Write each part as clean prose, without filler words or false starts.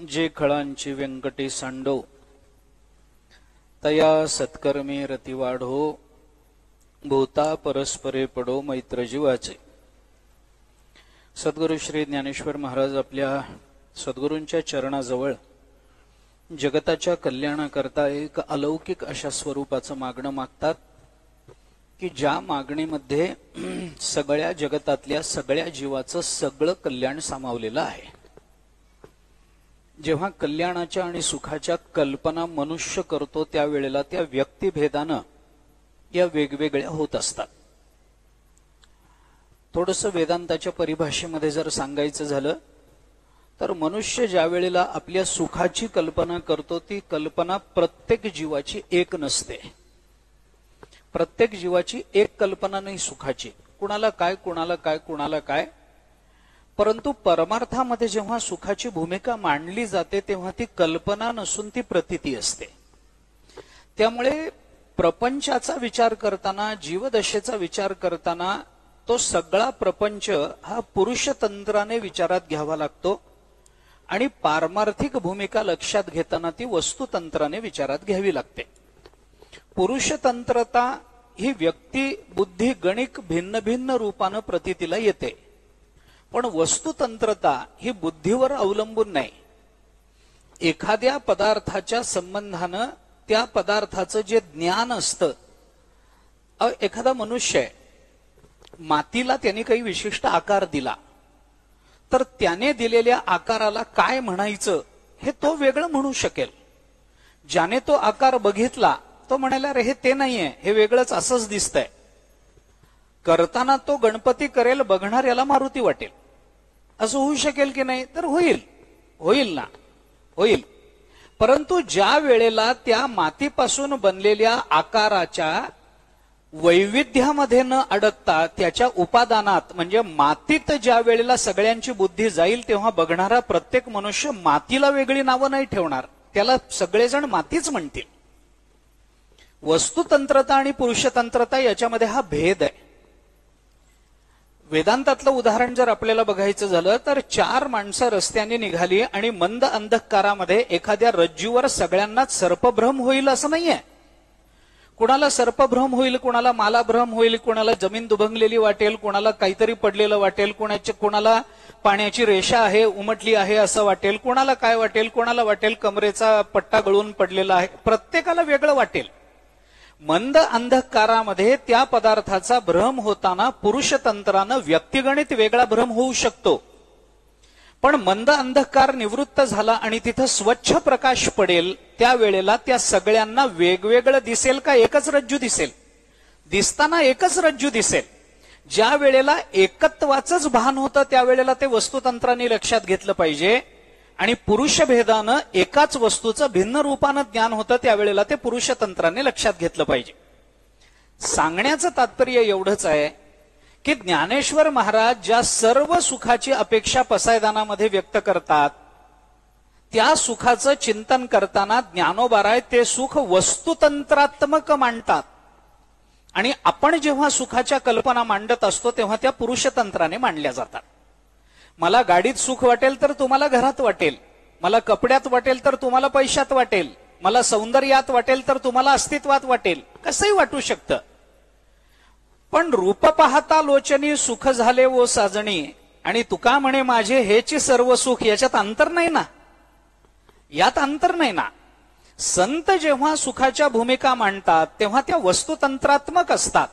जे खळांची व्यंकटी सांडो, तया सत्कर्मी रती वाढो, भूता परस्परे पडो मैत्र जीवाचे। सद्गुरु श्री ज्ञानेश्वर महाराज आपल्या सद्गुरूंच्या चरणाजवळ जगताच्या कल्याणाकरता एक अलौकिक अशा स्वरूपाचं मागणं मागतात की ज्या मागणीमध्ये सगळ्या जगतातल्या सगळ्या जीवाचं सगळं कल्याण सामावलेलं आहे। जेव्हा कल्याणाच्या आणि सुखाच्या कल्पना मनुष्य करतो त्यावेळेला त्या व्यक्तिभेदानं या वेगवेगळ्या होत असतात। थोडंसं वेदांताच्या परिभाषेमध्ये जर सांगायचं झालं तर मनुष्य ज्या वेळेला आपल्या सुखाची कल्पना करतो ती कल्पना प्रत्येक जीवाची एक नसते। प्रत्येक जीवाची एक कल्पना नाही सुखाची, कुणाला काय कुणाला काय कुणाला काय। परंतु परमार्थामध्ये जेव्हा सुखाची भूमिका मांडली जाते तेव्हा ती कल्पना नसून ती प्रतीती असते। त्यामुळे प्रपंचाचा विचार करताना, जीवदशेचा विचार करताना तो सगळा प्रपंच हा पुरुषतंत्राने विचारात घ्यावा लागतो आणि पारमार्थिक भूमिका लक्षात घेताना ती वस्तुतंत्राने विचारात घ्यावी लागते। पुरुषतंत्रता ही व्यक्ती बुद्धी गणिक भिन्न भिन्न रूपानं प्रतीतीला येते, पण वस्तुतंत्रता ही बुद्धीवर अवलंबून नाही। एखाद्या पदार्थाच्या संबंधानं त्या पदार्थाचं जे ज्ञान असतं, एखादा मनुष्य आहे, मातीला त्यांनी काही विशिष्ट आकार दिला तर त्याने दिलेल्या आकाराला काय म्हणायचं हे तो वेगळं म्हणू शकेल। ज्याने तो आकार बघितला तो म्हणाला रे हे ते नाहीये, हे वेगळंच असंच दिसतंय। करताना तो गणपती करेल, बघणाऱ्याला मारुती वाटेल। असं होऊ शकेल की नाही? तर होईल, होईल ना, होईल। परंतु ज्या वेळेला त्या मातीपासून बनलेल्या आकाराच्या वैविध्यामध्ये न अडकता त्याच्या उपादानात म्हणजे मातीत ज्या वेळेला सगळ्यांची बुद्धी जाईल तेव्हा बघणारा प्रत्येक मनुष्य मातीला वेगळी नावं नाही ठेवणार, त्याला सगळेजण मातीच म्हणतील। वस्तुतंत्रता आणि पुरुषतंत्रता याच्यामध्ये हा भेद आहे। वेदांतातलं उदाहरण जर आपल्याला बघायचं झालं तर 4 माणसं रस्त्याने निघाली आणि मंद अंधकारामध्ये एखाद्या रज्जूवर सगळ्यांनाच सर्पभ्रम होईल असं नाहीये। कुणाला सर्पभ्रम होईल, कुणाला मालाभ्रम होईल, कुणाला जमीन दुभंगलेली वाटेल, कुणाला काहीतरी पडलेलं वाटेल, कुणाला पाण्याची रेषा आहे उमटली आहे असं वाटेल, कुणाला काय वाटेल, कुणाला वाटेल कमरेचा पट्टा गळून पडलेला आहे, प्रत्येकाला वेगळं वाटेल। मंद अंधकारामध्ये त्या पदार्थाचा भ्रम होताना पुरुषतंत्रानं व्यक्तिगणित वेगळा भ्रम होऊ शकतो, पण मंद अंधकार निवृत्त झाला आणि तिथं स्वच्छ प्रकाश पडेल त्यावेळेला त्या सगळ्यांना वेगवेगळं दिसेल का एकच रज्जू दिसेल? दिसताना एकच रज्जू दिसेल। ज्या वेळेला एकत्वाचंच भान होतं त्यावेळेला ते वस्तुतंत्राने लक्षात घेतलं पाहिजे आणि पुरुषभेदानं एकाच वस्तूचं भिन्न रूपानं ज्ञान होतं त्यावेळेला ते पुरुषतंत्राने लक्षात घेतलं पाहिजे। सांगण्याचं तात्पर्य एवढंच आहे की ज्ञानेश्वर महाराज ज्या सर्व सुखाची अपेक्षा पसायदानामध्ये व्यक्त करतात त्या सुखाचं चिंतन करताना ज्ञानोबाराय ते सुख वस्तुतंत्रात्मक मांडतात आणि आपण जेव्हा सुखाच्या कल्पना मांडत असतो तेव्हा त्या पुरुषतंत्राने मांडल्या जातात। मला गाडीत सुख वाटेल तर तुम्हाला घरात वाटेल, मला कपड्यात वाटेल तर तुम्हाला पैशात वाटेल, मला सौंदर्यात वाटेल तर तुम्हाला अस्तित्वात वाटेल, कसंही वाटू शकतं। पण रूप पाहता लोचनी सुख झाले वो साजणी आणि तुका म्हणे माझे हेची सर्व सुख, याच्यात अंतर नाही ना, यात अंतर नाही ना। संत जेव्हा सुखाच्या भूमिका मांडतात तेव्हा त्या वस्तुतंत्रात्मक असतात।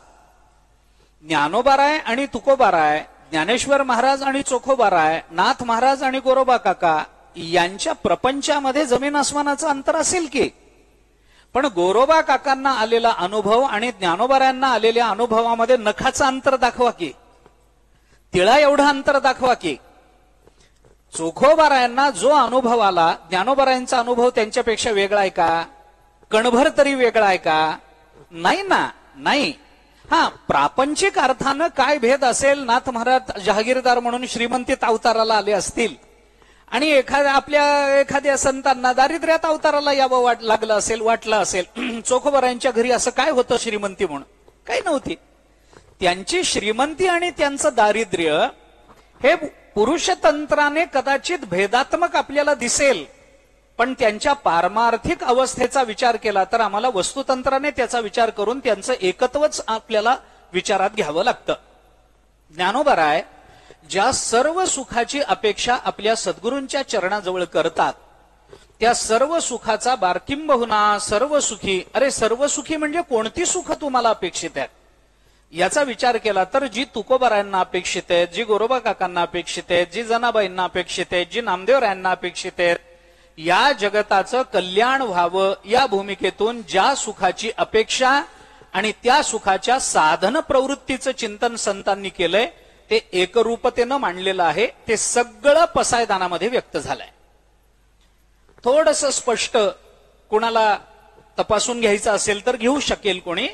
ज्ञानोबाराय आणि तुकोबाराय, ज्ञानेश्वर महाराज आणि चोखोबाराय, नाथ महाराज आणि गोरोबा काका यांच्या प्रपंचामध्ये जमीन आसमानाचं अंतर असेल की, पण गोरोबा काकांना आलेला अनुभव आणि ज्ञानोबारायांना आलेल्या अनुभवामध्ये नखाचं अंतर दाखवा की, तिळा एवढं अंतर दाखवा की। चोखोबारायांना जो अनुभव आला, ज्ञानोबारायांचा अनुभव त्यांच्यापेक्षा वेगळा आहे का? कणभर तरी वेगळा आहे का? नाही ना, नाही। हा, प्रापंचिक अर्थानं काय भेद असेल, नाथ महाराज जहागीरदार म्हणून श्रीमंतीत अवताराला आले असतील आणि एखाद्या संतांना दारिद्र्यात अवताराला यावं लागलं असेल, वाटलं असेल। चोखोबारायांच्या घरी असं काय होतं श्रीमंती म्हणून? काही नव्हती। त्यांची श्रीमंती आणि त्यांचं दारिद्र्य हे पुरुषतंत्राने कदाचित भेदात्मक आपल्याला दिसेल, पण त्यांच्या पारमार्थिक अवस्थेचा विचार केला तर आम्हाला वस्तुतंत्राने त्याचा विचार करून त्यांचं एकत्वच आपल्याला विचारात घ्यावं लागतं. ज्ञानोबराय ज्या सर्व सुखाची अपेक्षा आपल्या सद्गुरूंच्या चरणाजवळ करतात त्या सर्व सुखाचा बारकिंबहुना सर्व सुखी, अरे सर्व सुखी म्हणजे कोणती सुख तुम्हाला अपेक्षित आहेत याचा विचार केला तर जी तुकोबारायांना अपेक्षित आहेत, जी गोरोबा काकांना अपेक्षित आहेत, जी जनाबाईंना अपेक्षित आहेत, जी नामदेवरायांना अपेक्षित आहेत, या जगताचं कल्याण व्हावं या भूमिकेतून ज्या सुखाची अपेक्षा आणि त्या सुखाच्या साधन प्रवृत्तीचं चिंतन संतांनी केलंय ते एकरूपतेनं मांडलेलं आहे. ते सगळं पसायदानामध्ये व्यक्त झालंय. थोडंसं स्पष्ट कोणाला तपासून घ्यायचं असेल तर घेऊ शकेल कोणी.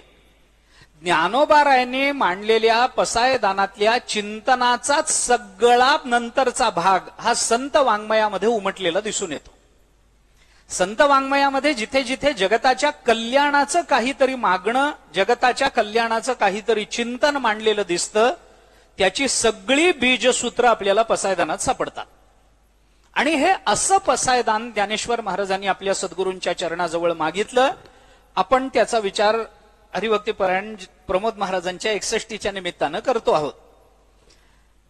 ज्ञानोबारायांनी मांडलेल्या पसायदानातल्या चिंतनाचाच सगळा नंतरचा भाग हा संत वाङ्मयामध्ये उमटलेला दिसून येतो. संत वाङ्मयामध्ये जिथे जिथे जगताच्या कल्याणाचं काहीतरी मागणं, जगताच्या कल्याणाचं काहीतरी चिंतन मांडलेलं दिसतं त्याची सगळी बीजसूत्र आपल्याला पसायदानात सापडतात. आणि हे असं पसायदान ज्ञानेश्वर महाराजांनी आपल्या सद्गुरूंच्या चरणाजवळ मागितलं. आपण त्याचा विचार हरिभक्तीपरायण प्रमोद महाराजांच्या 61च्या निमित्तानं करतो आहोत.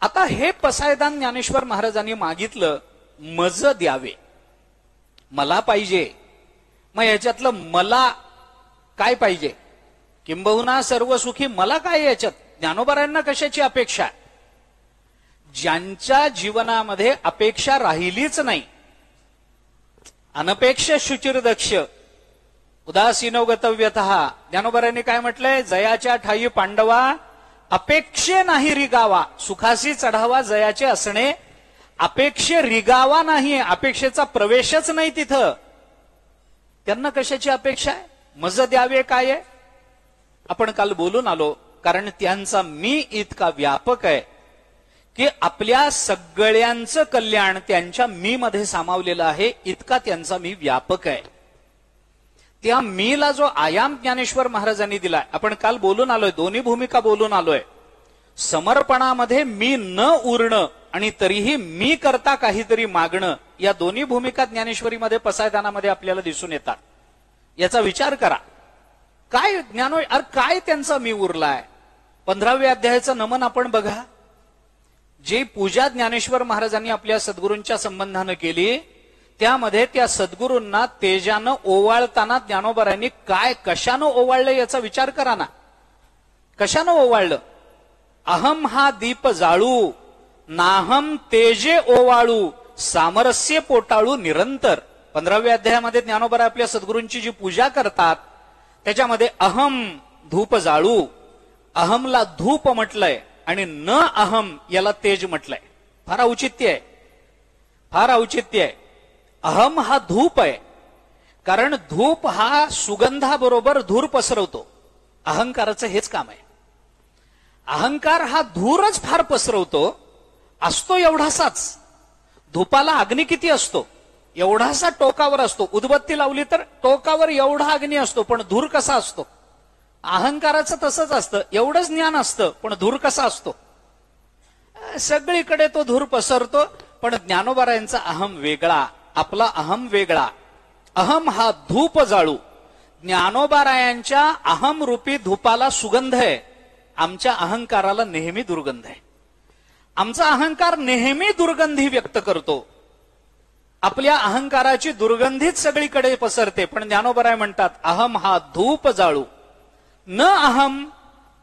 आता हे पसायदान ज्ञानेश्वर महाराजांनी मागितलं, मज द्यावे, मला पाहिजे. मग याच्यातलं मला काय पाहिजे, किंबहुना सर्व सुखी मला काय याच्यात, ज्ञानोबारायांना कशाची अपेक्षा. ज्यांच्या जीवनामध्ये अपेक्षा राहिलीच नाही, अनपेक्ष शुचिर्दक्ष उदासीनो गतव्यतः, ज्ञानोबारायांनी काय म्हटलंय, जयाच्या ठाई पांडवा अपेक्षे नाही रिगावा, सुखासी चढावा जयाचे असणे अपेक्षे रिगावा नाही, अपेक्षेचा प्रवेशच नाही तिथं. त्यांना कशाची अपेक्षा आहे, मज द्यावे काय आहे. आपण काल बोलून आलो, कारण त्यांचा मी इतका व्यापक आहे की आपल्या सगळ्यांचं कल्याण त्यांच्या मी मध्ये सामावलेलं आहे, इतका त्यांचा मी व्यापक आहे. त्या मीला जो आयाम ज्ञानेश्वर महाराजांनी दिलाय, आपण काल बोलून आलोय, दोन्ही भूमिका बोलून आलोय. समर्पणामध्ये मी न उरणं आणि तरीही मी करता काहीतरी मागणं, या दोन्ही भूमिका ज्ञानेश्वरीमध्ये पसायदानामध्ये आपल्याला दिसून येतात. याचा विचार करा, काय काय त्यांचा मी उरलाय. 15व्या अध्यायाचं नमन आपण बघा. जी पूजा ज्ञानेश्वर महाराजांनी आपल्या सद्गुरूंच्या संबंधानं केली त्यामध्ये त्या सद्गुरूंना तेजानं ओवाळताना ज्ञानोबारायांनी काय कशानं ओवाळलं याचा विचार करा ना. कशानं ओवाळलं, अहम हा दीप जाळू नाहम तेजे ओवाळू सामरस्य पोटाळू निरंतर. 15व्या अध्यायामध्ये ज्ञानोबा आपल्या सद्गुरूंची जी पूजा करतात त्याच्यामध्ये अहम धूप जाळू, अहमला धूप म्हटलंय आणि न अहम याला तेज म्हटलंय. फार औचित्य आहे, फार औचित्य आहे. अहम हा धूप आहे, कारण धूप हा सुगंधाबरोबर धूर पसरवतो. अहंकाराचं हेच काम आहे. अहंकार हा धूरच फार पसरवतो, असतो एवढासाच. धूपाला अग्नी किती असतो, एवढासा टोकावर असतो. उदबत्ती लावली तर टोकावर एवढा अग्नी असतो, पण धूर कसा असतो. अहंकाराचं तसंच असतं, एवढंच ज्ञान असतं पण धूर कसा असतो, सगळीकडे तो धूर पसरतो. पण ज्ञानोबारायांचा अहम वेगळा, आपला अहम वेगळा. अहम हा धूप जाळू, ज्ञानोबारायांच्या अहम रूपी धूपाला सुगंध आहे, आमच्या अहंकाराला नेहमी दुर्गंध आहे. आमचा अहंकार नेहमी दुर्गंधी व्यक्त करतो. आपल्या अहंकाराची दुर्गंधीच सगळीकडे पसरते. पण ज्ञानोबाराय म्हणतात अहम हा धूप जाळू, न अहम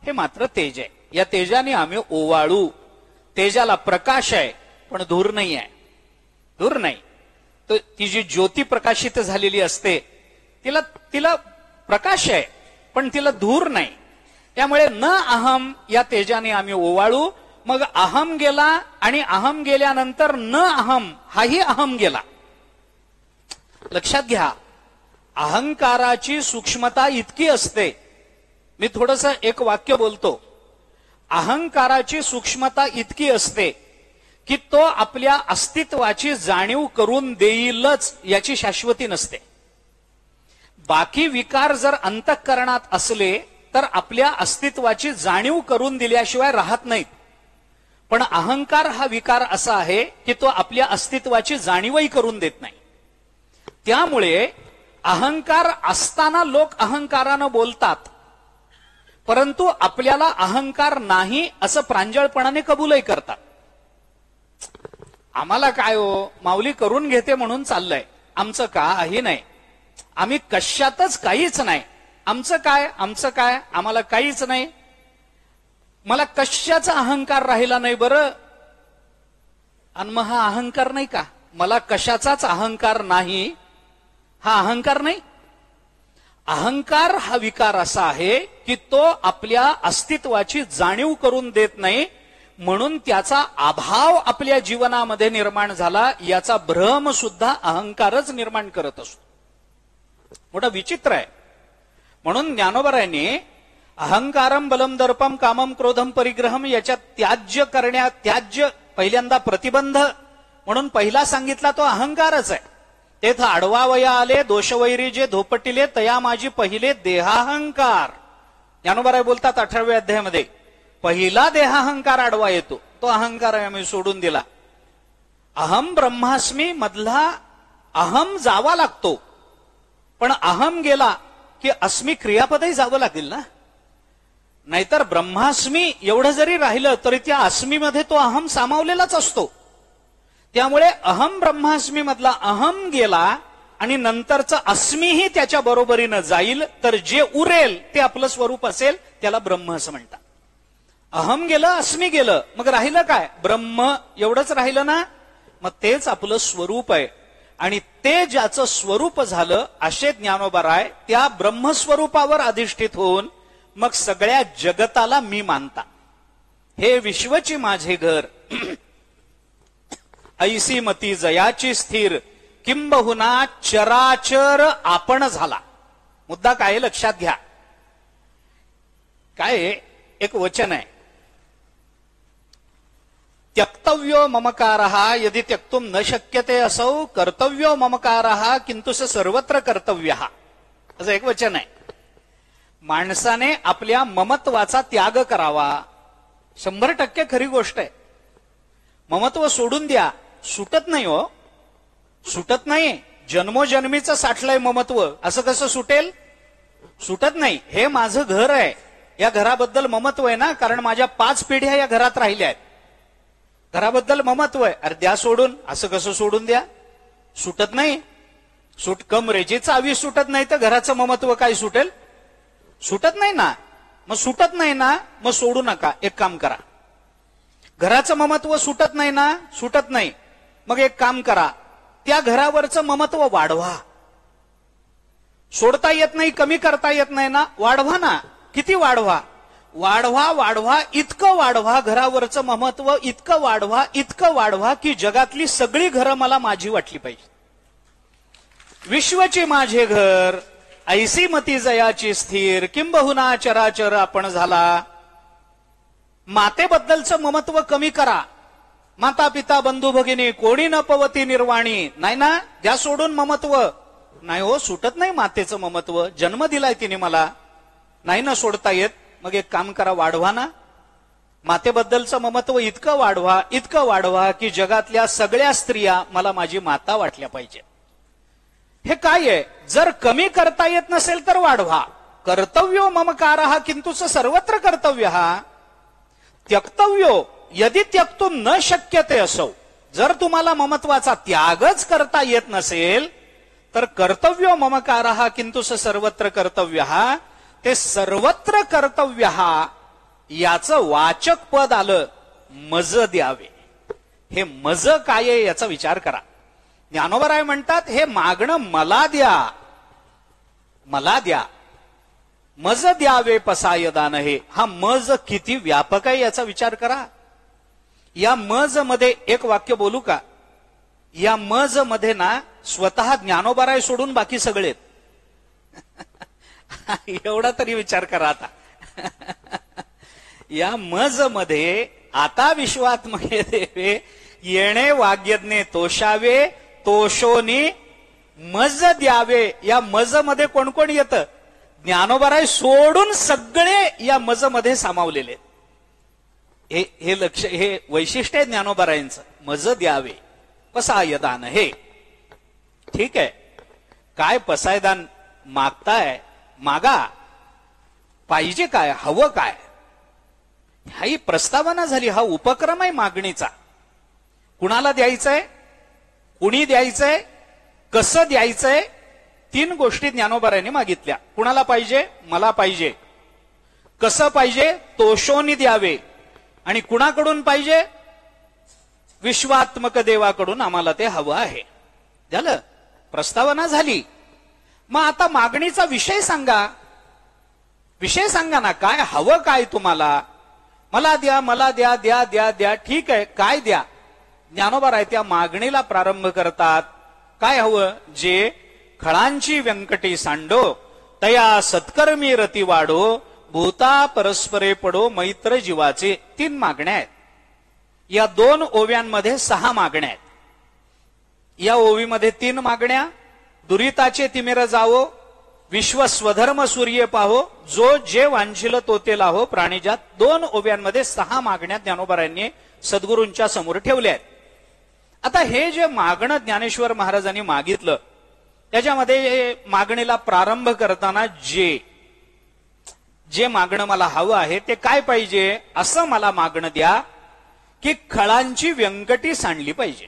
हे मात्र तेज आहे. या तेजाने आम्ही ओवाळू. तेजाला प्रकाश आहे पण धूर नाही आहे, धूर नाही. तर ती जी ज्योती प्रकाशित झालेली असते तिला प्रकाश आहे पण तिला धूर नाही. त्यामुळे न अहम या तेजाने आम्ही ओवाळू. मग अहम गेला आणि अहम गेल्यानंतर न अहम हाही अहम गेला. लक्षात घ्या, अहंकाराची सूक्ष्मता इतकी असते. मी थोडंसं एक वाक्य बोलतो. अहंकाराची सूक्ष्मता इतकी असते की तो आपल्या अस्तित्वाची जाणीव करून देईलच याची शाश्वती नसते. बाकी विकार जर अंतःकरणात असले तर आपल्या अस्तित्वाची जाणीव करून दिल्याशिवाय राहत नाहीत. पण अहंकार हा विकार असा आहे की तो आपल्या अस्तित्वाची जाणीवही करून देत नाही. त्यामुळे अहंकार असताना लोक अहंकारानं बोलतात, परंतु आपल्याला अहंकार नाही असं प्रांजळपणाने कबूलही करतात. आम्हाला काय हो, माऊली करून घेते म्हणून चाललंय, आमचं काही नाही, आम्ही कशातच काहीच नाही, आमचं काय आम्हाला काहीच नाही. मला कशाचा अहंकार राहिला नाही बरं. आणि मग हा अहंकार नाही का? मला कशाचाच अहंकार नाही, हा अहंकार नाही. अहंकार हा विकार असा आहे की तो आपल्या अस्तित्वाची जाणीव करून देत नाही, म्हणून त्याचा अभाव आपल्या जीवनामध्ये निर्माण झाला, याचा भ्रम सुद्धा अहंकारच निर्माण करत असतो. मोठा विचित्र आहे. म्हणून ज्ञानोबरायांनी अहंकारम बलम दर्पम कामम क्रोधम परिग्रहम याच्यात त्याज्य पहिल्यांदा प्रतिबंध म्हणून पहिला सांगितला तो अहंकारच आहे. तेथ आडवावया आले दोषवैरी जे धोपटिले तया माझी पहिले देहाहंकार. ज्ञानोबराय बोलतात 18व्या अध्यायामध्ये पहिला देहाहंकार आडवा येतो, तो अहंकार आम्ही सोडून दिला. अहम ब्रह्मास्मी मधला अहम जावा लागतो, पण अहम गेला की अस्मी क्रियापदही जावं लागेल ना. नाहीतर ब्रह्मास्मी एवढं जरी राहिलं तरी त्या अस्मीमध्ये तो अहम सामावलेलाच असतो. त्यामुळे अहम ब्रह्मास्मी मधला अहम गेला आणि नंतरचं अस्मीही त्याच्या बरोबरीनं जाईल, तर जे उरेल ते आपलं स्वरूप असेल, त्याला ब्रह्म असं म्हणतात. अहम गेलं, अस्मी गेलं, मग राहिलं काय? ब्रह्म एवढंच राहिलं ना. मग तेच आपलं स्वरूप आहे. आणि ते ज्याचं स्वरूप झालं असे ज्ञानोबराय त्या ब्रह्मस्वरूपावर अधिष्ठित होऊन मग सगळ्या जगताला मी मानता. हे विश्वची माझे घर, ऐसी मती जयाची स्थिर, किंबहुना चराचर आपण झाला. मुद्दा काय लक्षात घ्या. काय एक वचन आहे, त्यक्तव्यो ममकारः यदि त्यक्तुम न शक्यते असौ कर्तव्यो ममकारः किंतु स सर्वत्र कर्तव्यः, असं एक वचन आहे. माणसाने आपल्या ममत्वाचा त्याग करावा. 100% खरी गोष्ट आहे. ममत्व सोडून द्या, सुटत नाही हो, सुटत नाही. जन्मोजन्मीचं साठलंय ममत्व, असं कसं सुटेल? सुटत नाही. हे माझं घर आहे, या घराबद्दल ममत्व आहे ना, कारण माझ्या 5 पिढ्या या घरात राहिल्या आहेत, घराबद्दल ममत्व आहे. अरे द्या सोडून, असं कसं सोडून द्या? सुटत नाही. कमरेची चावी सुटत नाही तर घराचं ममत्व काय सुटेल? सुटत नाही ना. मग सुटत नाही ना, मग सोडू नका. एक काम करा, घराचं ममत्व सुटत नाही ना, सुटत नाही, मग एक काम करा, त्या घरावरचं ममत्व वाढवा. सोडता येत नाही, कमी करता येत नाही ना, वाढवा ना. किती वाढवा? वाढवा वाढवा, इतकं वाढवा, घरावरचं ममत्व इतकं वाढवा की जगातली सगळी घरं मला माझी वाटली पाहिजे. विश्वचे माझे घर, ऐसी मती जयाची स्थिर, किंबहुना चराचर आपण झाला. मातेबद्दलचं ममत्व कमी करा. माता पिता बंधू भगिनी कोणी न पवती निर्वाणी, नाही ना, द्या सोडून ममत्व. नाही हो, सुटत नाही मातेचं ममत्व, जन्म दिलाय तिने मला, नाही ना सोडता येत. मग एक काम करा, वाढवा ना. मातेबद्दलचं ममत्व इतकं वाढवा की जगातल्या सगळ्या स्त्रिया मला माझी माता वाटल्या पाहिजे. हे काय आहे? जर कमी करता येत नसेल तर वाढवा. कर्तव्यो ममकारः किंतु स सर्वत्र कर्तव्यः. त्यक्तव्यो यदि त्यक्तुम न शक्यते असौ, जर तुम्हाला ममत्वाचा त्यागच करता येत नसेल तर कर्तव्यो ममकारः किंतु स सर्वत्र कर्तव्यः, ते सर्वत्र कर्तव्यः याचं वाचक पद आलं, मज द्यावे. हे मज काय आहे याचा विचार करा. ज्ञानोबराय म्हणतात, हे मागणं मला द्या, मला द्या. मज द्यावे पसाय दान. हे हा मज किती व्यापक आहे याचा विचार करा. या मज मध्ये एक वाक्य बोलू का? या मज मध्ये ना स्वतः ज्ञानोबराय सोडून बाकी सगळे एवढा तरी विचार करा. आता या मज मध्ये आता विश्वात्मके देवे येणे वाग्यज्ञे तोषावे, तोषोनी मज द्यावे. या मज मध्ये कोण कोण येतं? ज्ञानोबराय सोडून सगळे या मज मध्ये सामावलेले. हे लक्ष, हे वैशिष्ट्य आहे ज्ञानोबरायांचं. मज द्यावे पसाय दान. हे ठीक आहे. काय पसायदान मागताय, मागा. पाहिजे काय, हवं काय, ही प्रस्तावना झाली. हा उपक्रम आहे मागणीचा. कुणाला द्यायचंय, कुणी द्यायचंय, कसं द्यायचंय, 3 गोष्टी ज्ञानोबारायांनी मागितल्या. कुणाला पाहिजे, मला पाहिजे. कसं पाहिजे, तोषोनी द्यावे. आणि कुणाकडून पाहिजे, विश्वात्मक देवाकडून आम्हाला ते हवं आहे. झालं, प्रस्तावना झाली. मग आता मागणीचा विषय सांगा. विषय सांगा ना, काय हवं, काय तुम्हाला. मला द्या, मला द्या, द्या द्या द्या. ठीक आहे, काय द्या. ज्ञानोबाराय त्या मागणीला प्रारंभ करतात. काय हवं, जे खळांची व्यंकटी सांडो, तया सत्कर्मी रती वाढो, भूता परस्परे पडो मैत्र जीवाचे. 3 मागण्या आहेत. या 2 ओव्यांमध्ये 6 मागण्या आहेत. या ओवीमध्ये 3 मागण्या. दुरिताचे तिमिर जावो, विश्व स्वधर्म सूर्य पाहो, जो जे वांछिल तो ते लाहो प्राणीजात. 2 ओव्यांमध्ये 6 मागण्या ज्ञानोबारायांनी सद्गुरूंच्या समोर ठेवल्या आहेत. आता हे जे मागणं ज्ञानेश्वर महाराजांनी मागितलं, त्याच्यामध्ये मागणीला प्रारंभ करताना जे मागणं मला हवं आहे ते काय पाहिजे, असं मला मागणं द्या की खळांची व्यंकटी सांडली पाहिजे.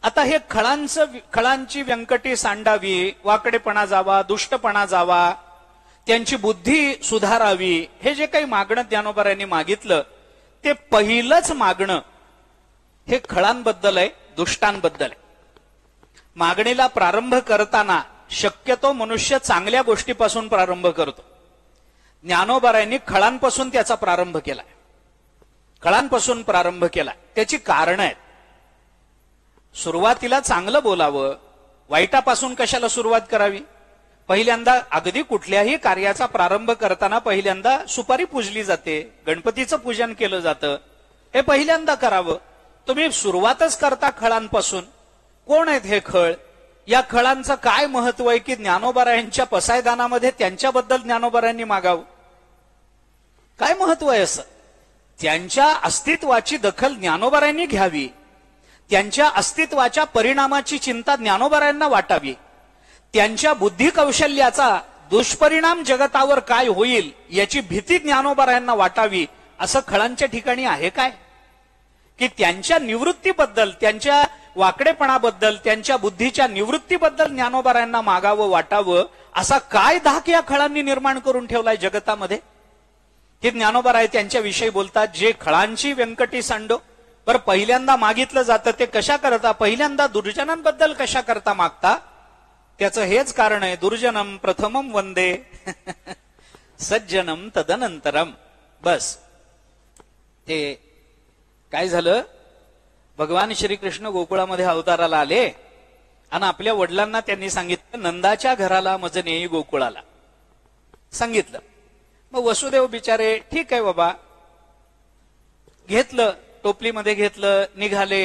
आता हे खळांची व्यंकटी सांडावी, वाकडेपणा जावा, दुष्टपणा जावा, त्यांची बुद्धी सुधारावी. हे जे काही मागणं ज्ञानोबारायांनी मागितलं, ते पहिलंच मागणं हे खळांबद्दल आहे, दुष्टांबद्दल आहे. मागणीला प्रारंभ करताना शक्यतो मनुष्य चांगल्या गोष्टीपासून प्रारंभ करतो. ज्ञानोबारायांनी खळांपासून त्याचा प्रारंभ केलाय. खळांपासून प्रारंभ केलाय. त्याची कारण आहेत. सुरुवातीला चांगलं बोलावं, वाईटापासून कशाला सुरुवात करावी. पहिल्यांदा अगदी कुठल्याही कार्याचा प्रारंभ करताना पहिल्यांदा सुपारी पूजली जाते, गणपतीचं पूजन केलं जातं. हे पहिल्यांदा करावं. तुम्ही सुरुवातच करता खळांपासून. कोण आहेत हे खळ, या खळांचं काय महत्व आहे की ज्ञानोबारायांच्या पसायदानामध्ये त्यांच्याबद्दल ज्ञानोबारायांनी मागावं. काय महत्व आहे असं. त्यांच्या अस्तित्वाची दखल ज्ञानोबारायांनी घ्यावी. त्यांच्या अस्तित्वाच्या परिणामाची चिंता ज्ञानोबारायांना वाटावी. त्यांच्या बुद्धी कौशल्याचा दुष्परिणाम जगतावर काय होईल याची भीती ज्ञानोबारायांना वाटावी. असं खळांच्या ठिकाणी आहे काय की त्यांच्या निवृत्तीबद्दल, त्यांच्या वाकडेपणाबद्दल, त्यांच्या बुद्धीच्या निवृत्तीबद्दल ज्ञानोबारायांना मागावं, वाटावं. असा काय धाक या खळांनी निर्माण करून ठेवलाय जगतामध्ये. हे ज्ञानोबाराय त्यांच्याविषयी बोलतात, जे खळांची व्यंकटी सांडो. पर पहिल्यांदा मागितलं जातं ते कशा करता, पहिल्यांदा दुर्जनांबद्दल कशा करता मागता. त्याचं हेच कारण आहे, दुर्जनम प्रथमम वंदे सज्जनम तदनंतरम. बस ते काय झालं, भगवान श्रीकृष्ण गोकुळामध्ये अवताराला आले आणि आपल्या वडिलांना त्यांनी सांगितलं, नंदाच्या घराला मज नेई गोकुळाला सांगितलं. मग वसुदेव बिचारे, ठीक आहे बाबा, घेतलं, टोपलीमध्ये घेतलं, निघाले.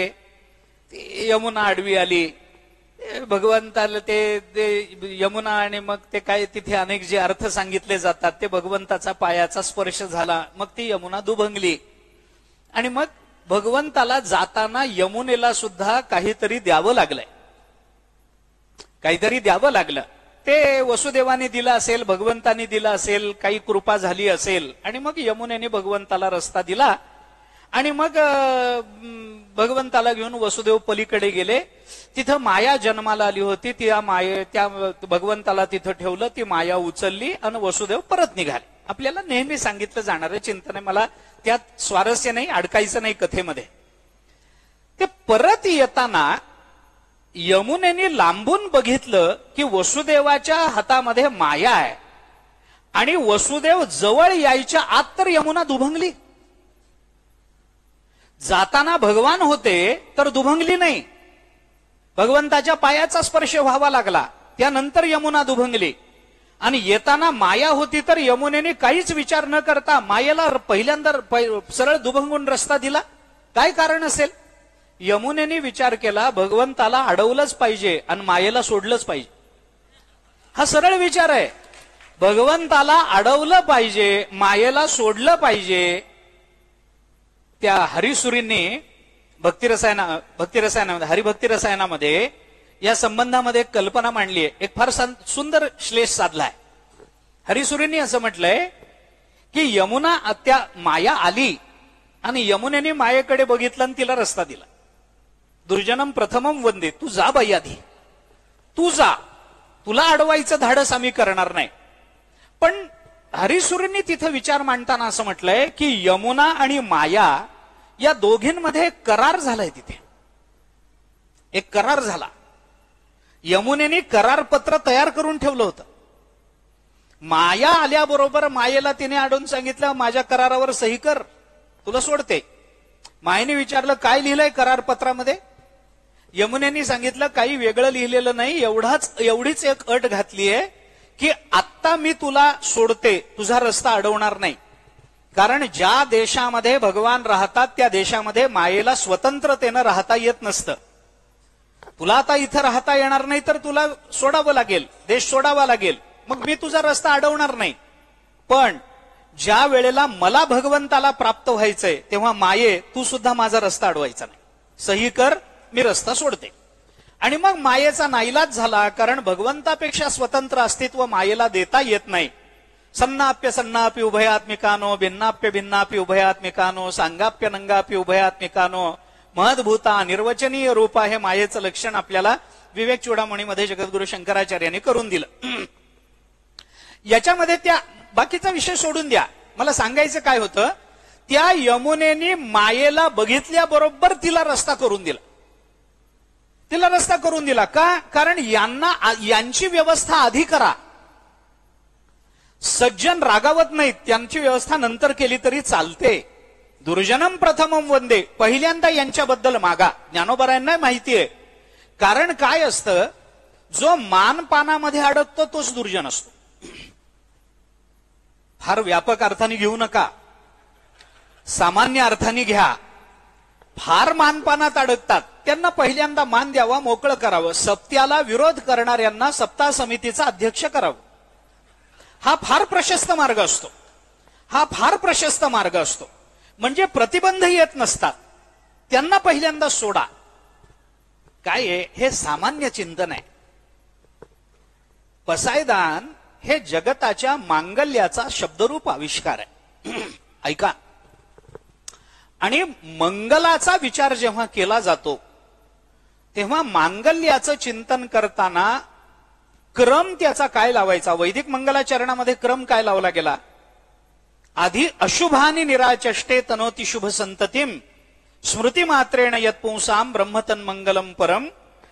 यमुना आडवी आली. भगवंताला ते यमुना आणि मग ते काय तिथे अनेक जे अर्थ सांगितले जातात ते भगवंताचा पायाचा स्पर्श झाला. मग ती यमुना दुभंगली. आणि मग भगवंताला जाताना यमुनेला सुद्धा काहीतरी द्यावं लागलंय. काहीतरी द्यावं लागलं. ते वसुदेवाने दिलं असेल, भगवंतानी दिलं असेल, काही कृपा झाली असेल. आणि मग यमुनेने भगवंताला रस्ता दिला. आणि मग भगवंताला घेऊन वसुदेव पलीकडे गेले. तिथं माया जन्माला आली होती. त्या भगवंताला तिथं ठेवलं. ती माया उचलली आणि वसुदेव परत निघाले. आपल्याला नेहमी सांगितलं जाणारं चिंतन आहे. मला त्यात स्वारस्य नाही, अडकायचं नाही कथेमध्ये. ते परत येताना यमुनेने लांबून बघितलं की वसुदेवाच्या हातामध्ये माया आहे आणि वसुदेव जवळ यायच्या आत तर यमुना दुभंगली. जाताना भगवान होते तर दुभंगली नाही, भगवंताच्या पायाचा स्पर्श व्हावा लागला. त्यानंतर यमुना दुभंगली. आणि येताना माया होती तर यमुनेने काहीच विचार न करता मायेला पहिल्यांदा सरळ दुभंगून रस्ता दिला. काय कारण असेल? यमुनेने विचार केला, भगवंताला अडवलंच पाहिजे आणि मायेला सोडलंच पाहिजे. हा सरळ विचार आहे. भगवंताला अडवलं पाहिजे, मायेला सोडलं पाहिजे. त्या हरिसुरींनी हरिभक्ती रसायनामध्ये या संबंधामध्ये एक कल्पना मांडली आहे, एक फार सुंदर श्लेष साधलाय. हरिसूरींनी असं म्हटलंय की यमुना त्या माया आली आणि यमुनेने मायेकडे बघितलं आणि तिला रस्ता दिला. दुर्जनम प्रथमम वंदे, तू जा बाई आधी, तू जा, तुला अडवायचं धाडस आम्ही करणार नाही. पण हरिसूरींनी तिथं विचार मांडताना असं म्हटलंय की यमुना आणि माया या दोघींमध्ये एक करार झालाय. तिथे एक करार झाला. यमुनेने करारपत्र तयार करून ठेवलं होतं. माया आल्याबरोबर मायेला तिने अडवून सांगितलं, माझ्या करारावर सही कर, तुला सोडते. मायेने विचारलं, काय लिहिलंय करारपत्रामध्ये? यमुनेने सांगितलं, काही वेगळं लिहिलेलं नाही, एवढीच एक अट घातलीये की आत्ता मी तुला सोडते, तुझा रस्ता अडवणार नाही. कारण ज्या देशामध्ये भगवान राहतात त्या देशामध्ये मायेला स्वतंत्रतेनं राहता येत नसतं. तुला आता इथं राहता येणार नाही तर तुला सोडावं लागेल, देश सोडावा लागेल, मग मी तुझा रस्ता अडवणार नाही. पण ज्या वेळेला मला भगवंताला प्राप्त व्हायचंय तेव्हा माये तू सुद्धा माझा रस्ता अडवायचा नाही, सही कर, मी रस्ता सोडते. आणि मग मायेचा नाईलाज झाला, कारण भगवंतापेक्षा स्वतंत्र अस्तित्व मायेला देता येत नाही. सन्नाप्य सन्नापी उभयात्मिकानो, भिन्नाप्य भिन्नापी उभयात्मिकानो, सांगाप्य नंगापी उभयात्मिकानो, महद्भूता निर्वचनीय रूपा, हे मायेचं लक्षण आपल्याला विवेक चूडामणीमध्ये जगद्गुरु शंकराचार्यांनी करून दिलं. याच्यामध्ये त्या बाकीचा विषय सोडून द्या, मला सांगायचं काय होतं, त्या यमुनेने मायेला बघितल्याबरोबर तिला रस्ता करून दिला. तिला रस्ता करून दिला का? कारण यांची व्यवस्था आधी करा. सज्जन रागावत नाहीत, त्यांची व्यवस्था नंतर केली तरी चालते. दुर्जनम प्रथमम वंदे, पहिल्यांदा यांच्याबद्दल मागा. ज्ञानोबरायांना माहितीये, कारण काय असतं, जो मानपानामध्ये अडकतो तोच दुर्जन असतो. फार व्यापक अर्थाने घेऊ नका, सामान्य अर्थाने घ्या. फार मानपानात अडकतात त्यांना पहिल्यांदा मान द्यावा, मोकळं करावं. सत्याला विरोध करणाऱ्यांना सप्ताह समितीचा अध्यक्ष करावं. हा फार प्रशस्त मार्ग असतो, हा फार प्रशस्त मार्ग असतो. म्हणजे प्रतिबंध येत नसतात, त्यांना पहिल्यांदा सोडा. काय आहे हे सामान्य चिंतन आहे. पसायदान हे जगताच्या मांगल्याचा शब्दरूप आविष्कार आहे. ऐका, आणि मंगलाचा विचार जेव्हा केला जातो तेव्हा मांगल्याचं चिंतन करताना क्रम त्याचा काय लावायचा? वैदिक मंगलाचरणामध्ये क्रम काय लावला गेला? आधी अशुभानी निराचष्टे तनोती शुभ संततीम स्मृती मात्रेण यत्पुंसाम ब्रह्मतन मंगलम परम,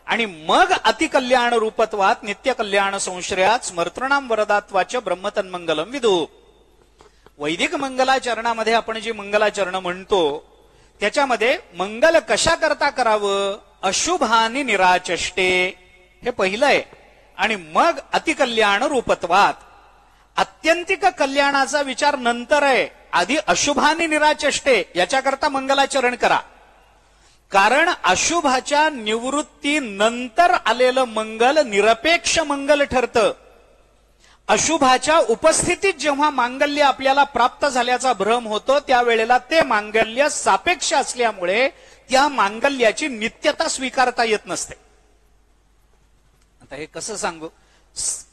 आणि मग अतिकल्याण रूपत्वात नित्य कल्याण संश्रयात स्मर्तृणाम वरदात्वाच ब्रह्मतन मंगलम विदु. वैदिक मंगलाचरणामध्ये आपण जी मंगलाचरण म्हणतो त्याच्यामध्ये मंगल कशा करता करावं? अशुभानी निराचष्टे हे पहिलं आहे, आणि मग अतिकल्याण रूपत्वात, आत्यंतिक कल्याणाचा विचार नंतर आहे. आधी अशुभानी निराचष्टे याच्याकरता मंगलाचरण करा. कारण अशुभाच्या निवृत्ती नंतर आलेलं मंगल निरपेक्ष मंगल ठरतं. अशुभाच्या उपस्थितीत जेव्हा मांगल्य आपल्याला प्राप्त झाल्याचा भ्रम होतो त्यावेळेला ते मांगल्य सापेक्ष असल्यामुळे त्या मांगल्याची नित्यता स्वीकारता येत नसते. आता हे कसं सांगू?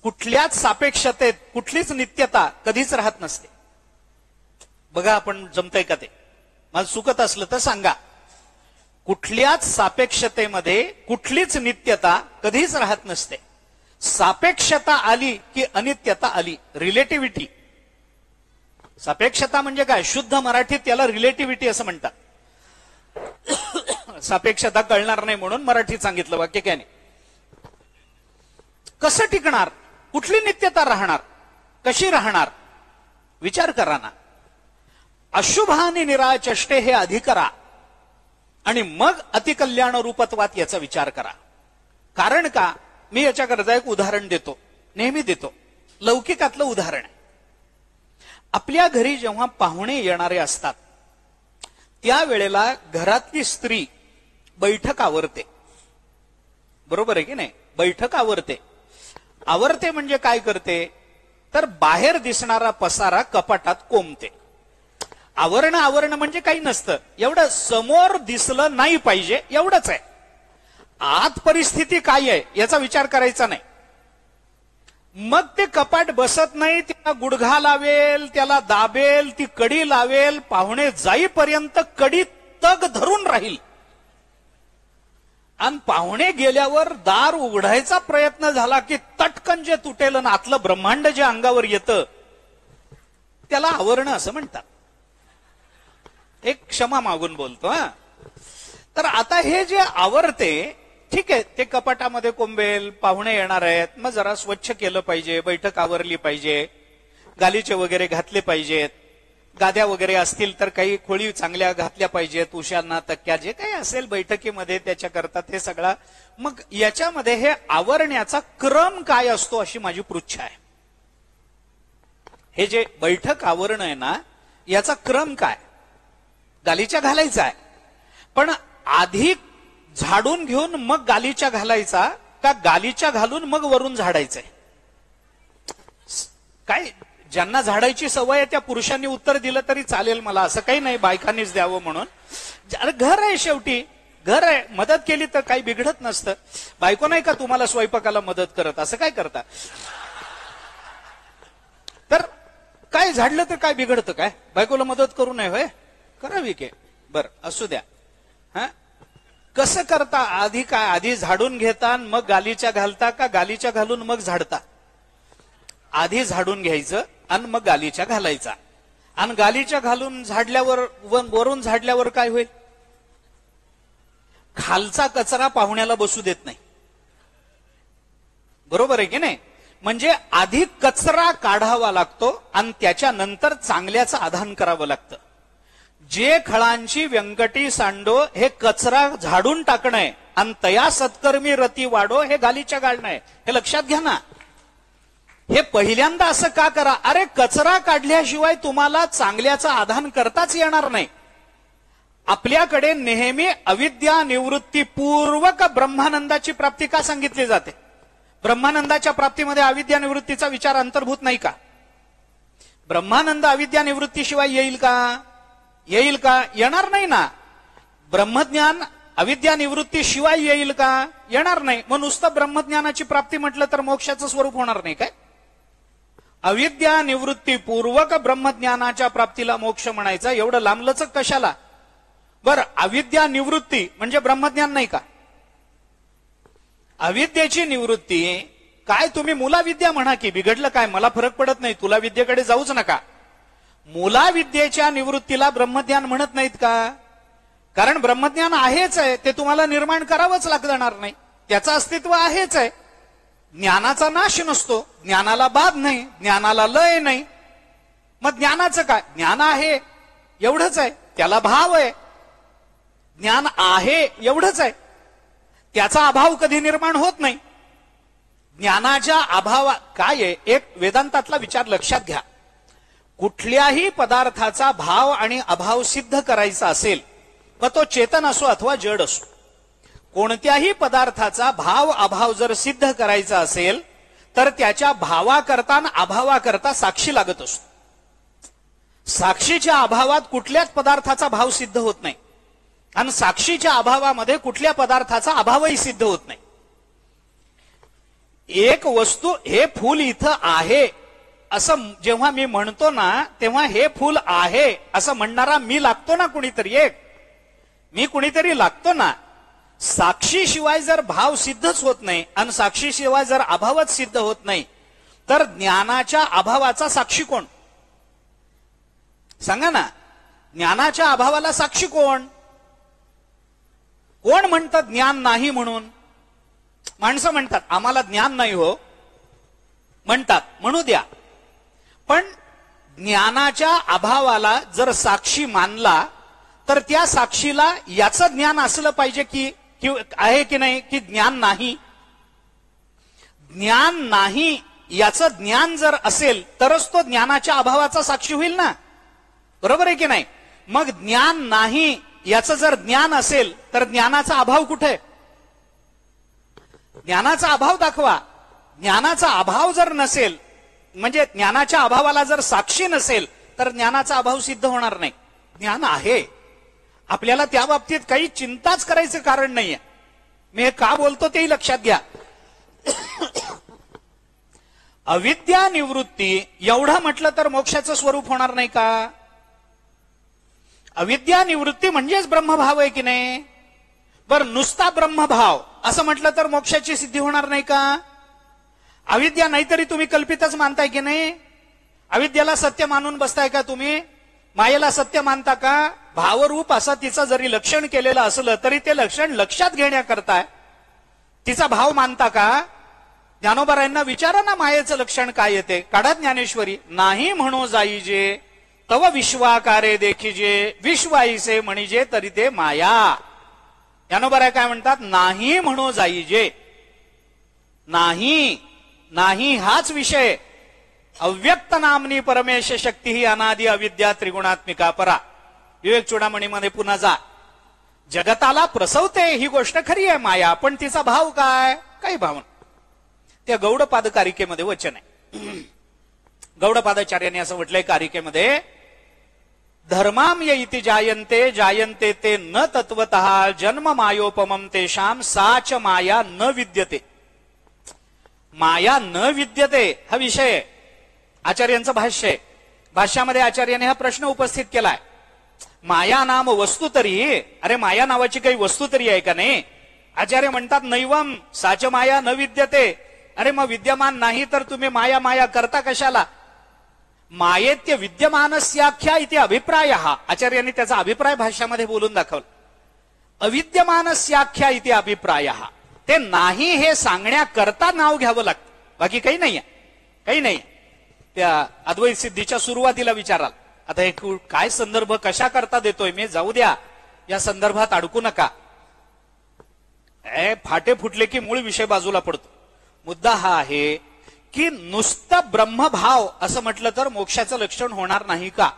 कुठल्याच सापेक्षतेत कुठलीच नित्यता कधीच राहत नसते. बघा आपण जमतंय का ते? मला चुकत असलं तर सांगा. कुठल्याच सापेक्षतेमध्ये कुठलीच नित्यता कधीच राहत नसते. सापेक्षता आली की अनित्यता आली. रिलेटिव्हिटी. सापेक्षता म्हणजे काय? शुद्ध मराठीत त्याला रिलेटिव्हिटी असं म्हणतात. सापेक्षता कळणार नाही म्हणून मराठीत सांगितलं वाक्य काय नाही. कसं टिकणार? कुठली नित्यता राहणार? कशी राहणार? विचार करा ना. अशुभानी निराचष्टे हे आधी करा आणि मग अतिकल्याण रूपत्वात याचा विचार करा. कारण का? मी याच्याकरता एक उदाहरण देतो, नेहमी देतो. लौकिकातलं उदाहरण आहे. आपल्या घरी जेव्हा पाहुणे येणारे असतात त्यावेळेला घरातली स्त्री बैठक आवरते. बरोबर आहे की नाही? बैठक आवरते. आवरते म्हणजे काय करते? तर बाहेर दिसणारा पसारा कपाटात कोंबते. आवरणं म्हणजे काही नसतं, एवढं समोर दिसलं नाही पाहिजे एवढंच आहे. आत परिस्थिती काय आहे याचा विचार करायचा नाही. मग ते कपाट बसत नाही, त्याला गुडघा लावेल, त्याला दाबेल, ती कडी लावेल, पाहुणे जाईपर्यंत कडी तग धरून राहील. आणि पाहुणे गेल्यावर दार उघडायचा प्रयत्न झाला की तटकन जे तुटेल आणि आतलं ब्रह्मांड जे अंगावर येतं त्याला आवरणं असं म्हणतात. एक क्षमा मागून बोलतो हा. तर आता हे जे आवरते, ठीक आहे, ते कपाटामध्ये कोंबेल, पाहुणे येणार आहेत, मग जरा स्वच्छ केलं पाहिजे, बैठक आवरली पाहिजे, गालीचे वगैरे घातले पाहिजेत, गाद्या वगैरे असतील तर काही खोळी चांगल्या घातल्या पाहिजेत, उशांना तक्क्या जे काही असेल बैठकीमध्ये त्याच्याकरता ते सगळा. मग याच्यामध्ये हे आवरण्याचा क्रम काय असतो अशी माझी पृच्छा आहे. हे जे बैठक आवरण आहे ना, याचा क्रम काय? गालीच्या घालायचा आहे, पण आधी झाडून घेऊन मग गालीच्या घालायचा का गालीच्या घालून मग वरून झाडायचंय? काय ज्यांना झाडायची सवय आहे त्या पुरुषांनी उत्तर दिलं तरी चालेल मला, असं काही नाही बायकांनीच द्यावं म्हणून. घर आहे, शेवटी घर आहे, मदत केली तर काही बिघडत नसतं. बायको नाही का तुम्हाला स्वयंपाकाला मदत करत, असं काय करता? तर काय झाडलं तर काय बिघडतं काय? बायकोला मदत करू नये होय, करावी की. बर असू द्या. हा कसं करता? आधी काय, आधी झाडून घेता मग गालीच्या घालता का गालीच्या घालून मग झाडता? आधी झाडून घ्यायचं आणि मग गालीच्या घालायचा. आणि गालीच्या घालून झाडल्यावर वरून झाडल्यावर काय होईल? खालचा कचरा पाहुण्याला बसू देत नाही. बरोबर आहे की नाही? म्हणजे आधी कचरा काढावा लागतो आणि त्याच्यानंतर चांगल्याचं आधान करावं लागतं. जे खळांची व्यंकटी सांडो हे कचरा झाडून टाकणं आणि तया सत्कर्मी रती वाढो हे गालीच्या घालणं आहे. हे लक्षात घ्या ना. हे पहिल्यांदा असं का करा? अरे कचरा काढल्याशिवाय तुम्हाला चांगल्याचं आधान करताच येणार नाही. आपल्याकडे नेहमी अविद्या निवृत्तीपूर्वक ब्रह्मानंदाची प्राप्ती का सांगितली जाते? ब्रह्मानंदाच्या प्राप्तीमध्ये अविद्या निवृत्तीचा विचार अंतर्भूत नाही का? ब्रह्मानंद अविद्या निवृत्तीशिवाय येईल का? येईल का? येणार नाही ना. ब्रह्मज्ञान अविद्या निवृत्तीशिवाय येईल का? येणार नाही. मग नुसतं ब्रह्मज्ञानाची प्राप्ती म्हटलं तर मोक्षाचं स्वरूप होणार नाही काय? अविद्या निवृत्तीपूर्वक ब्रह्मज्ञानाच्या प्राप्तीला मोक्ष म्हणायचा, एवढं लांबलचक कशाला? बरं, अविद्या निवृत्ती म्हणजे ब्रह्मज्ञान नाही का? अविद्येची निवृत्ती काय? तुम्ही मुलाविद्या म्हणा की, बिघडलं काय? मला फरक पडत नाही, तुला विद्येकडे जाऊच नका. मुलाविद्येच्या निवृत्तीला ब्रह्मज्ञान म्हणत नाहीत का? कारण ब्रह्मज्ञान आहेच आहे, ते तुम्हाला निर्माण करावंच लागणार नाही, त्याचं अस्तित्व आहेच आहे. ज्ञानाचा नाश नसतो, ज्ञानाला बाध नाही, ज्ञानाला लय नाही. मग ज्ञानाचं काय? ज्ञान आहे एवढंच आहे, त्याला भाव आहे. ज्ञान आहे एवढंच आहे, त्याचा अभाव कधी निर्माण होत नाही. ज्ञानाच्या अभावा काय आहे? एक वेदांतातला विचार लक्षात घ्या. कुठल्याही पदार्थाचा भाव आणि अभाव सिद्ध करायचा असेल, मग तो चेतन असो अथवा जड असो, कोणत्याही पदार्थाचा भाव अभाव जर सिद्ध करायचा असेल तर त्याच्या भावाकरता आणि अभावाकरता साक्षी लागत असतो. साक्षीच्या अभावात कुठल्याच पदार्थाचा भाव सिद्ध होत नाही आणि साक्षीच्या अभावामध्ये कुठल्या पदार्थाचा अभावही सिद्ध होत नाही. एक वस्तू, हे फूल इथं आहे असं जेव्हा मी म्हणतो ना, तेव्हा हे फूल आहे असं म्हणणारा मी लागतो ना, कुणीतरी एक मी कुणीतरी लागतो ना. साक्षीशिवाय जर भाव सिद्धच होत नाही आणि साक्षीशिवाय जर अभावच सिद्ध होत नाही तर ज्ञानाच्या अभावाचा साक्षी कोण? सांगा ना. ज्ञानाच्या अभावाला साक्षी कोण? कोण म्हणतात ज्ञान नाही म्हणून? माणसं म्हणतात आम्हाला ज्ञान नाही हो, म्हणतात, म्हणू द्या. पण ज्ञानाच्या अभावाला जर साक्षी मानला तर त्या साक्षीला याचं ज्ञान असलं पाहिजे की आहे की नाही, की ज्ञान नाही. ज्ञान नाही याचं ज्ञान जर असेल तरच तो ज्ञानाच्या अभावाचा साक्षी होईल ना. बरोबर आहे की नाही? मग ज्ञान नाही याचं जर ज्ञान असेल तर ज्ञानाचा अभाव कुठे? ज्ञानाचा अभाव दाखवा. ज्ञानाचा अभाव जर नसेल, म्हणजे ज्ञानाच्या अभावाला जर साक्षी नसेल तर ज्ञानाचा अभाव सिद्ध होणार नाही. ज्ञान आहे, आपल्याला त्या बाबतीत काही चिंताच करायचं कारण नाहीये. मी हे का बोलतो तेही लक्षात घ्या. अविद्या निवृत्ती एवढं म्हटलं तर मोक्षाचं स्वरूप होणार नाही का? अविद्या निवृत्ती म्हणजेच ब्रह्मभाव आहे की नाही? बरं, नुसता ब्रह्मभाव असं म्हटलं तर मोक्षाची सिद्धी होणार नाही का? अविद्या नाहीतरी तुम्ही कल्पितच मानताय की नाही? अविद्याला सत्य मानून बसताय का तुम्ही? मायेला सत्य मानता का? भावरूप असं तिचं जरी लक्षण केलेलं असलं तरी ते लक्षण लक्षात घेण्याकरताय तिचा भाव मानता का? ज्ञानोबारायांना विचारा ना, मायेचं लक्षण काय येते? काढा ज्ञानेश्वरी. नाही म्हणू जाईजे तव विश्वाकारे देखीजे, विश्वाईसे म्हणीजे तरी ते माया. ज्ञानोबाराय काय म्हणतात? नाही म्हणू जाईजे. नाही, नाही हाच विषय. अव्यक्त नामनी परमेश शक्ती ही अनादि अविद्या त्रिगुणात्मिका परा. विवेक चूडामणीमध्ये पुन्हा जा. जगताला प्रसवते ही गोष्ट खरी आहे माया, पण तिचा भाव काय? काही भाव नाही. त्या गौडपाद कारिकेमध्ये वचन आहे. गौडपादाचार्यांनी असं म्हटलंय कारिकेमध्ये, धर्माम्य इति जायन्ते जायन्ते ते न तत्वतः जन्म मायोपमं तेषां साच माया न विद्यते. माया न विद्यते हा विषय आहे. आचार्यांचं भाष्य आहे. भाष्यामध्ये आचार्याने हा प्रश्न उपस्थित केलाय. माया नाम वस्तू तरी, अरे माया नावाची काही वस्तू तरी आहे का नाही? आचार्य म्हणतात नैवम साच माया न विद्यते. अरे मग विद्यमान नाही तर तुम्ही माया माया करता कशाला? मायेत्य विद्यमानस्याख्या इथे अभिप्राय. आचार्यांनी त्याचा अभिप्राय भाष्यामध्ये बोलून दाखवला. अविद्यमानस्याख्या इथे अभिप्राय. ते नाही हे सांगण्याकरता नाव घ्यावं लागतं, बाकी काही नाहीये, काही नाही. त्या अद्वैत सिद्धीच्या सुरुवातीला विचाराल, आता हे काय संदर्भ कशा करता देतोय मी, जाऊ द्या, या संदर्भात अडकू नका. फाटे फुटले की मूळ विषय बाजूला पडतो. मुद्दा हा आहे की नुसतं ब्रह्मभाव असं म्हटलं तर मोक्षाचं लक्षण होणार नाही का?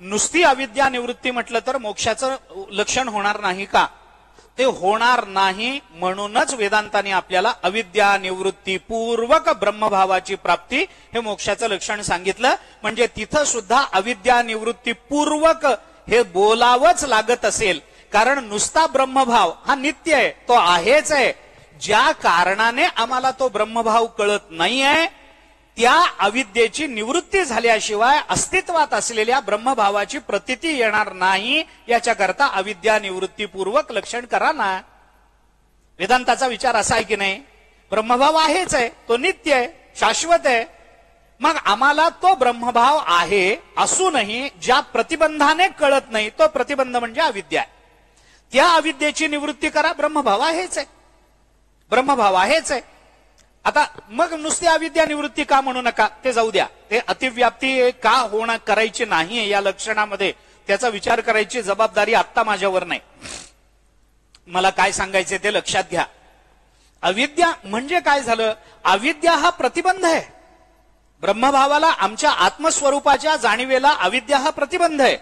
नुसती अविद्या निवृत्ती म्हटलं तर मोक्षाचं लक्षण होणार नाही का? ते होणार नाही. म्हणूनच वेदांताने आपल्याला अविद्या निवृत्ती पूर्वक ब्रह्मभावाची प्राप्ती हे मोक्षाचं लक्षण सांगितलं. म्हणजे तिथं सुद्धा अविद्या निवृत्ती पूर्वक हे बोलावंच लागत असेल, कारण नुसता ब्रह्मभाव हा नित्य आहे, तो आहेच आहे. ज्या कारणाने आम्हाला तो ब्रह्मभाव कळत नाहीये, त्या अविद्येची निवृत्ती झाल्याशिवाय अस्तित्वात असलेल्या ब्रह्मभावाची प्रतीती येणार नाही. याच्याकरता अविद्या निवृत्तीपूर्वक लक्षण करा ना. वेदांताचा विचार असा आहे की नाही, ब्रह्मभाव आहेच आहे, तो नित्य आहे, शाश्वत आहे. मग आम्हाला तो ब्रह्मभाव आहे असूनही ज्या प्रतिबंधाने कळत नाही, तो प्रतिबंध म्हणजे अविद्या आहे. त्या अविद्येची निवृत्ती करा. ब्रह्मभाव आहेच आहे, ब्रह्मभाव आहेच आहे. आता मग नुसती अविद्या निवृत्ती का म्हणू नका, ते जाऊ द्या. ते अतिव्याप्ती का होणं करायची नाही या लक्षणामध्ये त्याचा विचार करायची जबाबदारी आत्ता माझ्यावर नाही. मला काय सांगायचे ते लक्षात घ्या. अविद्या म्हणजे काय झालं? अविद्या हा प्रतिबंध आहे. ब्रह्मभावाला, आमच्या आत्मस्वरूपाच्या जाणीवेला अविद्या हा प्रतिबंध आहे.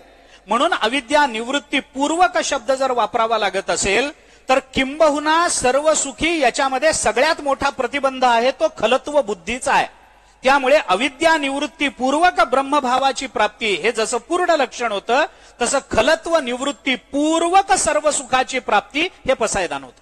म्हणून अविद्या निवृत्ती पूर्वक शब्द जर वापरावा लागत असेल तर किंबहुना सर्व सुखी याच्यामध्ये सगळ्यात मोठा प्रतिबंध आहे तो खलत्व बुद्धीचा आहे. त्यामुळे अविद्या निवृत्ती पूर्वक ब्रह्मभावाची प्राप्ती हे जसं पूर्ण लक्षण होतं, तसं खलत्व निवृत्ती पूर्वक सर्व सुखाची प्राप्ती हे पसायदान होतं.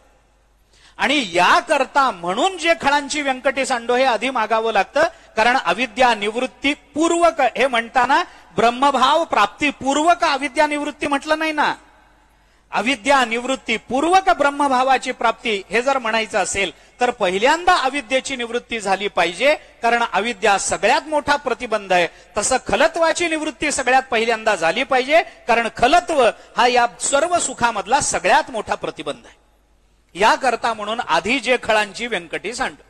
आणि याकरता म्हणून जे खळांची व्यंकटी सांडो हे आधी मागावं लागतं, कारण अविद्या निवृत्ती पूर्वक हे म्हणताना ब्रह्मभाव प्राप्ती पूर्वक अविद्या निवृत्ती म्हटलं नाही ना. अविद्या निवृत्ती पूर्वक ब्रह्मभावाची प्राप्ती हे जर म्हणायचं असेल तर पहिल्यांदा अविद्येची निवृत्ती झाली पाहिजे, कारण अविद्या सगळ्यात मोठा प्रतिबंध आहे. तसं खलत्वाची निवृत्ती सगळ्यात पहिल्यांदा झाली पाहिजे, कारण खलत्व हा या सर्व सुखामधला सगळ्यात मोठा प्रतिबंध आहे. याकरता म्हणून आधी जे खळांची व्यंकटी सांडो.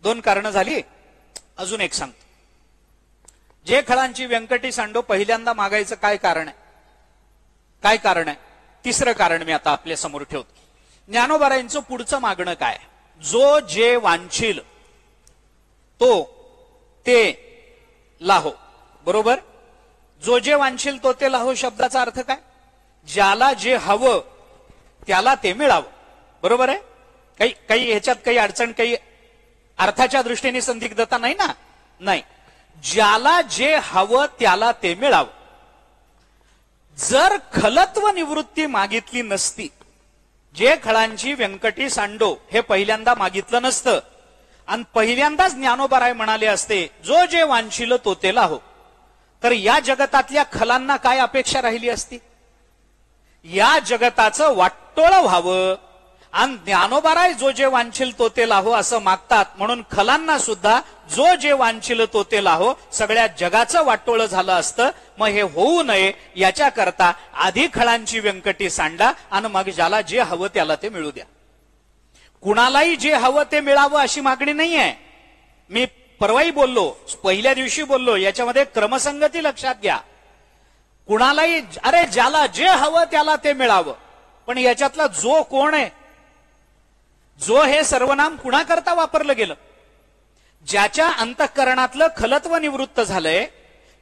2 कारणं झाली, अजून एक सांगतो. जे खळांची व्यंकटी सांडो पहिल्यांदा मागायचं काय कारण आहे? काय कारण आहे? 3रं कारण मी आता आपल्या समोर ठेवतो. ज्ञानोबारायांचं पुढचं मागणं काय? जो जे वांछील तो ते लाहो. बरोबर? जो जे वांछील तो ते लाहो शब्दाचा अर्थ काय? ज्याला जे हवं त्याला ते मिळावं. बरोबर आहे? काही ह्याच्यात काही अडचण, काही अर्थाच्या दृष्टीने संदिग्धता नाही ना? नाही. ज्याला जे हवं त्याला ते मिळावं. जर खलत्व निवृत्ती मागितली नसती जे खळांची व्यंकटी सांडो हे पहिल्यांदा मागितलं नसतं आणि पहिल्यांदाच ज्ञानोबाराय म्हणाले असते जो जे वांछिल तो ते लाहो, तर या जगतातल्या खलांना काय अपेक्षा राहिली असती? या जगताचं वाटोळं व्हावं आणि ज्ञानोबाराय जो जे वांछिल तो ते लाहो असं मागतात, म्हणून खलांना सुद्धा जो जे वांछिल तो ते लाहो सगळ्या जगाचं वाटोळं झालं असतं. मग हे होऊ नये याच्याकरता आधी खळांची व्यंकटी सांडा आणि मग ज्याला जे हवं त्याला ते मिळू द्या. कुणालाही जे हवं ते मिळावं अशी मागणी नाहीये. मी परवाही बोललो, पहिल्या दिवशी बोललो, याच्यामध्ये क्रमसंगती लक्षात घ्या. कुणालाही अरे ज्याला जे हवं त्याला ते मिळावं, पण याच्यातला जो कोण आहे, जो हे सर्वनाम कुणाकरता वापरलं गेलं? ज्याच्या अंतःकरणातलं खलत्व निवृत्त झालंय,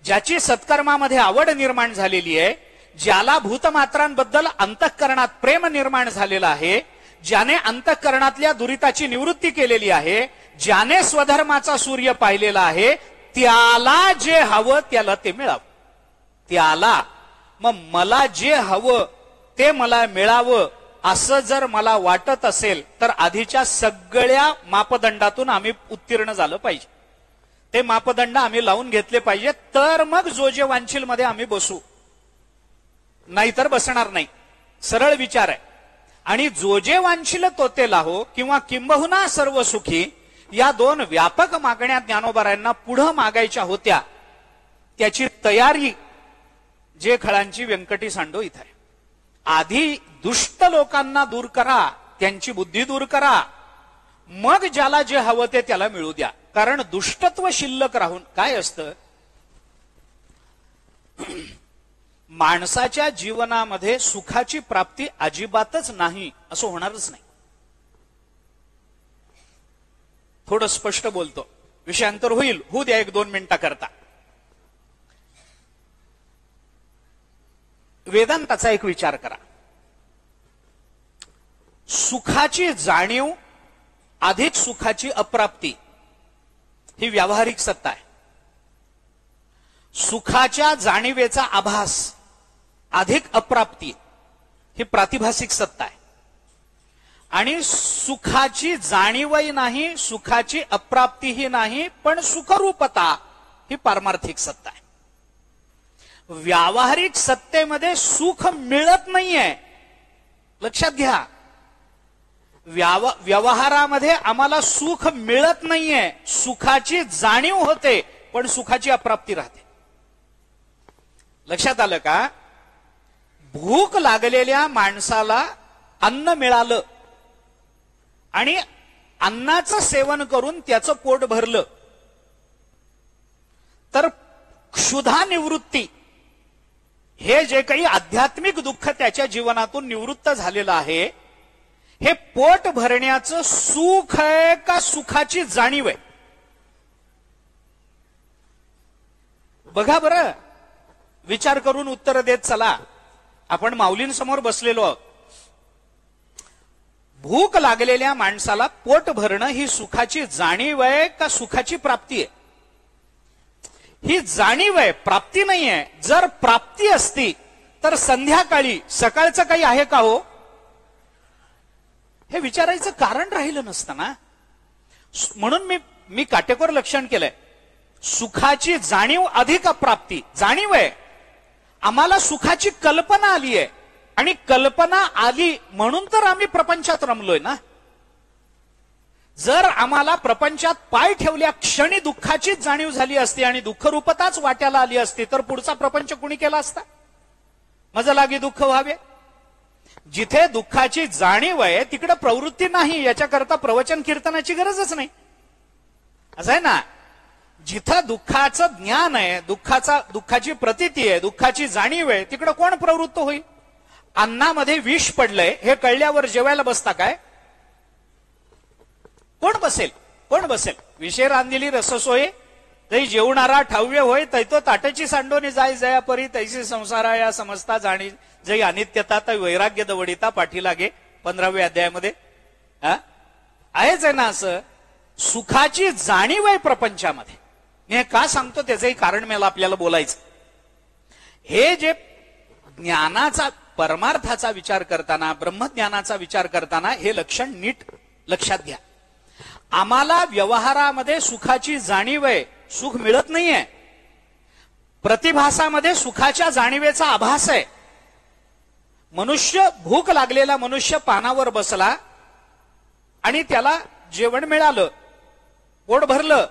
ज्याची सत्कर्मामध्ये आवड निर्माण झालेली आहे, ज्याला भूतमात्रांबद्दल अंतःकरणात प्रेम निर्माण झालेलं आहे, ज्याने अंतःकरणातल्या दुरिताची निवृत्ती केलेली आहे, ज्याने स्वधर्माचा सूर्य पाहिलेला आहे, त्याला जे हवं त्याला ते मिळावं. त्याला मग मला जे हवं ते मला मिळावं असं जर मला वाटत असेल तर आधीच्या सगळ्या मापदंडातून आम्ही उत्तीर्ण झालं पाहिजे. ते मापदंड आम्ही लावून घेतले पाहिजे, तर मग जो जे वांछिल मध्ये आम्ही बसू, नाहीतर बसणार नाही. सरळ विचार आहे. आणि जो जे वांछिल तो ते लाहो किंवा किंबहुना सर्व सुखी या दोन व्यापक मागण्या ज्ञानोबारायांना पुढं मागायच्या होत्या. त्याची तयारी जे खळांची व्यंकटी सांडो इथं आहे. आधी दुष्ट लोकांना दूर करा, त्यांची बुद्धी दूर करा, मग ज्याला जे हवं ते त्याला मिळू द्या. कारण दुष्टत्व शिल्लक राहून काय असतं, माणसाच्या जीवनामध्ये सुखाची प्राप्ती अजिबातच नाही असं होणारच नाही. थोडं स्पष्ट बोलतो, विषयांतर होईल, होऊ द्या 1-2 मिनिटाकरता. वेदांताचा एक विचार करा. सुखाची जाणीव अधिक सुखाची अप्राप्ती ही व्यावहारिक सत्ता आहे. सुखाच्या जाणीवेचा आभास अधिक अप्राप्ती ही प्रातिभासिक सत्ता आहे. आणि सुखाची जाणीवही नाही, सुखाची अप्राप्तीही नाही, पण सुखरूपता ही पारमार्थिक सत्ता आहे. व्यावहारिक सत्तेमध्ये सुख मिळत नाहीये, लक्षात घ्या. व्यवहारामध्ये आम्हाला सुख मिळत नाहीये. सुखाची जाणीव होते पण सुखाची अप्राप्ती राहते. लक्षात आलं का? भूक लागलेल्या माणसाला अन्न मिळालं आणि अन्नाचं सेवन करून त्याचं पोट भरलं तर क्षुधा निवृत्ती हे जे काही आध्यात्मिक दुःख त्याच्या जीवनातून निवृत्त झालेलं आहे, हे पोट भरण्याचं सुख आहे का सुखाची जाणीव आहे? बघा बरं, विचार करून उत्तर देत चला. आपण माऊलींसमोर बसलेलो आहोत. भूक लागलेल्या माणसाला पोट भरणं ही सुखाची जाणीव आहे का सुखाची प्राप्ती आहे? ही जाणीव आहे, प्राप्ती नाही आहे. जर प्राप्ती असती तर संध्याकाळी सकाळचं काही आहे का हो हे विचारायचं कारण राहिलं नसतं ना. म्हणून मी काटेकोर लक्षण केलंय. सुखाची जाणीव अधिक अप्राप्ती. जाणीव आहे, आम्हाला सुखाची कल्पना आली आहे आणि कल्पना आली म्हणून तर आम्ही प्रपंचात रमलोय ना. जर आम्हाला प्रपंचात पाय ठेवल्या क्षणी दुःखाचीच जाणीव झाली असती आणि दुःखरूपताच वाट्याला आली असती तर पुढचा प्रपंच कुणी केला असता? मजा लागी दुःख व्हावे. जिथे दुःखाची जाणीव आहे तिकडे प्रवृत्ती नाही, याच्याकरता प्रवचन कीर्तनाची गरजच नाही, असं आहे ना. जिथं दुःखाचं ज्ञान आहे, दुःखाची प्रतीती आहे, दुःखाची जाणीव आहे, तिकडे कोण प्रवृत्त होईल? अन्नामध्ये विष पडलंय हे कळल्यावर जेवायला बसता काय? कोण बसेल? कोण बसेल? विषय रांधिली रससोय जै जेवणारा ठाव्य होय, तैतो ताटची सांडोनी जाय जया परी तैसी संसारा या समजता जाणी जै अनित्यता तै वैराग्य दवडिता पाठी लागे 15व्या अध्यायामध्ये आहेच आहे ना. असं सुखाची जाणीव आहे प्रपंचामध्ये. हे का सांगतो त्याचंही कारण मला आपल्याला बोलायचं. हे जे ज्ञानाचा परमार्थाचा विचार करताना, ब्रह्मज्ञानाचा विचार करताना हे लक्षण नीट लक्षात घ्या. आम्हाला व्यवहारामध्ये सुखाची जाणीव आहे, सुख मिळत नाहीये. प्रतिभासामध्ये सुखाच्या जाणीवेचा आभास आहे. मनुष्य, भूक लागलेला मनुष्य पानावर बसला आणि त्याला जेवण मिळालं, पोट भरलं,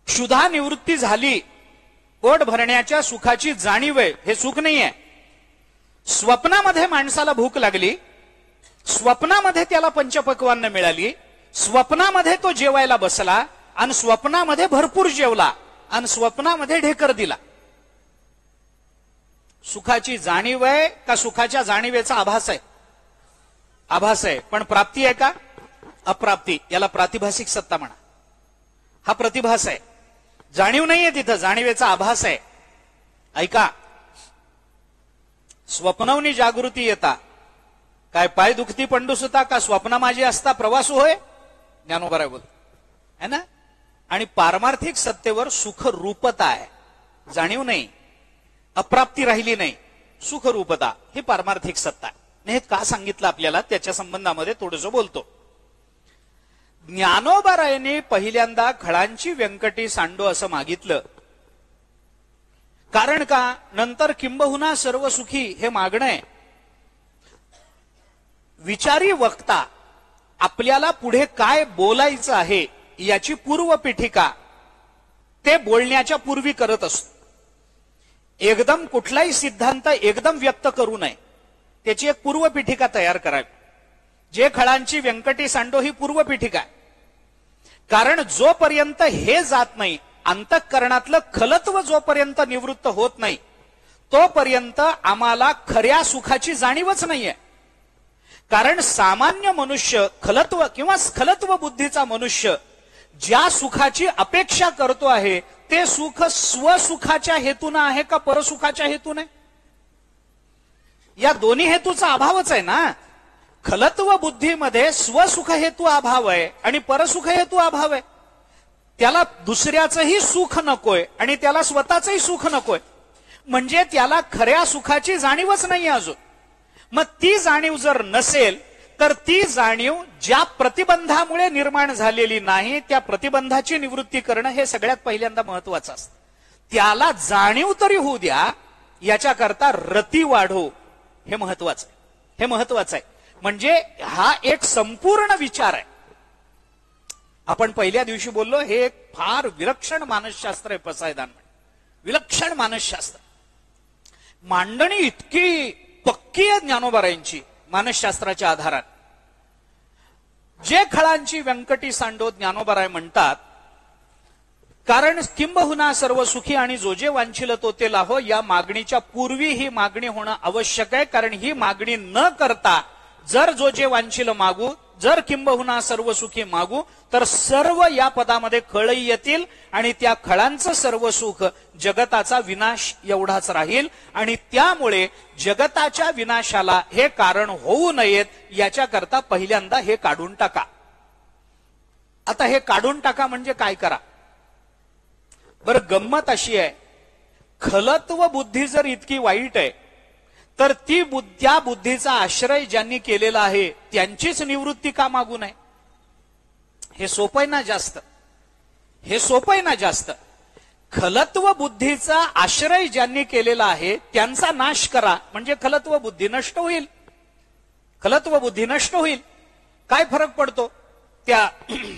क्षुधा निवृत्ती झाली, पोट भरण्याच्या सुखाची जाणीव आहे, हे सुख नाहीये. स्वप्नामध्ये माणसाला भूक लागली, स्वप्नामध्ये त्याला पंचपक्वान्न मिळाली, स्वप्नामध्ये तो जेवायला बसला आणि स्वप्नामध्ये भरपूर जेवला आणि स्वप्नामध्ये ढेकर दिला. सुखाची जाणीव आहे का सुखाच्या जाणीवेचा आभास आहे? आभास आहे. पण प्राप्ती आहे का? अप्राप्ती. याला प्रातिभासिक सत्ता म्हणा. हा प्रतिभास आहे, जाणीव नाहीये तिथं, जाणीवेचा आभास आहे. ऐका, स्वप्नवनी जागृती येता, काय पाय दुखती पंडुसुता, का स्वप्न माझी असता प्रवास होय, ज्ञानोबा बोल है ना. आणि पारमार्थिक सत्तेवर सुख रूपता आहे, जाणीव नाही, अप्राप्ती राहिली नाही, सुख रूपता ही पारमार्थिक सत्ता आहे. हे का सांगितलं आपल्याला त्याच्या संबंधामध्ये थोडंसं बोलतो. ज्ञानोबारायांनी पहिल्यांदा खळांची व्यंकटी सांडो असं मागितलं. कारण का? नंतर किंबहुना सर्व सुखी हे मागणं आहे. विचारी वक्ता आपल्याला पुढे काय बोलायचं आहे याची पूर्वपीठिका ते बोलण्याच्या पूर्वी करत असतो. एकदम कुठलाही सिद्धांत एकदम व्यक्त करू नये, त्याची एक पूर्वपीठिका तयार करावी. जे खळांची व्यंकटी सांडो ही पूर्वपीठिका आहे. कारण जोपर्यंत हे जात नाही, अंतःकरणातलं खलत्व जोपर्यंत निवृत्त होत नाही, तोपर्यंत आम्हाला खऱ्या सुखाची जाणीवच नाहीये. कारण सामान्य मनुष्य, खलत्व किंवा स्खलत्व बुद्धीचा मनुष्य ज्या सुखाची अपेक्षा करतो आहे ते सुख स्वसुखाच्या हेतूने आहे का परसुखाच्या हेतूने? या दोन्ही हेतूचा अभावच आहे ना. खलत्व बुद्धीमध्ये स्वसुख हेतू अभाव आहे आणि परसुख हेतू अभाव आहे. त्याला दुसऱ्याचंही सुख नकोय आणि त्याला स्वतःचंही सुख नकोय, म्हणजे त्याला खऱ्या सुखाची जाणीवच नाही अजून. मग ती जाणीव जर नसेल तर ती जाणीव ज्या प्रतिबंधामुळे निर्माण झालेली नाही त्या प्रतिबंधाची निवृत्ती करणं हे सगळ्यात पहिल्यांदा महत्वाचं असतं. त्याला जाणीव तरी होऊ द्या, याच्याकरता रती वाढो, हे महत्वाचं आहे. हे महत्वाचं आहे. म्हणजे हा एक संपूर्ण विचार आहे. आपण पहिल्या दिवशी बोललो, हे एक फार विलक्षण मानसशास्त्र आहे पसायदान. विलक्षण मानसशास्त्र, मांडणी इतकी पक्की आहे ज्ञानोबारायांची मानसशास्त्राच्या आधारात. जे खळांची व्यंकटी सांडो ज्ञानोबाराय म्हणतात, कारण किंबहुना सर्व सुखी आणि जो जे वांछिल तो ते लाहो, या मागणीच्या पूर्वी ही मागणी होणं आवश्यक आहे. कारण ही मागणी न करता जर जो जे वांछिल मागू, जर किंबहुना सर्व सुखी मागू, तर सर्व या पदामध्ये खळही येतील आणि त्या खळांचं सर्व सुख जगताचा विनाश एवढाच राहील. आणि त्यामुळे जगताच्या विनाशाला हे कारण होऊ नयेत याच्याकरता पहिल्यांदा हे काढून टाका. आता हे काढून टाका म्हणजे काय करा बरं? गंमत अशी आहे, खलत्व बुद्धी जर इतकी वाईट आहे तर ती त्या बुद्धीचा आश्रय ज्यांनी केलेला आहे त्यांचीच निवृत्ती का मागू नये? हे सोपं आहे ना जास्त, हे सोपं आहे ना जास्त. खलत्व बुद्धीचा आश्रय ज्यांनी केलेला आहे त्यांचा नाश करा, म्हणजे खलत्व बुद्धी नष्ट होईल. खलत्व बुद्धी नष्ट होईल. काय फरक पडतो? त्या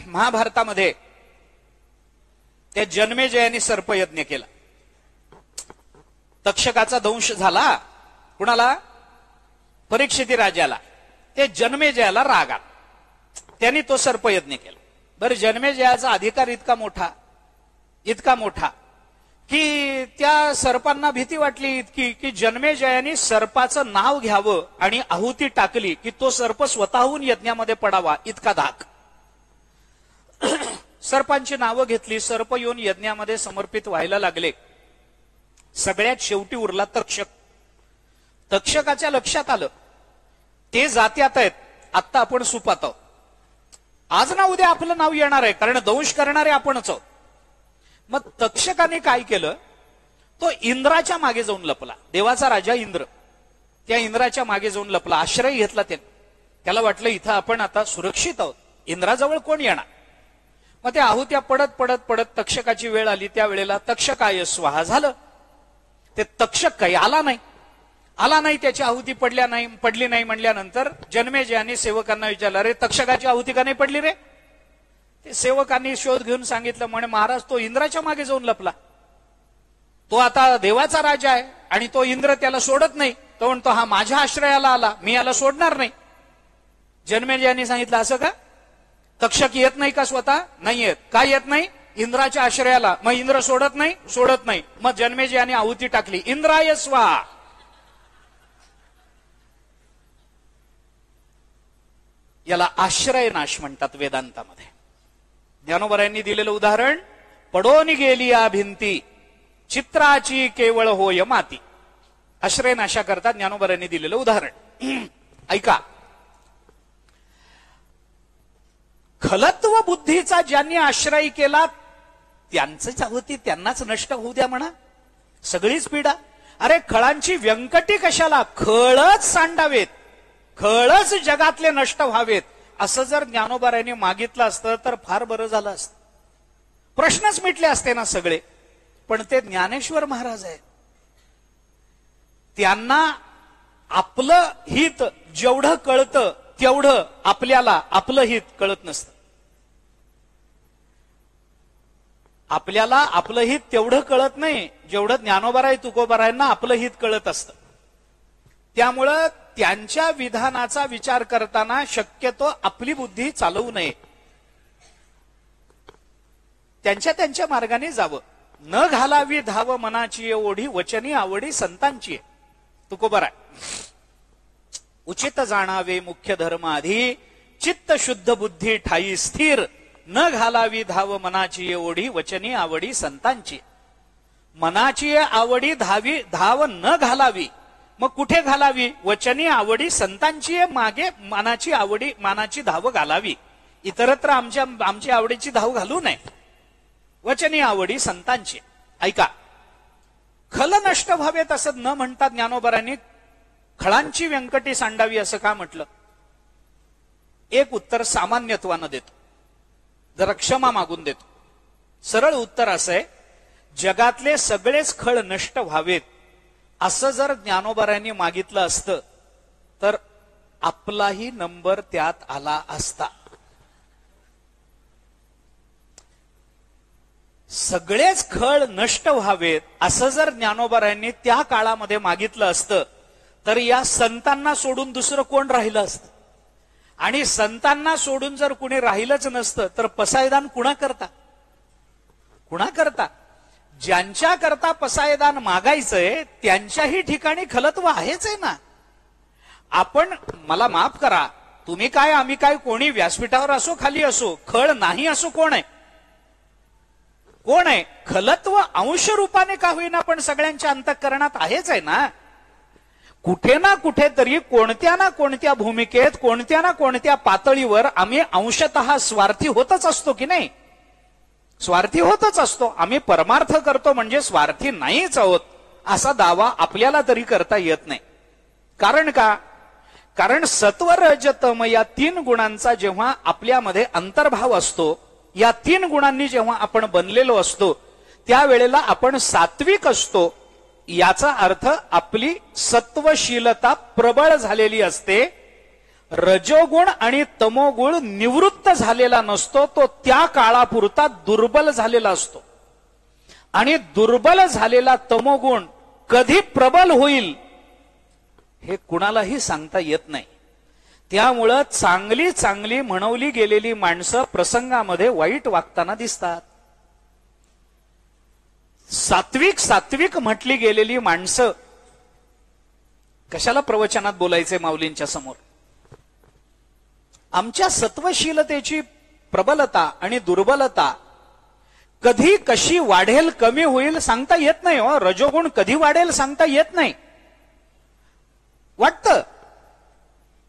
महाभारतामध्ये त्या जन्मेजयाने सर्पयज्ञ केला, तक्षकाचा दंश झाला. कुणाला? परीक्षिती राजाला. ते जन्मेजयाला राग आला, त्यांनी तो सर्पयज्ञ केला. बरं, जन्मेजयाचा अधिकार इतका मोठा की त्या सर्पांना भीती वाटली इतकी की जन्मेजयाने सर्पाचं नाव घ्यावं आणि आहुती टाकली की तो सर्प स्वतःहून यज्ञामध्ये पडावा, इतका धाक. सर्पांची नावं घेतली, सर्प येऊन यज्ञामध्ये समर्पित व्हायला लागले. सगळ्यात शेवटी उरला तक्षक. तक्षकाच्या लक्षात आलं ते जात्यात आहेत, आत्ता आपण सुपात आहोत, आज ना उद्या आपलं नाव येणार आहे, कारण दंश करणारे आपणच आहोत. मग तक्षकाने काय केलं? तो इंद्राच्या मागे जाऊन लपला. देवाचा राजा इंद्र त्या इंद्राच्या मागे जाऊन लपला, आश्रय घेतला त्याला वाटलं इथं आपण आता सुरक्षित आहोत, इंद्राजवळ कोण येणार. मग त्या आहुत्या पडत पडत पडत तक्षकाची वेळ आली, त्या वेळेला तक्षकाय स्वाहा झालं. ते तक्षक काही आला नाही, त्याची आहुती पडली नाही म्हणल्यानंतर जन्मेजयाने सेवकांना विचारलं, अरे तक्षकाची आहुती का नाही पडली रे. ते सेवकांनी शोध घेऊन सांगितलं, म्हणे महाराज तो इंद्राच्या मागे जाऊन लपला, तो आता देवाचा राजा आहे आणि तो इंद्र त्याला सोडत नाही, तो म्हणतो हा माझ्या आश्रयाला आला, मी याला सोडणार नाही. जन्मेजयाने सांगितलं, असं का, तक्षक येत नाही का स्वतः. नाही येत. का येत नाही. इंद्राच्या आश्रयाला. मग इंद्र सोडत नाही. मग जन्मेजयाने आहुती टाकली, इंद्राय स्वाहा. याला आश्रय नाश म्हणतात वेदांतामध्ये. ज्ञानोबरायांनी दिलेलं उदाहरण, पडोन गेली या भिंती चित्राची केवळ होय माती. आश्रय नाशा करता ज्ञानोबरायांनी दिलेलं उदाहरण ऐका. खलत्व बुद्धीचा ज्यांनी आश्रय केला त्यांचंच आहुती त्यांनाच नष्ट होऊ द्या म्हणा, सगळीच पीडा. अरे खळांची व्यंकटी कशाला, खळच सांडावेत, खळच जगातले नष्ट व्हावेत, असं जर ज्ञानोबरायांनी मागितलं असतं तर फार बरं झालं असतं, प्रश्नच मिटले असते ना सगळे. पण ते ज्ञानेश्वर महाराज आहेत, त्यांना आपलं हित जेवढं कळतं तेवढं आपल्याला आपलं हित कळत नसतं. आपल्याला आपलं हित तेवढं कळत नाही जेवढं ज्ञानोबराय तुकोबरायांना आपलं हित कळत असतं. त्यामुळं त्यांच्या विधानाचा विचार करताना शक्यतो आपली बुद्धी चालवू नये, त्यांच्या मार्गाने जावं. न घालावी धाव मनाची ओढी, वचनी आवडी संतांची. तुकोबराय, उचित जाणावे मुख्य धर्म आधी, चित्त शुद्ध बुद्धी ठाई स्थिर. न घालावी धाव मनाची ओढी, वचनी आवडी संतांची. मनाची आवडी धाव न घालावी, मग कुठे घालावी. वचनी आवडी संतांची, मागे मनाची आवडी मानाची धाव घालावी. इतरत्र आमची आवडीची धाव घालू नये. वचनी आवडी संतांची. ऐका, खल नष्ट व्हावेत असं न म्हणता ज्ञानोबरांनी खळांची व्यंकटी सांडावी असं का म्हटलं. एक उत्तर सामान्यत्वानं देतो, जरा क्षमा मागून देतो. सरळ उत्तर असं आहे, जगातले सगळेच खळ नष्ट व्हावेत असं जर ज्ञानोबरांनी मागितलं असतं तर आपलाही नंबर त्यात आला असता. सगळेच खळ नष्ट व्हावेत असं जर ज्ञानोबरांनी त्या काळामध्ये मागितलं असतं तर या संतांना सोडून दुसरं कोण राहिलं असतं. आणि संतांना सोडून जर कुणी राहिलंच नसतं तर पसायदान कुणा करता. ज्यांच्या करता पसायदान मागायचंय त्यांच्याही ठिकाणी खलत्व आहेच आहे ना. आपण, मला माफ करा, तुम्ही काय आम्ही काय, कोणी व्यासपीठावर असो खाली असो, खळ नाही असो, कोण आहे खलत्व अंश रूपाने का होईना पण सगळ्यांच्या अंतःकरणात आहेच आहे ना. कुठे ना कुठेतरी कोणत्या ना कोणत्या भूमिकेत कोणत्या ना कोणत्या पातळीवर आम्ही अंशतः स्वार्थी होतच असतो की नाही. स्वार्थी होतच असतो. आम्ही परमार्थ करतो म्हणजे स्वार्थी नाहीच आहोत असा दावा आपल्याला तरी करता येत नाही. कारण का, कारण सत्व रज तम या तीन गुणांचा जेव्हा आपल्यामध्ये अंतर्भाव असतो, या तीन गुणांनी जेव्हा आपण बनलेलो असतो त्यावेळेला आपण सात्विक असतो. याचा अर्थ आपली सत्वशीलता प्रबळ झालेली असते. रजोगुण आणि तमोगुण निवृत्त झालेला नसतो, तो त्या काळापुरता दुर्बल झालेला असतो. आणि दुर्बल झालेला तमोगुण कधी प्रबल होईल हे कुणालाही सांगता येत नाही. त्यामुळं चांगली चांगली म्हणवली गेलेली माणसं प्रसंगामध्ये वाईट वागताना दिसतात. सात्विक म्हटली गेलेली माणसं कशाला प्रवचनात बोलायचे माऊलींच्या समोर. आमच्या सत्वशीलतेची प्रबलता आणि दुर्बलता कधी कशी वाढेल कमी होईल सांगता येत नाही. हो, रजोगुण कधी वाढेल सांगता येत नाही. वाटतं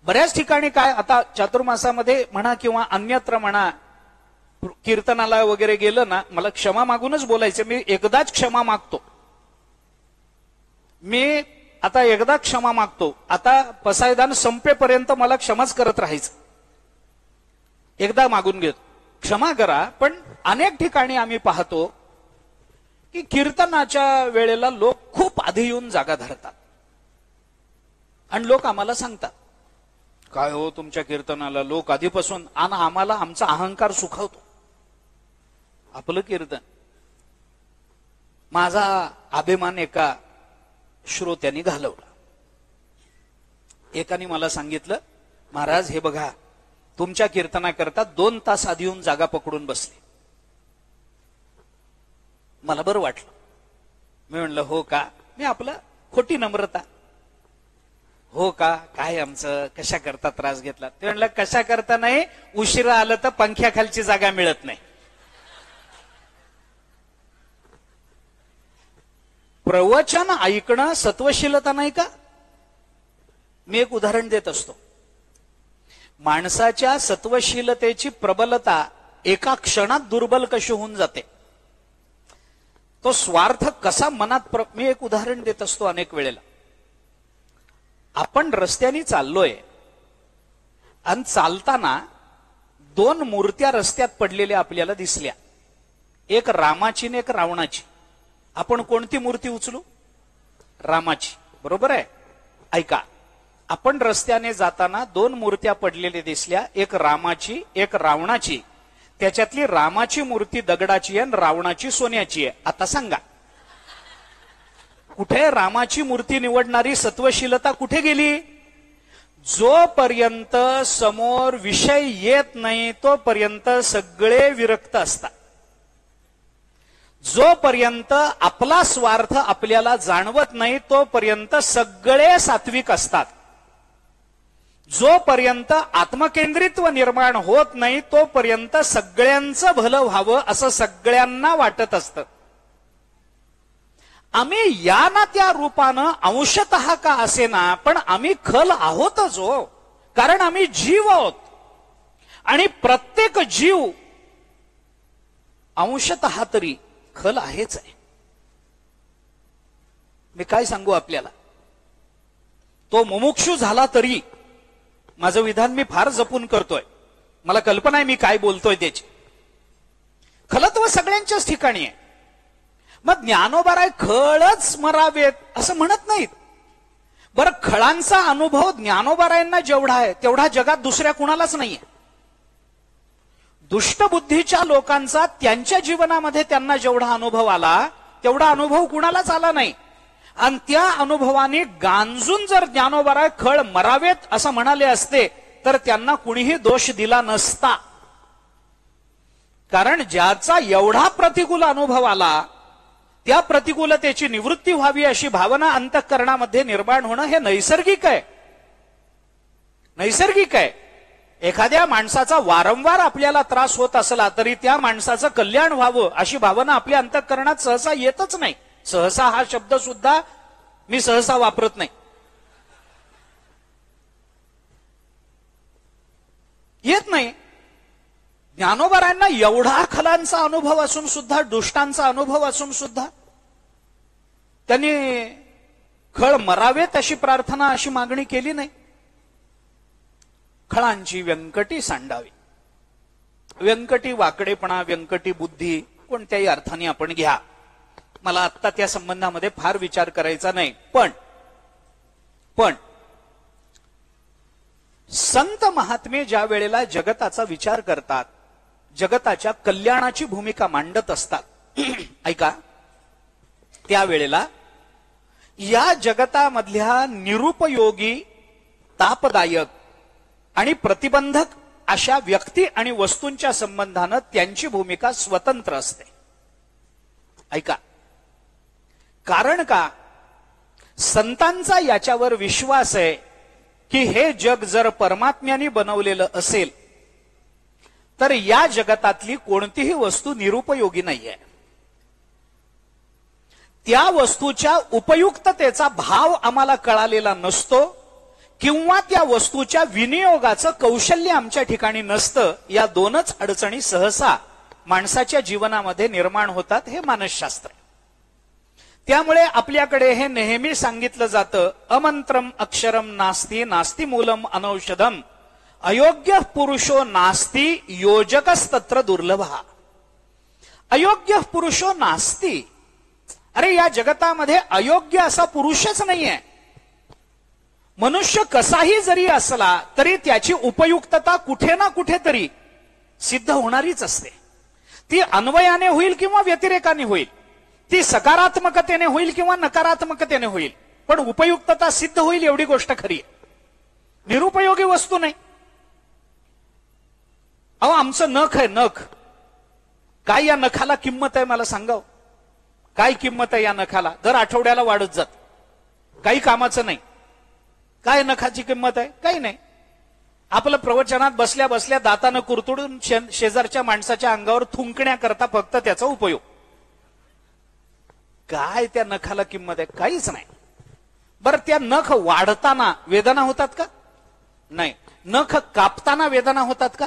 बऱ्याच ठिकाणी काय, आता चातुर्मासामध्ये म्हणा किंवा अन्यत्र म्हणा, कीर्तनाला वगैरे गेलं ना, मला क्षमा मागूनच बोलायचं, मी एकदाच क्षमा मागतो. मी आता एकदा क्षमा मागतो, आता पसायदान संपेपर्यंत मला क्षमाच करत राहायचं. एकदा मागून घेतो, क्षमा करा. पण अनेक ठिकाणी आम्ही पाहतो की कीर्तनाच्या वेळेला लोक खूप आधी येऊन जागा धरतात आणि लोक आम्हाला सांगतात, काय हो तुमच्या कीर्तनाला लोक आधीपासून, आणि आम्हाला आमचा अहंकार सुखावतो. आपलं कीर्तन, माझा अभिमान एका श्रोत्याने घालवला. एकाने मला सांगितलं, महाराज हे बघा, तुमच्या कीर्तनाकरता 2 तास आधी येऊन जागा पकडून बसले. मला बरं वाटलं. मी म्हणलं हो का? मी आपलं खोटी नम्रता, हो का, काय आमचं कशा करता त्रास घेतला? ते म्हणलं कशा करता नाही, उशिरा आलं तर पंख्याखालची जागा मिळत नाही. प्रवचन ऐकणं सत्वशीलता नाही का? मी एक उदाहरण देत असतो. माणसाच्या सत्वशीलतेची प्रबलता एका क्षणात दुर्बल कशी होऊन जाते, तो स्वार्थ कसा मनात मी एक उदाहरण देत असतो अनेक वेळेला. आपण रस्त्याने चाललोय आणि चालताना 2 मूर्त्या रस्त्यात पडलेल्या आपल्याला दिसल्या, एक रामाची आणि एक रावणाची. आपण कोणती मूर्ती उचलू? रामाची, बरोबर आहे. ऐका, आपण रस्त्याने जाताना 2 मूर्त्या पडलेल्या दिसल्या, एक रामाची एक रावणाची. त्याच्यातली रामाची मूर्ती दगडाची आहे आणि रावणाची सोन्याची आहे. आता सांगा, कुठे रामाची मूर्ती निवडणारी सत्वशीलता कुठे गेली? जोपर्यंत समोर विषय येत नाही तोपर्यंत सगळे विरक्त असतात. जोपर्यंत आपला स्वार्थ आपल्याला जाणवत नाही तोपर्यंत सगळे सात्विक असतात. जोपर्यंत आत्मकेंद्रित्व निर्माण होत नाही तोपर्यंत सगळ्यांचं भलं व्हावं असं सगळ्यांना वाटत असतं. आम्ही या ना त्या रूपानं अंशतः का असेना, पण आम्ही खल आहोतच हो, कारण आम्ही जीव आहोत आणि प्रत्येक जीव अंशतः तरी खल आहेच आहे. मी काय सांगू आपल्याला, तो मुमुक्षू झाला तरी, माझं विधान मी फार जपून करतोय, मला कल्पना आहे मी काय बोलतोय त्याची. खलत्व सगळ्यांच्याच ठिकाणी आहे. मग ज्ञानोबाराय खळच मरावेत असं म्हणत नाहीत. बरं, खळांचा अनुभव ज्ञानोबारायांना जेवढा आहे तेवढा जगात दुसऱ्या कुणालाच नाहीये. दुष्टबुद्धीच्या लोकांचा त्यांच्या जीवनामध्ये त्यांना जेवढा अनुभव आला तेवढा अनुभव कुणालाच आला नाही. आणि त्या अनुभवाने गांजून जर ज्ञानोबाराय खळ मरावेत असं म्हणाले असते तर त्यांना कुणीही दोष दिला नसता. कारण ज्याचा एवढा प्रतिकूल अनुभव आला त्या प्रतिकूलतेची निवृत्ती व्हावी अशी भावना अंतःकरणामध्ये निर्माण होणं हे नैसर्गिक आहे. नैसर्गिक आहे. एखाद्या माणसाचा वारंवार आपल्याला त्रास होत असला तरी त्या माणसाचं कल्याण व्हावं अशी भावना आपल्या अंतःकरणात सहसा येतच नाही. सहसा हा शब्द सुद्धा मी सहसा वापरत नाही. येत नाही. ज्ञानोबारायांना एवढा खलांचा अनुभव असून सुद्धा, दुष्टांचा अनुभव असून सुद्धा त्यांनी खळ मरावेत अशी प्रार्थना, अशी मागणी केली नाही. खळांची व्यंकटी सांडावी. व्यंकटी वाकडेपणा, व्यंकटी बुद्धी कोणत्याही अर्थाने आपण घ्या, मला आत्ता त्या संबंधामध्ये फार विचार करायचा नाही. पण संत महात्मे ज्या वेळेला जगताचा विचार करतात, जगताच्या कल्याणाची भूमिका मांडत असतात, ऐका, त्यावेळेला या जगतामधल्या निरुपयोगी, तापदायक आणि प्रतिबंधक अशा व्यक्ती आणि वस्तूंच्या संबंधानं त्यांची भूमिका स्वतंत्र असते. ऐका, कारण का? संतांचा याच्यावर विश्वास आहे की हे जग जर परमात्म्याने बनवलेलं असेल तर या जगतातली कोणतीही वस्तू निरुपयोगी नाहीये. त्या वस्तूच्या उपयुक्ततेचा भाव आम्हाला कळालेला नसतो किंवा त्या वस्तूच्या विनियोगाचं कौशल्य आमच्या ठिकाणी नसतं. या 2च अडचणी सहसा माणसाच्या जीवनामध्ये निर्माण होतात. हे मानसशास्त्र आहे. त्यामुळे आपल्याकडे हे नेहमी सांगितलं जातं, अमंत्रम अक्षरम नास्ती नास्ती मूलम अनौषधम अयोग्य पुरुषो नास्ती योजकस्तत्र दुर्लभा. अयोग्य पुरुषो नास्ती. अरे या जगतामध्ये अयोग्य असा पुरुषच नाहीये. मनुष्य कसाही जरी असला तरी त्याची उपयुक्तता कुठे ना कुठेतरी सिद्ध होणारीच असते. ती अन्वयाने होईल किंवा व्यतिरेकाने होईल, ती सकारात्मकतेने होईल किंवा नकारात्मकतेने होईल, पण उपयुक्तता सिद्ध होईल एवढी गोष्ट खरी आहे. निरुपयोगी वस्तू नाही. अहो आमचं नख आहे, नख. काय या नखाला किंमत आहे मला सांगाव? काय किंमत आहे या नखाला? दर आठवड्याला वाढत जात. काही कामाचं नाही. काय नखाची किंमत आहे? काही नाही. आपलं प्रवचनात बसल्या बसल्या दातानं कुरतुडून शेजारच्या माणसाच्या अंगावर थुंकण्याकरता फक्त त्याचा उपयोग. काय त्या नखाला किंमत आहे? काहीच नाही. बरं त्या नख वाढताना वेदना होतात का? नाही. नख कापताना वेदना होतात का?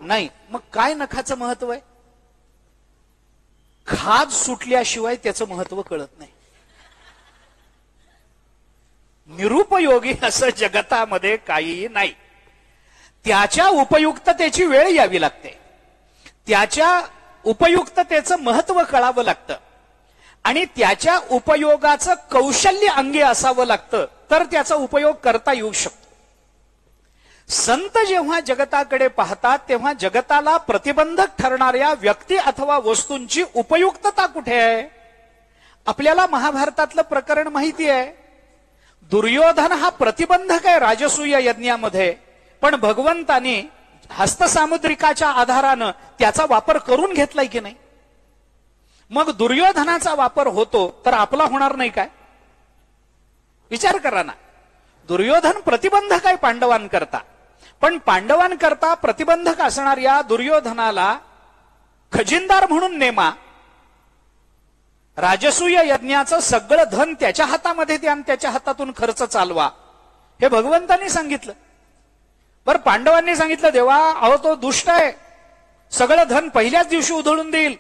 नाही. मग काय नखाचं महत्व आहे? खाज सुटल्याशिवाय त्याचं महत्व कळत नाही. निरुपयोगी असं जगतामध्ये काही नाही. त्याच्या उपयुक्ततेची वेळ यावी लागते. त्याच्या उपयुक्ततेचं महत्व कळावं लागतं आणि त्याच्या उपयोगाचं कौशल्य अंगी असावं लागतं, तर त्याचा उपयोग करता येऊ शकतो. संत जेव्हा जगताकडे पाहतात तेव्हा जगताला प्रतिबंधक ठरणाऱ्या व्यक्ती अथवा वस्तूंची उपयुक्तता कुठे आहे? आपल्याला महाभारतातलं प्रकरण माहिती आहे. दुर्योधन हा प्रतिबंधक आहे राजसूय यज्ञामध्ये, पण भगवंतानी हस्तसामुद्रिकाच्या आधारानं त्याचा वापर करून घेतलाय की नाही? मग दुर्योधनाचा वापर होतो तर आपला होणार नाही काय? विचार करा ना. दुर्योधन प्रतिबंधक आहे पांडवांकरता, पण पांडवांकरता प्रतिबंधक असणाऱ्या दुर्योधनाला खजिनदार म्हणून नेमा, राजसूय यज्ञाचं सगळं धन त्याच्या हातामध्ये द्या आणि त्याच्या हातातून खर्च चालवा, हे भगवंतांनी सांगितलं. बरं पांडवांनी सांगितलं, देवा अहो तो दुष्ट आहे, सगळं धन पहिल्याच दिवशी उधळून देईल,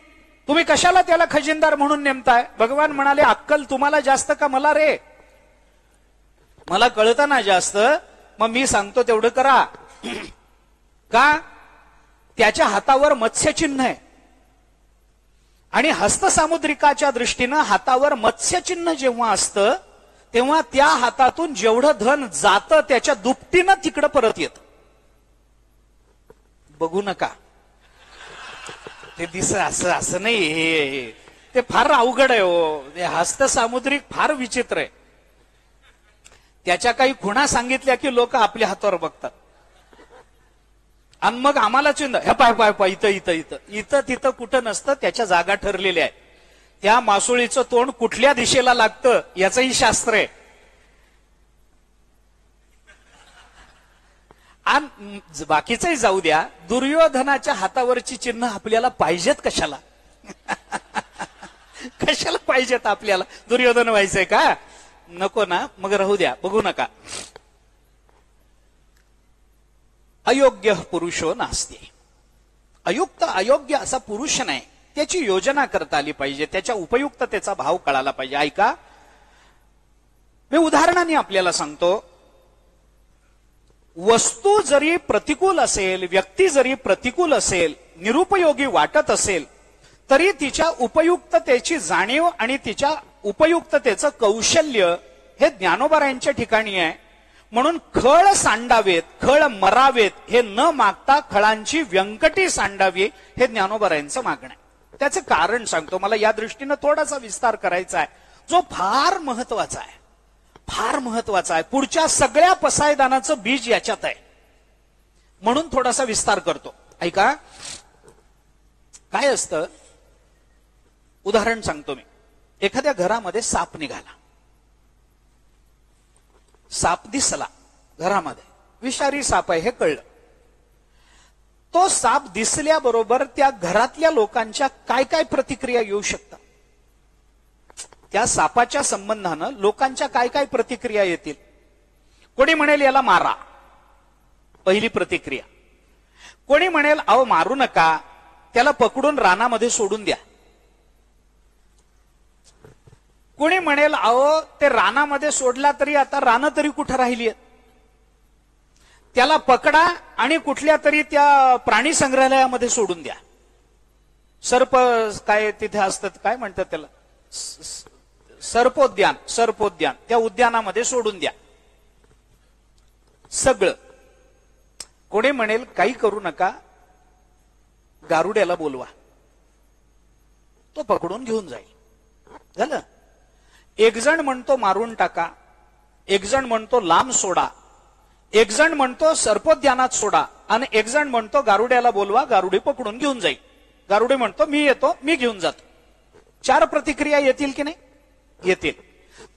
तुम्ही कशाला त्याला खजिनदार म्हणून नेमताय? भगवान म्हणाले, अक्कल तुम्हाला जास्त का मला रे? मला कळतं ना जास्त, मग मी सांगतो तेवढं करा. का? त्याच्या हातावर मत्स्यचिन्ह आहे आणि हस्तसामुद्रिकाच्या दृष्टीनं हातावर मत्स्यचिन्ह जेव्हा असतं तेव्हा त्या हातातून जेवढं धन जातं त्याच्या दुपटीनं तिकडं परत येतं. बघू नका ते दिस असं नाही, हे ते फार अवघड आहे हो. हस्तसामुद्रिक फार विचित्र आहे. त्याच्या काही खुणा सांगितल्या की लोक आपल्या हातावर बघतात आणि मग आम्हाला चिंता, हे पाय पाय पाय इथं इथं इथं इथं तिथं कुठं नसतं, त्याच्या जागा ठरलेल्या आहेत. त्या मासोळीचं तोंड कुठल्या दिशेला लागतं याचंही शास्त्र आहे. आणि बाकीचंही जाऊ द्या, दुर्योधनाच्या हातावरची चिन्ह आपल्याला पाहिजेत कशाला? कशाला पाहिजेत आपल्याला? दुर्योधन व्हायचंय का? नको ना, मग राहू द्या, बघू नका. अयोग्य पुरुषो नास्ती. अयुक्त अयोग्य असा पुरुष नाही, त्याची योजना करता आली पाहिजे, त्याच्या उपयुक्ततेचा भाव कळाला पाहिजे. ऐका, मी उदाहरणाने आपल्याला सांगतो. वस्तू जरी प्रतिकूल असेल, व्यक्ती जरी प्रतिकूल असेल, निरुपयोगी वाटत असेल, तरी तिच्या उपयुक्ततेची जाणीव आणि तिच्या उपयुक्ततेचं कौशल्य हे ज्ञानोबारायांच्या ठिकाणी आहे. म्हणून खळ सांडावेत, खळ मरावेत हे न मागता खळांची व्यंकटी सांडावी हे ज्ञानोबारायांचं मागणं आहे. त्याचं कारण सांगतो, मला या दृष्टीनं थोडासा विस्तार करायचा आहे, जो फार महत्वाचा आहे, फार महत्वाचा आहे. पुढच्या सगळ्या पसायदानाचं बीज याच्यात आहे, म्हणून थोडासा विस्तार करतो. ऐका, काय असतं, उदाहरण सांगतो मी. एखाद्या घरामध्ये साप निघाला, साप दिसला घरामध्ये, विषारी साप आहे हे कळलं. तो साप दिसल्याबरोबर त्या घरातल्या लोकांच्या काय काय प्रतिक्रिया येऊ शकतात? त्या सापाच्या संबंधानं लोकांच्या काय काय प्रतिक्रिया येतील? कोणी म्हणेल याला मारा, पहिली प्रतिक्रिया. कोणी म्हणेल अहो मारू नका, त्याला पकडून रानामध्ये सोडून द्या. कोणी म्हणेल अहो ते रानामध्ये सोडला तरी आता रानं तरी कुठं राहिली आहेत, त्याला पकडा आणि कुठल्या तरी त्या प्राणी संग्रहालयामध्ये सोडून द्या. सर्प काय तिथे असतात, काय म्हणतात त्याला, सर्पोद्यान त्या उद्यानामध्ये सोडून द्या. सगळं. कोणी म्हणेल काही करू नका, गारुड्याला बोलवा, तो पकडून घेऊन जाईल. झालं. एक जण म्हणतो मारून टाका, एक जण म्हणतो लांब सोडा, एक जण म्हणतो सर्पोद्यानात सोडा, आणि एक जण म्हणतो गारुड्याला बोलवा, गारुडी पकडून घेऊन जाईल. गारुडी म्हणतो मी येतो, मी घेऊन जातो. 4 प्रतिक्रिया येतील की नाही? येतील.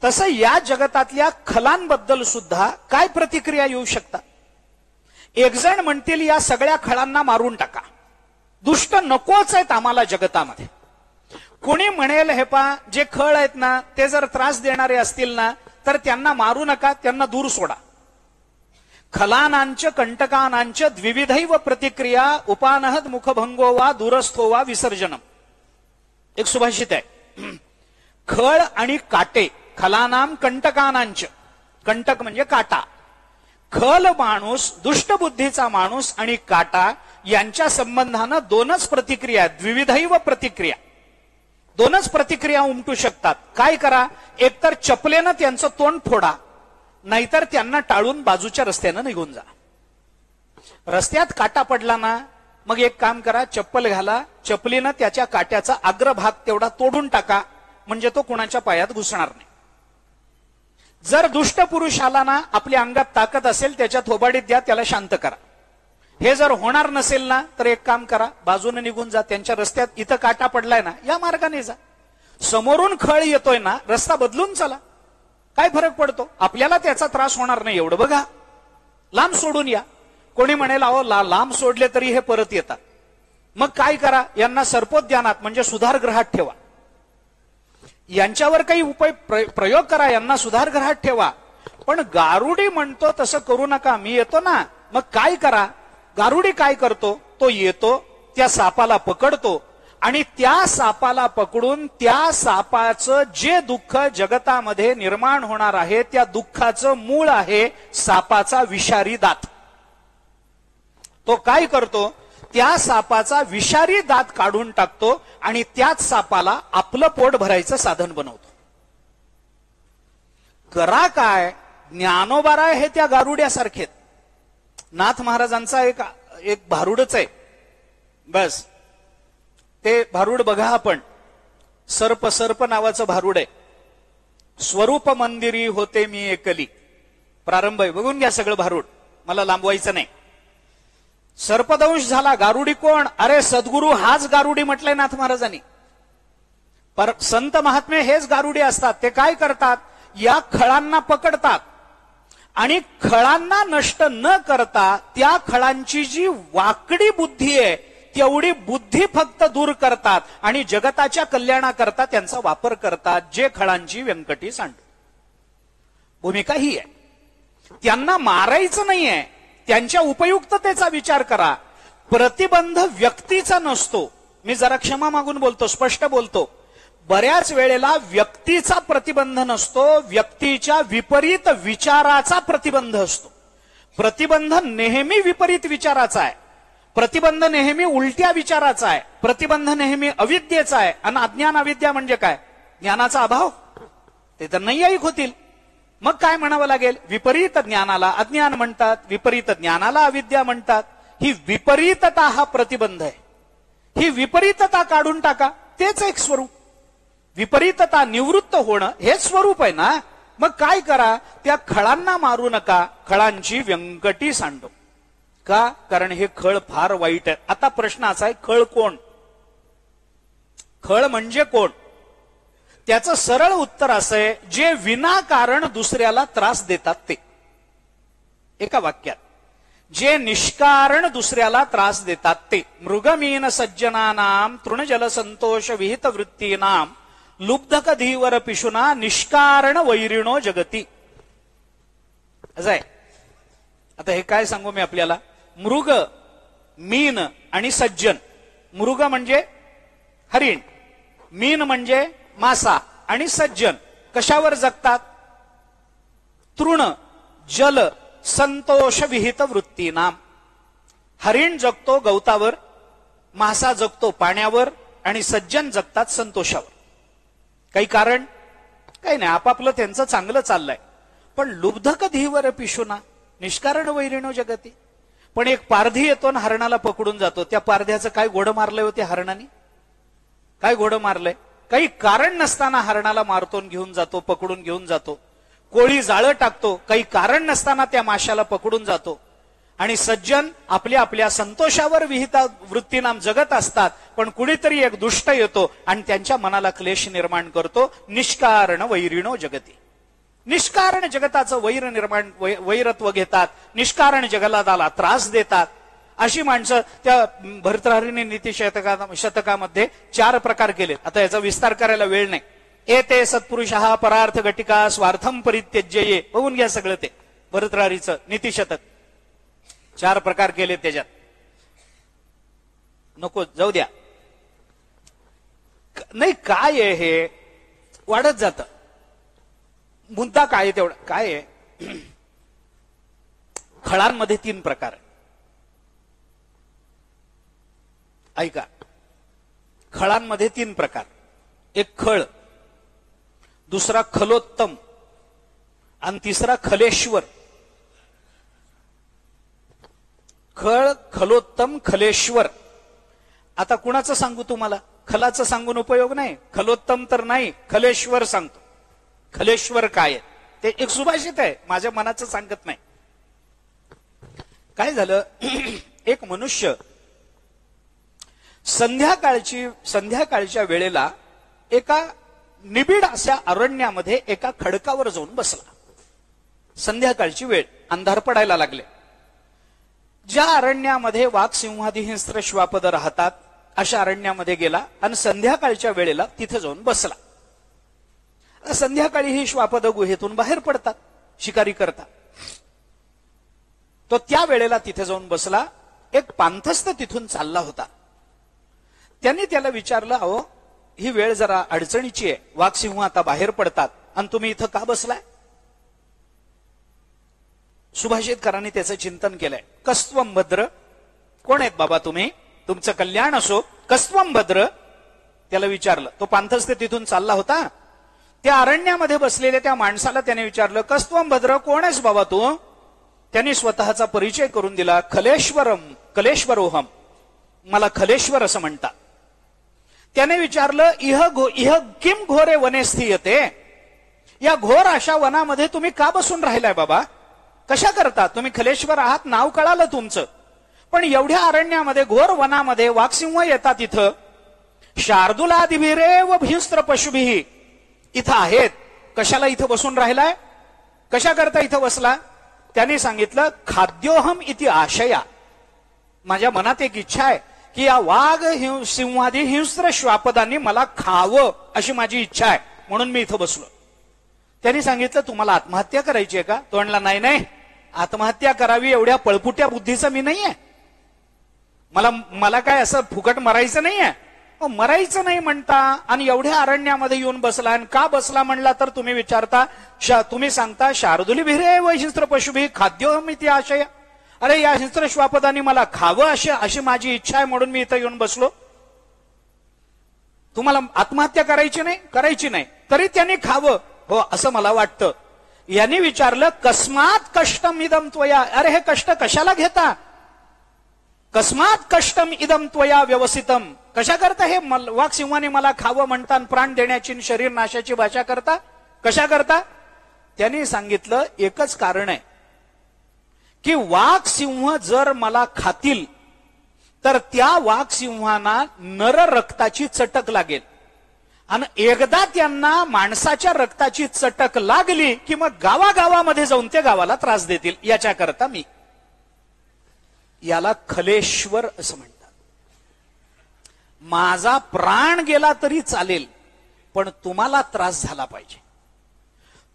तसं या जगतातल्या खलांबद्दल सुद्धा काय प्रतिक्रिया येऊ शकतात? एक जण म्हणतील या सगळ्या खळांना मारून टाका, दुष्ट नकोच आहेत आम्हाला जगतामध्ये. कोणी म्हणेल हे पा जे खळ आहेत ना ते जर त्रास देणारे असतील ना तर त्यांना मारू नका, त्यांना दूर सोडा. खलानांच कंटकानांच द्विविधैव प्रतिक्रिया उपानहद मुखभंगो वा दूरस्थो वा विसर्जनम. एक सुभाषित आहे. खळ आणि काटे, खलानाम कंटकानांच, कंटक म्हणजे काटा. खल माणूस, दुष्टबुद्धीचा माणूस आणि काटा यांच्या संबंधानं 2च प्रतिक्रिया, द्विविधैव प्रतिक्रिया, 2च प्रतिक्रिया उमटू शकतात. काय करा? एकतर चपलेनं त्यांचं तोंड फोडा, नाहीतर त्यांना टाळून बाजूच्या रस्त्यानं निघून जा. रस्त्यात काटा पडला ना मग एक काम करा, चप्पल घाला, चपलीनं त्याच्या काट्याचा अग्रभाग तेवढा तोडून टाका, म्हणजे तो कुणाच्या पायात घुसणार नाही. जर दुष्ट पुरुष आला ना, आपल्या अंगात ताकद असेल त्याच्या थोबाडीत द्या, त्याला शांत करा. हे जर होणार नसेल ना तर एक काम करा, बाजूने निघून जा. त्यांच्या रस्त्यात इथं काटा पडलाय ना, या मार्गाने जा. समोरून खळ येतोय ना, रस्ता बदलून चला, काय फरक पडतो? आपल्याला त्याचा त्रास होणार नाही एवढं बघा. लांब सोडून या. कोणी म्हणेल अहो लांब सोडले तरी हे परत येतात, मग काय करा? यांना सर्पोद्यानात म्हणजे सुधारगृहात ठेवा. यांच्यावर काही प्रयोग करा, यांना सुधारगृहात ठेवा. पण गारुडी म्हणतो तसं करू नका, मी येतो ना. मग काय करा? गारुडी काय करतो? तो येतो, त्या सापाला पकडतो आणि त्या सापाला पकडून त्या सापाचं जे दुःख जगतामध्ये निर्माण होणार आहे त्या दुःखाचं मूळ आहे सापाचा विषारी दात. तो काय करतो? त्या सापाचा विषारी दात काढून टाकतो आणि त्याच सापाला आपलं पोट भरायचं साधन बनवतो. करा काय? ज्ञानोबाराय हे त्या गारुड्यासारखे. नाथ महाराजांचा एक भारुडच आहे बस. ते भारूड बघा आपण, सर्प नावाचं भारूड आहे. स्वरूप मंदिरी होते मी एकली, प्रारंभ आहे, बघून घ्या सगळं भारूड, मला लांबवायचं नाही. सर्पदंश झाला, गारुडी कोण? अरे सद्गुरू हाच गारुडी म्हटलंय नाथ महाराजांनी. पर संत महात्मे हेच गारुडी असतात. ते काय करतात? या खळांना पकडतात आणि खळांना नष्ट न करता त्या खळांची जी वाकडी बुद्धी आहे तेवढी बुद्धी फक्त दूर करतात आणि जगताच्या कल्याणाकरता त्यांचा वापर करतात, जे खळांची व्यंकटी सांडू. भूमिका ही आहे. त्यांना मारायचं नाहीये, त्यांच्या उपयुक्ततेचा विचार करा. प्रतिबंध व्यक्तीचा नसतो. मी जरा क्षमा मागून बोलतो, स्पष्ट बोलतो. बऱ्याच वेळेला व्यक्तीचा प्रतिबंध नसतो, व्यक्तीच्या विपरीत विचाराचा प्रतिबंध असतो. प्रतिबंध नेहमी विपरीत विचाराचा आहे. प्रतिबंध नेहमी उलट्या विचाराचा आहे. प्रतिबंध नेहमी अविद्येचा आहे. आणि अज्ञान अविद्या म्हणजे काय? ज्ञानाचा अभाव. ते तर नैयायिक होतील. मग काय म्हणावं लागेल? विपरीत ज्ञानाला अज्ञान म्हणतात, विपरीत ज्ञानाला अविद्या म्हणतात. ही विपरीतता हा प्रतिबंध आहे. ही विपरीतता काढून टाका, तेच एक स्वरूप. विपरीतता निवृत्त होणं हेच स्वरूप आहे ना. मग काय करा? त्या खळांना मारू नका, खळांची व्यंकटी सांडो. का? कारण हे खळ फार वाईट आहे. आता प्रश्न असा आहे, खळ कोण? खळ म्हणजे कोण? त्याचं सरळ उत्तर असं आहे, जे विनाकारण दुसऱ्याला त्रास देतात ते. एका वाक्यात, जे निष्कारण दुसऱ्याला त्रास देतात ते. मृगमीन सज्जनानाम तृणजल संतोष विहित वृत्तीनाम लुब्धक धीवर पिशुना निष्कारण वैरिणो जगती. असं आहे. आता हे काय सांगू मी आपल्याला? मृग, मीन आणि सज्जन. मृग म्हणजे हरिण, मीन म्हणजे मासा आणि सज्जन कशावर जगतात? तृण जल संतोष विहित वृत्तीनाम. हरिण जगतो गवतावर, मासा जगतो पाण्यावर आणि सज्जन जगतात संतोषावर. काही कारण? काही नाही, आपापलं त्यांचं चांगलं चाललंय. पण लुब्धक धीवर पिशुना निष्कारण वैरिणो जगती. पण एक पारधी येतो आणि हरणाला पकडून जातो. त्या पारध्याचं काय घोडं मारलंय होते हरणाने? काय घोडं मारलंय? काही कारण नसताना हरणाला मारतो, घेऊन जातो, पकडून घेऊन जातो. कोळी जाळं टाकतो, काही कारण नसताना त्या माशाला पकडून जातो. आणि सज्जन आपल्या आपल्या संतोषावर विहिता वृत्तीनाम जगत असतात. पण कुणीतरी एक दुष्ट येतो आणि त्यांच्या मनाला क्लेश निर्माण करतो. निष्कारण वैरिणो जगती. निष्कारण जगताचं वैरत्व घेतात, निष्कारण जगाला त्रास देतात. अशी माणसं त्या भर्तृहरीने नीती शतकामध्ये 4 प्रकार केले. आता याचा विस्तार करायला वेळ नाही. एते सत्पुरुषः परार्थ घटिका स्वार्थम परित्यज्य ये. बघून घ्या सगळं ते भर्तृहरीचं नीती शतक. 4 प्रकार केले त्याच्यात. नको जाऊ द्या. नाही काय आहे हे वाढत जातं. मुद्दा काय आहे तेवढं काय आहे. खळांमध्ये 3 प्रकार आहे. ऐका, खळांमध्ये 3 प्रकार. एक खळ, दुसरा खलोत्तम आणि तिसरा खलेश्वर. खळ, खलोत्तम, खलेश्वर. आता कुणाचं सांगू तुम्हाला? खलाचं सांगून उपयोग नाही, खलोत्तम तर नाही, खलेश्वर सांगतो. खलेश्वर काय आहे ते एक सुभाषित आहे, माझ्या मनाचं सांगत नाही. काय झालं, एक मनुष्य संध्याकाळच्या वेळेला एका निबिड अशा अरण्यामध्ये एका खडकावर जाऊन बसला. संध्याकाळची वेळ, अंधार पडायला लागले. ज्या अरण्यामध्ये वाघ सिंहादी हिंस्त्र श्वापद राहतात अशा अरण्यामध्ये गेला आणि संध्याकाळच्या वेळेला तिथे जाऊन बसला. संध्याकाळी ही श्वापद गुहेतून बाहेर पडतात शिकारी करता. तो त्या वेळेला तिथे जाऊन बसला. एक पांथस्थ तिथून चालला होता. त्यांनी त्याला विचारलं, अहो ही वेळ जरा अडचणीची आहे, वाघ सिंह आता बाहेर पडतात आणि तुम्ही इथं का बसलाय? सुभाषितकारांनी त्याचं चिंतन केलंय. कस्त्वम भद्र, कोण आहेत बाबा तुम्ही? तुमचं कल्याण असो. कस्त्वम भद्र त्याला विचारलं. तो पांथस्थ तिथून चालला होता. त्या अरण्यामध्ये बसलेल्या त्या माणसाला त्याने विचारलं, कस्त्वम भद्र, कोण आहेस बाबा तू? त्यांनी स्वतःचा परिचय करून दिला. कलेश्वरोहम, मला खलेश्वर असं म्हणतात. त्याने विचारलं, इह किम घोरे वने स्थियते, या घोर अशा वनामध्ये तुम्ही का बसून राहिलाय बाबा? कशा करता? तुम्ही खलेश्वर आहात, नाव कळालं तुमचं, पण एवढ्या अरण्यामध्ये घोर वनामध्ये वाघसिंह येतात. इथं शार्दुलादिभिरे व भिंस्त्र पशुभिही इथं आहेत. कशाला इथं बसून राहिलाय? कशा करता इथं बसला? त्यांनी सांगितलं, खाद्योहम इति आशया, माझ्या मनात एक इच्छा आहे की या वाघ सिंहादी हिंस्त्र श्वापदांनी मला खावं अशी माझी इच्छा आहे, म्हणून मी इथं बसलो. त्यांनी सांगितलं, तुम्हाला आत्महत्या करायची आहे का? तो म्हणला, नाही नाही, आत्महत्या करावी एवढ्या पळपुट्या बुद्धीचं मी नाहीये. मला काय असं फुकट मरायचं नाहीये. मरायचं नाही म्हणता आणि एवढ्या अरण्यामध्ये येऊन बसला. आणि का बसला म्हणला तर तुम्ही विचारता, तुम्ही सांगता शार्दुली भिरे व हिंस्त्र पशुभी खाद्योहमिती आशय. अरे या हिंस्त्र श्वापदांनी मला खावं अशी माझी इच्छा आहे, म्हणून मी इथं येऊन बसलो. तुम्हाला आत्महत्या करायची नाही? करायची नाही, तरी त्यांनी खावं हो असं मला वाटतं. यांनी विचारलं, कस्मात कष्टम इदम त्वया, अरे हे कष्ट कशाला घेता? कस्मात कष्टम इदम त्वया व्यवसितम, कशा करता हे वाघ सिंहाने मला खावं म्हणता, प्राण देण्याची शरीर नाशाची भाषा करता? कशा करता? त्यांनी सांगितलं, एकच कारण आहे की वाघ सिंह जर मला खातील तर त्या वाघ सिंहांना नर रक्ताची चटक लागेल, आणि एकदा त्यांना माणसाच्या रक्ताची चटक लागली की मग गावागावामध्ये जाऊन त्या गावाला त्रास देतील. याच्याकरता मी, याला खलेश्वर असं म्हणतात. माझा प्राण गेला तरी चालेल, पण तुम्हाला त्रास झाला पाहिजे.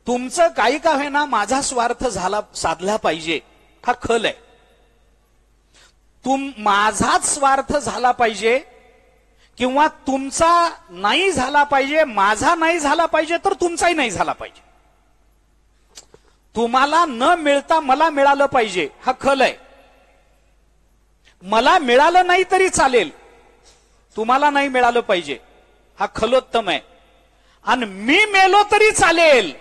तुमचं काही का होईना माझा स्वार्थ साधला पाहिजे, हा खल आहे. माझाच स्वार्थ झाला पाहिजे किंवा तुमचा नाही झाला पाहिजे, माझा नाही झाला पाहिजे, तर तुमचाही नाही झाला पाहिजे. तुम्हाला न मिळता मला मिळालं पाहिजे हा खल आहे. मला मिळालं नाही तरी चालेल, तुम्हाला नाही मिळालं पाहिजे हा खलोत्तम आहे. आणि मी मेलो तरी चालेल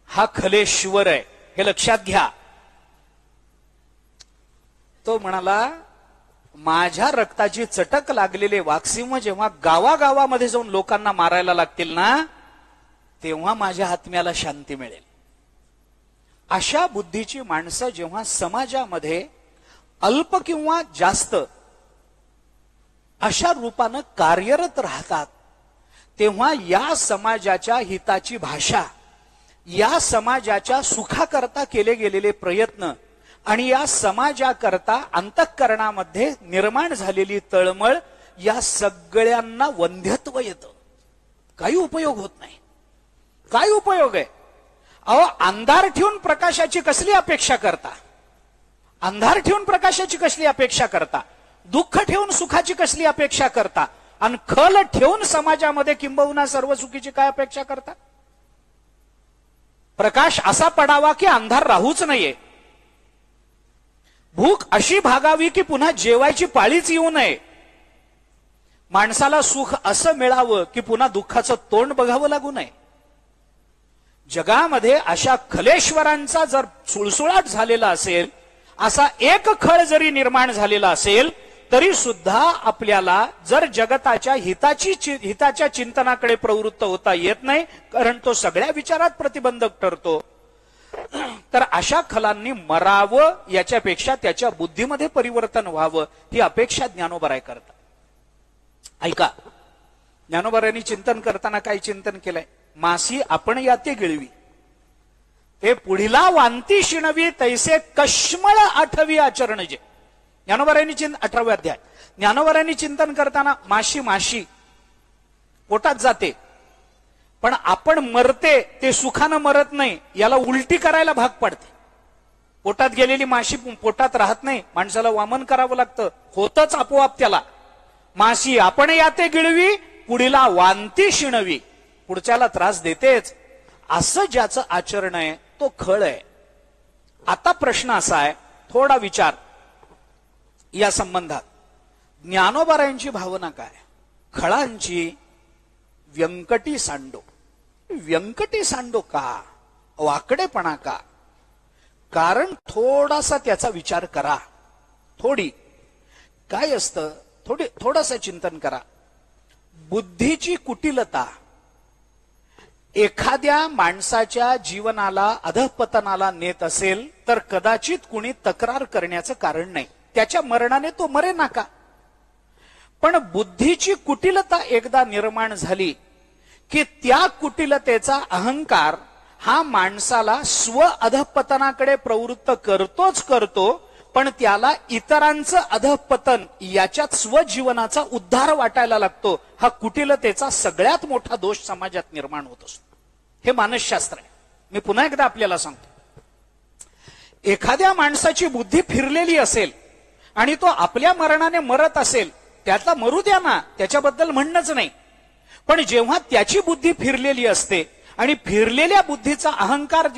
हा खलेश्वर आहे. हे लक्षात घ्या. तो म्हणाला, माझ्या रक्ताची चटक लागलेले वाघसिंह जेव्हा गावागावामध्ये जाऊन लोकांना मारायला लागतील ना, तेव्हा माझ्या आत्म्याला शांती मिळेल. अशा बुद्धीची माणसं जेव्हा समाजामध्ये अल्प किंवा जास्त अशा रूपानं कार्यरत राहतात, तेव्हा या समाजाच्या हिताची भाषा, या समाजाच्या सुखाकरता केले गेलेले प्रयत्न आणि या समाजाकरता अंतःकरणामध्ये निर्माण झालेली तळमळ, या सगळ्यांना वंध्यत्व येतं. काही उपयोग होत नाही. काय उपयोग आहे? अहो, अंधार ठेवून प्रकाशाची कसली अपेक्षा करता? अंधार ठेवून प्रकाशाची कसली अपेक्षा करता? दुःख ठेवून सुखाची कसली अपेक्षा करता? आणि खल ठेवून समाजामध्ये किंबहुना सर्व सुखीची काय अपेक्षा करता? प्रकाश असा पडावा की अंधार राहूच नाहीये. भूक अशी भागावी की पुन्हा जेवायची पाळीच येऊ नये. माणसाला सुख असं मिळावं की पुन्हा दुःखाचं तोंड बघावं लागू नये. जगामध्ये अशा खलेश्वरांचा जर सुळसुळाट झालेला असेल, असा एक खळ जरी निर्माण झालेला असेल, तरी सुद्धा आपल्याला जर जगताच्या हिताच्या चिंतनाकडे प्रवृत्त होता येत नाही, कारण तो सगळ्या विचारात प्रतिबंधक ठरतो. तर अशा खलांनी मरावं याच्यापेक्षा त्याच्या बुद्धीमध्ये परिवर्तन व्हावं ही अपेक्षा ज्ञानोबराय करतात. ऐका, ज्ञानोबरायांनी चिंतन करताना काय चिंतन केलंय? मासी आपण याते गिळवी, ते पुढीला वांती शिणवी, तैसे कश्मळ आठवी आचरण जे. ज्ञानोबरायांनी 18वा अध्याय. ज्ञानोबरायांनी चिंतन करताना माशी पोटात जाते, पण आपण मरते ते सुखानं मरत नाही, याला उलटी करायला भाग पडते. पोटात गेलेली माशी पोटात राहत नाही, माणसाला वामन करावं लागतं, होतच आपोआप त्याला. माशी आपण याते गिळवी, पुढीला वांती शिणवी, पुढच्याला त्रास देतेच. असं ज्याचं आचरण आहे तो खळ आहे. आता प्रश्न असा आहे, थोडा विचार या संबंधात. ज्ञानोबरायांची भावना काय? खळांची व्यंकटी सांडो. व्यंकटी सांडो का? वाकडेपणा का? कारण थोडासा त्याचा विचार करा. काय असतं, थोडंसं चिंतन करा. बुद्धीची कुटिलता एखाद्या माणसाच्या जीवनाला अधःपतनाला नेत असेल तर कदाचित कुणी तक्रार करण्याचं कारण नाही. त्याच्या मरणाने तो मरे नाका. पण बुद्धीची कुटिलता एकदा निर्माण झाली की त्या कुटिलतेचा अहंकार हा माणसाला स्व अधःपतनाकडे प्रवृत्त करतोच करतो, पण त्याला इतरांचं अधःपतन याच्यात स्वजीवनाचा उद्धार वाटायला लागतो. हा कुटिलतेचा सगळ्यात मोठा दोष समाजात निर्माण होत असतो. हे मानसशास्त्र आहे. मी पुन्हा एकदा आपल्याला सांगतो, एखाद्या माणसाची बुद्धी फिरलेली असेल आणि तो आपल्या मरणाने मरत असेल, त्यातला मरू द्या ना, त्याच्याबद्दल म्हणणंच नाही. पण जेव्हा त्याची बुद्धी फिरलेली असते आणि फिरलेल्या बुद्धीचा अहंकार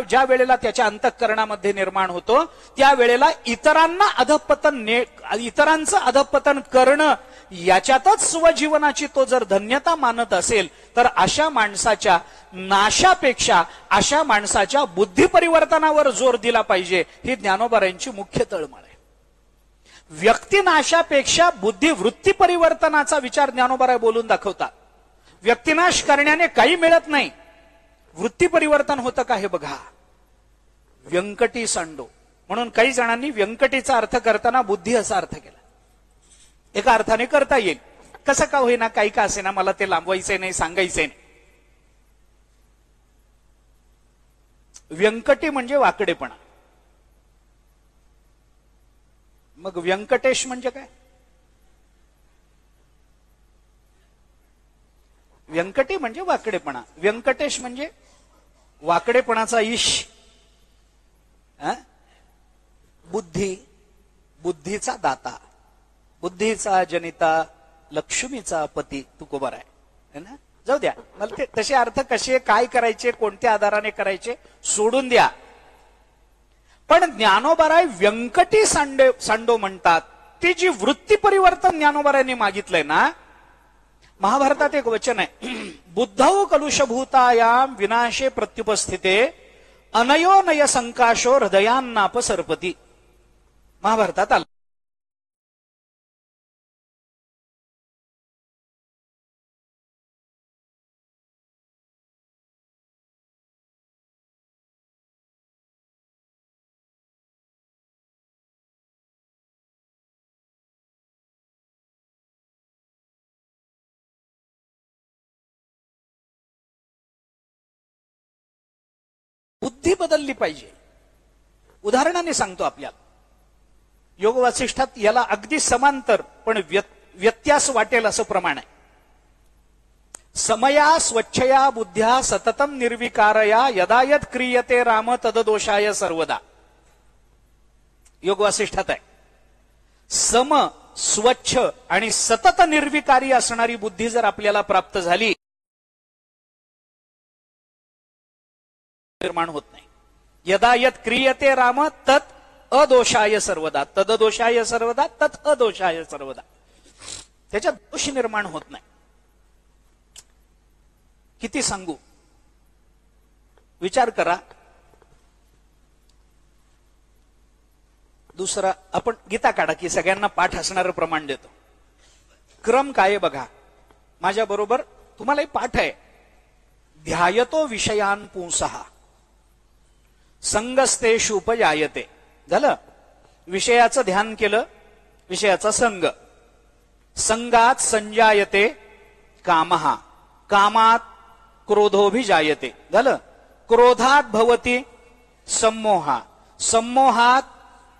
ज्या वेळेला त्याच्या अंतःकरणामध्ये निर्माण होतो, त्यावेळेला इतरांचं अधःपतन करणं याच्यातच स्वजीवनाची तो जर धन्यता मानत असेल, तर अशा माणसाच्या नाशापेक्षा अशा माणसाच्या बुद्धी परिवर्तनावर जोर दिला पाहिजे. ही ज्ञानोबरायांची मुख्य तळमळ आहे. व्यक्तिनाशापेक्षा बुद्धिवृत्ती परिवर्तनाचा विचार ज्ञानोबराय बोलून दाखवतात. व्यक्तिनाश करण्याने काही मिळत नाही, वृत्ती परिवर्तन होतं का हे बघा. व्यंकटी सांडो म्हणून काही जणांनी व्यंकटीचा अर्थ करताना बुद्धी असा अर्थ केला. एका अर्थाने करता येईल, कसं का होईना, काही का असेना, मला ते लांबवायचंय नाही, सांगायचंय नाही. व्यंकटी म्हणजे वाकडेपणा. मग व्यंकटेश म्हणजे काय? व्यंकटी म्हणजे वाकडेपणा, व्यंकटेश म्हणजे वाकडेपणाचा ईश. बुद्धीचा दाता, बुद्धीचा जनिता लक्ष्मीचा पती तुकोबर आहे ना. जाऊ द्या, मला ते तसे अर्थ कसे काय करायचे कोणत्या आधाराने करायचे सोडून द्या. पण ज्ञानोबाराय व्यंकटी सांडो म्हणतात. ती जी वृत्ती परिवर्तन ज्ञानोबारायांनी मागितलंय ना, महाभारतात एक वचन आहे, बुद्धौ कलुषभूतायाम विनाशे प्रत्युपस्थिते अनयो नय संकाशो हृदयान्नाप सरपती. महाभारतात आलं. बुद्धी बदलली पाहिजे. उदाहरणाने सांगतो आपल्याला, योग वासिष्ठात याला अगदी समांतर पण व्यत्यास वाटेल असं प्रमाण आहे. समया स्वच्छया बुद्ध्या सततम निर्विकारया यदा यद क्रियते राम तददोषाय सर्वदा. योग वासिष्ठात आहे. सम, स्वच्छ आणि सतत निर्विकारी असणारी बुद्धी जर आपल्याला प्राप्त झाली, निर्माण होत नाही. यदा यत क्रियते राम तत् अदोषाय सर्वदा, तददोषाय सर्वदा, तत् अदोषाय सर्वदा. त्याच्यात दोष निर्माण होत नाही. किती सांगू, विचार करा. दुसरा, आपण गीता काढा की सगळ्यांना पाठ असणारं प्रमाण देतो. क्रम काय बघा, माझ्या बरोबर तुम्हालाही पाठ आहे. ध्यायतो विषयान पुंसः संगस्तेषु उपजायते. झालं, विषयाचं ध्यान केलं, विषयाचा संग, संगात संजायते कामः, कामात क्रोधोभिजायते. झालं, क्रोधात भवति सम्मोहा, सम्मोहात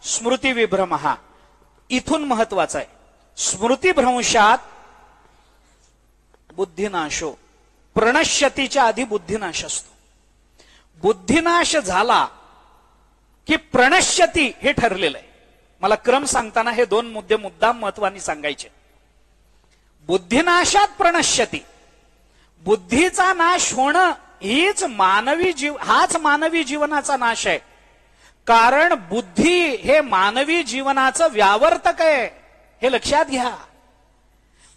स्मृती विभ्रमः. इथून महत्वाचं आहे, स्मृतीभ्रंशात बुद्धिनाशो. प्रणश्यतीच्या आधी बुद्धिनाश असतो. बुद्धिनाश झाला की प्रणश्यती हे ठरलेलं आहे. मला क्रम सांगताना हे दोन मुद्दे मुद्दाम महत्वाने सांगायचे. बुद्धिनाशात प्रणश्यती, बुद्धीचा नाश होणं हाच मानवी जीवनाचा नाश आहे. कारण बुद्धी हे मानवी जीवनाचं व्यावर्तक आहे, हे लक्षात घ्या.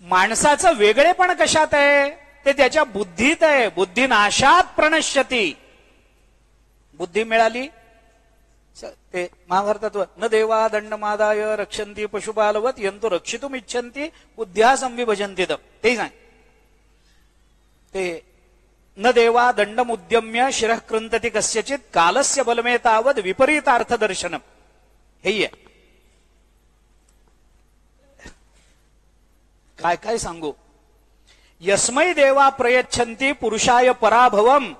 माणसाचं वेगळेपण कशात आहे, ते त्याच्या बुद्धीत आहे. बुद्धिनाशात प्रणश्यती. बुद्धी मिळाली, ते महाभारतात न देवा दंडमादाय रक्षन्ति पशुपालवत यंतो रक्षितुम इच्छन्ति बुद्ध्या संविभजन्ति. ते सांग, ते न देवा दंडमुद्यम्य शिरः कृंतति कस्यचित कालस्य बलमेतावद विपरीतार्थ दर्शनम. हे काय काय सांगू. यस्मै देवा प्रयच्छन्ति पुरुषाय पराभवम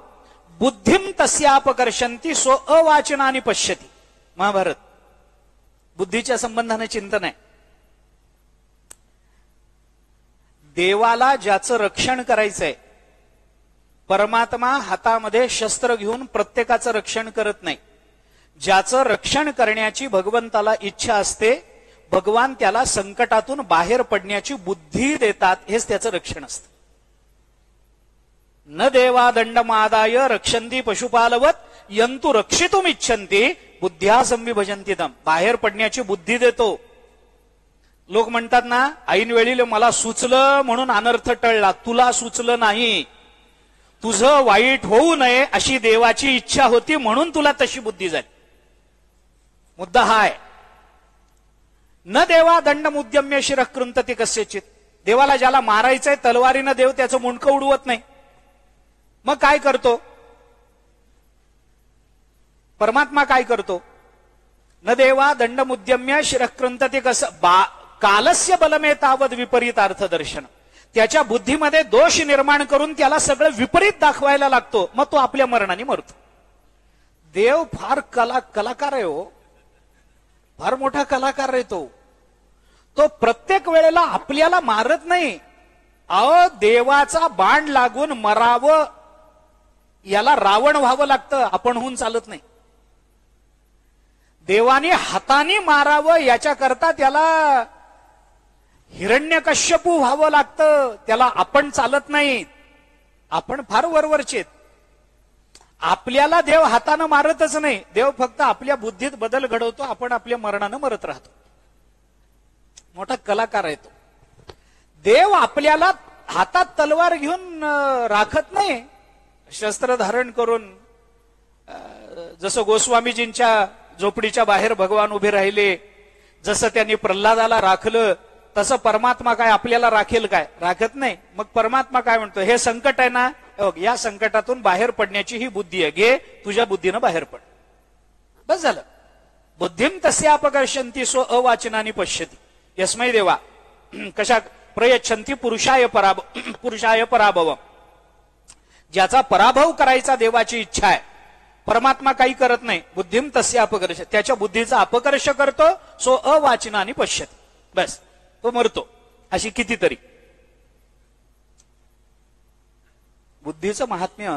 बुद्धिम तस्यापकर्षन्ति सो अवाचनानि पश्यति. महाभारत बुद्धीच्या संबंधाने चिंतन आहे. देवाला ज्याचं रक्षण करायचंय, परमात्मा हातामध्ये शस्त्र घेऊन प्रत्येकाचं रक्षण करत नाही. ज्याचं रक्षण करण्याची भगवंताला इच्छा असते, भगवान त्याला संकटातून बाहेर पडण्याची बुद्धी देतात, हेच त्याचं रक्षण असतं. न देवा दंडमादाय रक्षन्ति पशुपालवत यंतु रक्षितुम इच्छन्ति बुद्ध्या संविभजन्ति दम. बाहेर पडण्याची बुद्धी देतो. लोक म्हणतात ना, ऐन वेळीला मला सुचलं म्हणून अनर्थ टळला. तुला सुचलं नाही, तुझं वाईट होऊ नये अशी देवाची इच्छा होती म्हणून तुला तशी बुद्धी झाली. मुद्दा हा आहे. न देवा दंडमुद्यम्य शिरः कृंतति कस्यचित. देवाला ज्याला मारायचंय तलवारीनं देव त्याचं मुंडकं उडवत नाही. मग काय करतो परमात्मा, काय करतो? न देवा दंडमुद्यम्य शिरः कृंतति कस कालस्य बलमेतावद विपरीतार्थ दर्शन. त्याच्या बुद्धीमध्ये दोष निर्माण करून त्याला सगळं विपरीत दाखवायला लागतो. मग तो आपल्या मरणाने मरतो. देव फार कलाकार आहे हो, फार मोठा कलाकार आहे तो. तो प्रत्येक वेळेला आपल्याला मारत नाही. देवाचा बाण लागून मरावं, याला रावण व्हावं लागतं, आपण होऊन चालत नाही. देवाने हाताने मारावं याच्याकरता त्याला हिरण्यकश्यपू व्हावं लागतं, त्याला आपण चालत नाही. आपण फार वरवरचे. आपल्याला देव हातानं मारतच नाही, देव फक्त आपल्या बुद्धीत बदल घडवतो, आपण आपल्या मरणानं मरत राहतो. मोठा कलाकार आहे तो. देव आपल्याला हातात तलवार घेऊन राखत नाही, शस्त्र धारण करून. जसं गोस्वामीजींच्या झोपडीच्या बाहेर भगवान उभे राहिले, जसं त्यांनी प्रल्हादाला राखलं, तसं परमात्मा काय आपल्याला राखेल काय? राखत नाही. मग परमात्मा काय म्हणतो, हे संकट आहे ना, या संकटातून बाहेर पडण्याची ही बुद्धी आहे, घे, तुझ्या बुद्धीनं बाहेर पड. बस झालं. बुद्धिम तस्यापकर्षंती स्व अवाचनानी पश्यती यस्मै देवा कशा प्रयच्छन्ती पुरुषाय पराभव. ज्याचा पराभव करायचा देवाची इच्छा आहे, परमात्मा काही करत नाही. बुद्धिम तस्य अपकर्ष, त्याच्या बुद्धीचा अपकर्ष करतो, सो अवाचनानी पश्यती. बस, तो मरतो. अशी कितीतरी. बुद्धीचं महात्म्य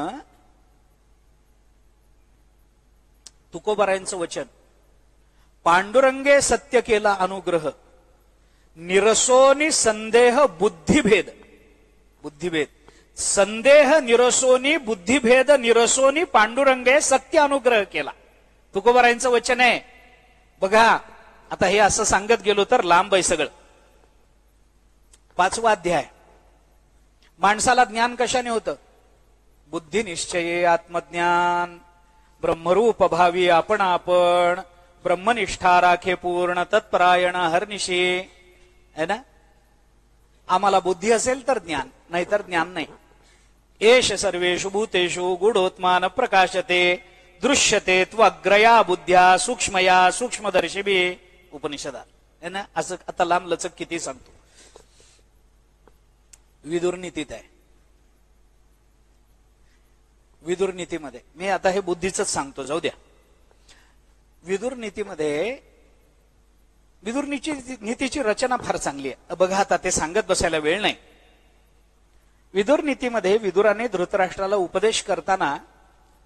तुकोबारायांचं वचन, पांडुरंगे सत्य केला अनुग्रह, निरसोनी संदेह बुद्धिभेद. बुद्धिभेद संदेह निरसोनी, बुद्धिभेद निरसोनी, पांडुरंगे सत्य अनुग्रह केला. तुकोबारायांचं वचन आहे. बघा, आता हे असं सांगत गेलो तर लांब आहे सगळं. 5वा अध्याय. माणसाला ज्ञान कशाने होतं? बुद्धी निश्चये आत्मज्ञान, ब्रह्मरूप भावी आपण ब्रह्मनिष्ठा राखे पूर्ण तत्परायण हरनिशी. है ना? आम्हाला बुद्धी असेल तर ज्ञान, नाहीतर ज्ञान नाही. एष सर्वेषु भूतेषु गूढोत्मान प्रकाशते दृश्यते त्वग्रया बुद्ध्या सूक्ष्मया सूक्ष्मदर्शिभी. उपनिषदात है ना? असं आता लांब लचक किती सांगतो. विदुर नीतीत आहे. विदुर नीतीमध्ये मी आता हे बुद्धीच सांगतो, जाऊ द्या. विदुर नीतीमध्ये विदुर नीतीची रचना फार चांगली आहे. बघा, आता ते सांगत बसायला वेळ नाही. विदुर नीतीमध्ये विदुराने धृतराष्ट्राला उपदेश करताना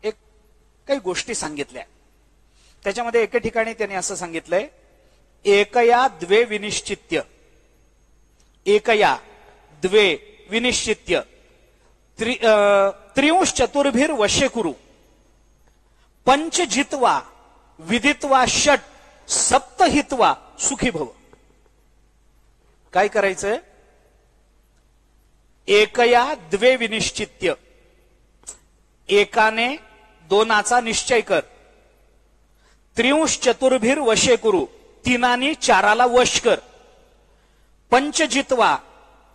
काही गोष्टी सांगितल्या. त्याच्यामध्ये एके ठिकाणी त्यांनी असं सांगितलंय, एकया द्वे विनिश्चित्य, एकया द्वे विनिश्चित्य त्रिंश चतुर्भिर वशे कुरु, पंच जित्वा विदित्वा षट सप्त हित्वा सुखी भव. काय करायचंय? एकया द्वे विनिश्चित्य, एकाने दोनाचा निश्चय कर. त्रिंश चतुर्भिर वशे कुरु, तीनानी चाराला वश कर. पंच जित्वा,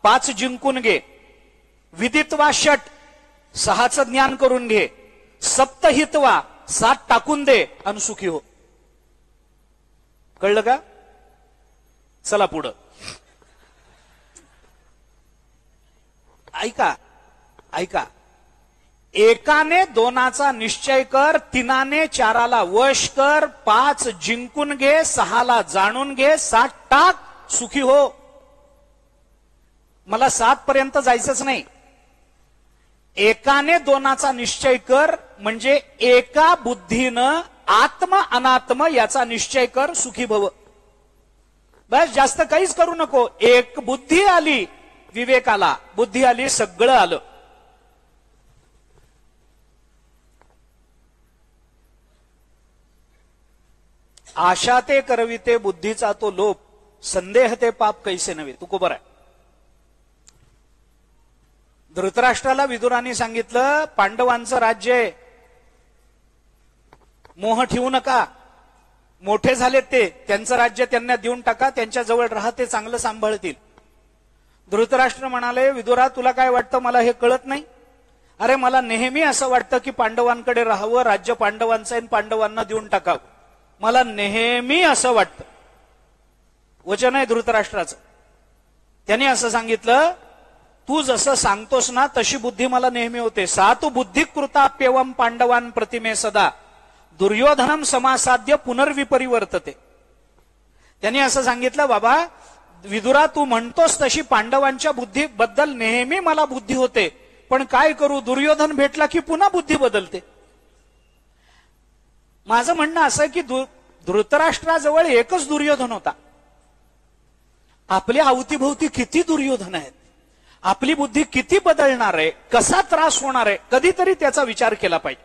5 जिंकून घे. विदित्वा षट, 6चं ज्ञान करून घे. सप्त हित्वा, 7 टाकून दे आणि सुखी हो. कळलं का? चला पुढं ऐका ऐका. एकाने दोनाचा निश्चय कर, तीनाने चाराला वश कर, 5 जिंकून घे, 6ला जाणून घे, 7 टाक, सुखी हो. मला 7 पर्यंत जायचंच नाही. एकाने दोनाचा निश्चय कर म्हणजे एका बुद्धीनं आत्म अनात्म याचा निश्चय कर, सुखी भव. बस, जास्त काहीच करू नको. एक बुद्धी आली, विवेक आला. बुद्धी आली, सगळं आलं. आशा ते करविते बुद्धीचा तो लोप, संदेह ते पाप कैसे नव्हे. तुकोबर आहे. धृतराष्ट्राला विदुराने सांगितलं, पांडवांचं राज्य आहे, मोह ठेवू नका. मोठे झालेत ते, त्यांचं राज्य त्यांना देऊन टाका, त्यांच्या जवळ राहा, ते चांगलं सांभाळतील. धृतराष्ट्र म्हणाले, विदुरा तुला काय वाटतं, मला हे कळत नाही. अरे मला नेहमी असं वाटतं की पांडवांकडे राहावं, राज्य पांडवांचं आहे, पांडवांना देऊन टाकावं. मला नेहमी असं वाटतं. वचन आहे धृतराष्ट्राचं. त्याने असं सांगितलं, तू जसं सांगतोस ना तशी बुद्धी मला नेहमी होते. सा तू बुद्धी कृताप्यवम पांडवान प्रतिमे सदा दुर्योधनम समासाध्य पुनर्विपरिवर्तते. त्यांनी असं सांगितलं, बाबा विदुरा तू म्हणतोस तशी पांडवांच्या बुद्धीबद्दल नेहमी मला बुद्धी होते, पण काय करू, दुर्योधन भेटला की पुन्हा बुद्धी बदलते. माझं म्हणणं असं की धृतराष्ट्राजवळ एकच दुर्योधन होता. आपल्या अवतीभोवती किती दुर्योधन आहेत, आपली बुद्धी किती बदलणार आहे, कसा त्रास होणार आहे, कधीतरी त्याचा विचार केला पाहिजे.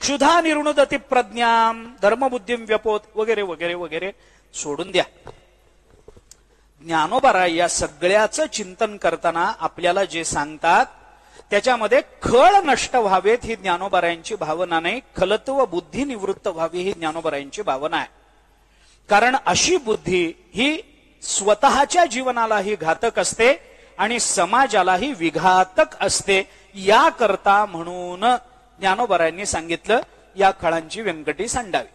क्षुधा निर्णुदती प्रज्ञाम धर्मबुद्धीम व्यपोत वगैरे वगैरे वगैरे सोडून द्या. ज्ञानोबा या सगळ्याचं चिंतन करताना आपल्याला जे सांगतात त्याच्यामध्ये खळ नष्ट व्हावेत ही ज्ञानोबारायांची भावना नाही, खलत्व बुद्धी निवृत्त व्हावी ही ज्ञानोबारायांची भावना आहे. कारण अशी बुद्धी ही स्वतःच्या जीवनालाही घातक असते आणि समाजालाही विघातक असते. याकरता म्हणून ज्ञानोबारायांनी सांगितलं या खळांची व्यंकटी सांडावी,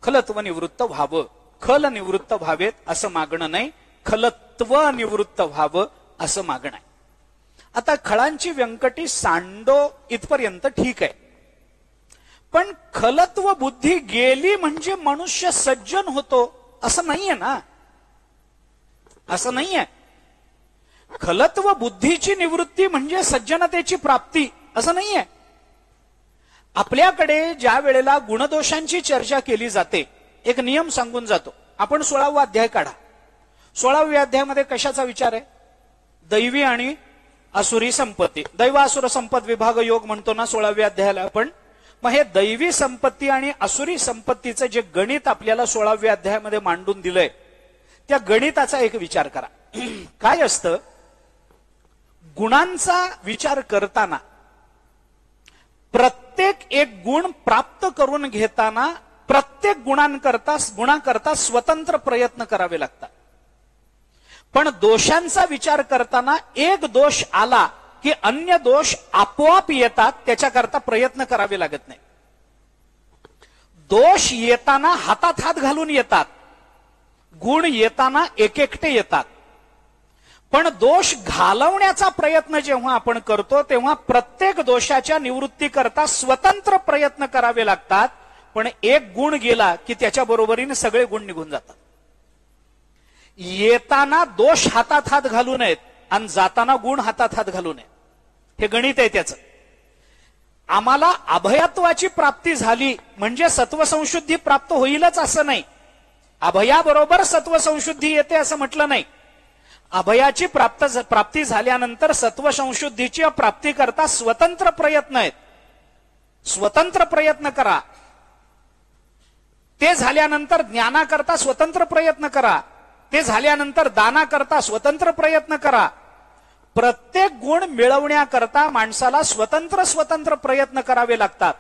खलत्व निवृत्त व्हावं. खल निवृत्त व्हावेत असं मागणं नाही, खलत्व निवृत्त व्हावं असं मागणं आहे. आता खळांची व्यंकटी सांडो इथपर्यंत ठीक आहे, पण खलत्व बुद्धी गेली म्हणजे मनुष्य सज्जन होतो असं नाहीये ना, असं नाहीये. खलत्व बुद्धीची निवृत्ती म्हणजे सज्जनतेची प्राप्ती असं नाहीये. आपल्याकडे ज्या वेळेला गुणदोषांची चर्चा केली जाते एक नियम सांगून जातो. आपण 16वा अध्याय काढा. 16व्या अध्यायामध्ये कशाचा विचार आहे? दैवी आणि असुरी संपत्ती. दैव असुर संपत विभाग योग म्हणतो ना 16व्या अध्यायाला आपण. मग हे दैवी संपत्ती आणि असुरी संपत्तीचं जे गणित आपल्याला 16व्या अध्यायामध्ये मांडून दिलंय त्या गणिताचा एक विचार करा. काय असतं, गुणांचा विचार करताना प्रत्येक एक गुण प्राप्त करून घेताना प्रत्येक गुणाकरता स्वतंत्र प्रयत्न करावे लागतात. पण दोषांचा विचार करताना एक दोष आला की अन्य दोष आपोआप येतात, त्याच्याकरता प्रयत्न करावे लागत नाही. दोष येताना हातात हात घालून येतात, गुण येताना एक एकटे येतात. पण दोष घालवण्याचा प्रयत्न जेव्हा आपण करतो तेव्हा प्रत्येक दोषाच्या निवृत्तीकरता स्वतंत्र प्रयत्न करावे लागतात. पण एक गुण गेला की त्याच्या बरोबरीने सगळे गुण निघून जातात. येताना दोष हातात हात घालू नयेत आणि जाताना गुण हातात हात घालू नये, हे गणित आहे त्याचं. आम्हाला अभयत्वाची प्राप्ती झाली म्हणजे सत्वसंशुद्धी प्राप्त होईलच असं नाही. अभयाबरोबर सत्वसंशुद्धी येते असं म्हटलं नाही. अभयाची प्राप्ती झाल्यानंतर सत्वसंशुद्धीची प्राप्ती करता स्वतंत्र प्रयत्न आहेत. स्वतंत्र प्रयत्न करा. ते झाल्यानंतर ज्ञानाकरता स्वतंत्र प्रयत्न करा. ते झाल्यानंतर दानाकरता स्वतंत्र प्रयत्न करा. प्रत्येक गुण मिळवण्याकरता माणसाला स्वतंत्र प्रयत्न करावे लागतात.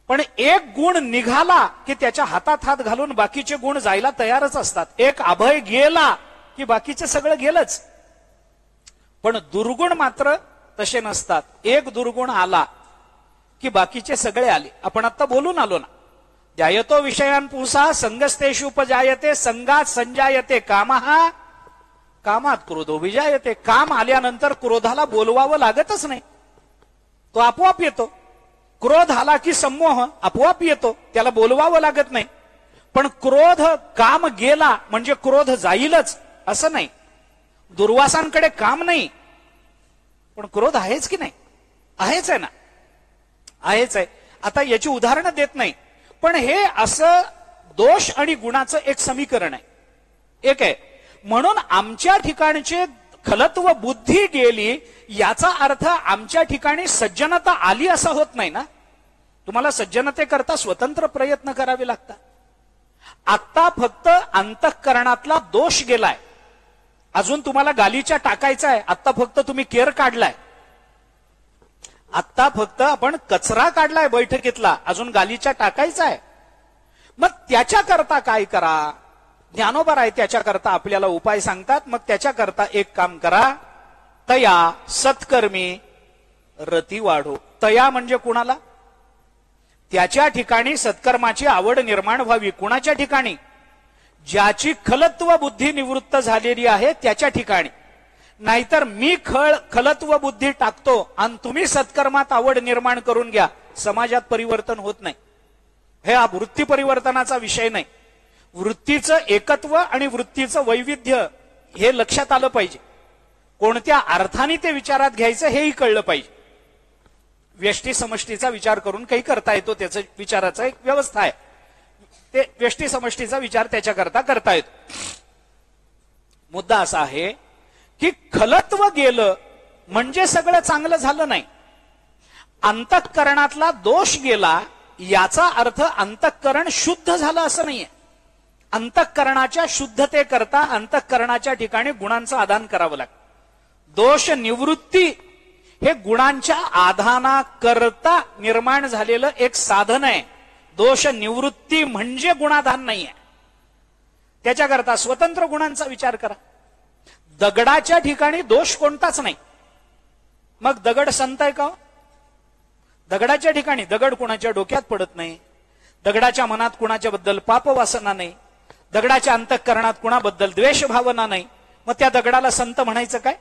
पण एक गुण निघाला की त्याच्या हातात हात घालून बाकीचे गुण जायला तयारच असतात. एक अभय गेला की बाकीचे सगळं गेलंच. पण दुर्गुण मात्र तसे नसतात. एक दुर्गुण आला की बाकीचे सगळे आले. आपण आता बोलून आलो ना, ध्यायतो विषयान पुंसा संगस्तेषु उपजायते संगात संजायते कामः कामात क्रोधो विजायते. काम आल्यानंतर क्रोधाला बोलवावं लागतच नाही, तो आपोआप येतो. क्रोध आला की संमोह आपोआप येतो, त्याला बोलवावं लागत नाही. पण क्रोध काम गेला म्हणजे क्रोध जाईलच असं नाही. दुर्वासांकडे काम नाही पण क्रोध आहेच की नाही? आहेच आहे ना, आहेच आहे. आता याची उदाहरणं देत नाही, पण हे असं दोष आणि गुणाचं एक समीकरण आहे, एक आहे. म्हणून आमच्या ठिकाणचे खलत्व बुद्धी गेली याचा अर्थ आमच्या ठिकाणी सज्जनता आली असं होत नाही ना. तुम्हाला सज्जनतेकरता स्वतंत्र प्रयत्न करावे लागतात. आता फक्त अंतःकरणातला दोष गेलाय, अजून तुम्हाला गालीचा टाकायचा आहे. आता फक्त तुम्ही केर काढलाय, आता फक्त आपण कचरा काढलाय बैठकीतला, अजून गालीचा टाकायचा आहे. मग त्याच्याकरता काय करा? ज्ञानोबा राय त्याच्याकरता आपल्याला उपाय सांगतात. मग त्याच्याकरता एक काम करा, तया सत्कर्मी रती वाढो. तया म्हणजे कुणाला? त्याच्या ठिकाणी सत्कर्माची आवड निर्माण व्हावी. कुणाच्या ठिकाणी? ज्याची खलत्व बुद्धी निवृत्त झालेली आहे त्याच्या ठिकाणी. नाहीतर मी खलत्व बुद्धी टाकतो आणि तुम्ही सत्कर्मात आवड निर्माण करून घ्या, समाजात परिवर्तन होत नाही. हे वृत्ती परिवर्तनाचा विषय नाही. वृत्तीचं एकत्व आणि वृत्तीचं वैविध्य हे लक्षात आलं पाहिजे. कोणत्या अर्थाने ते विचारात घ्यायचं हेही कळलं पाहिजे. व्यष्टी समष्टीचा विचार करून काही करता येतो, त्याचा विचाराचा एक व्यवस्था आहे. ते व्यष्टी समष्टीचा विचार त्याच्याकरता करता येतो. मुद्दा असा आहे की खलत्व गेलं म्हणजे सगळं चांगलं झालं नाही. अंतःकरणातला दोष गेला याचा अर्थ अंतःकरण शुद्ध झालं असं नाहीये. अंतःकरणाच्या शुद्धतेकरता अंतःकरणाच्या ठिकाणी गुणांचं आदान करावं लागतं. दोष निवृत्ती हे गुणांच्या आधानाकरता निर्माण झालेलं एक साधन आहे. दोष निवृत्ती म्हणजे गुणाधान नाहीये. त्याच्याकरता स्वतंत्र गुणांचा विचार करा. दगडाच्या ठिकाणी दोष कोणताच नाही, मग दगड संत आहे का? दगडाच्या ठिकाणी दगड कुणाच्या डोक्यात पडत नाही, दगडाच्या मनात कुणाच्या बद्दल पाप वासना नाही, दगडाच्या अंतःकरणात कुणाबद्दल द्वेष भावना नाही. मग त्या दगडाला संत म्हणायचं काय?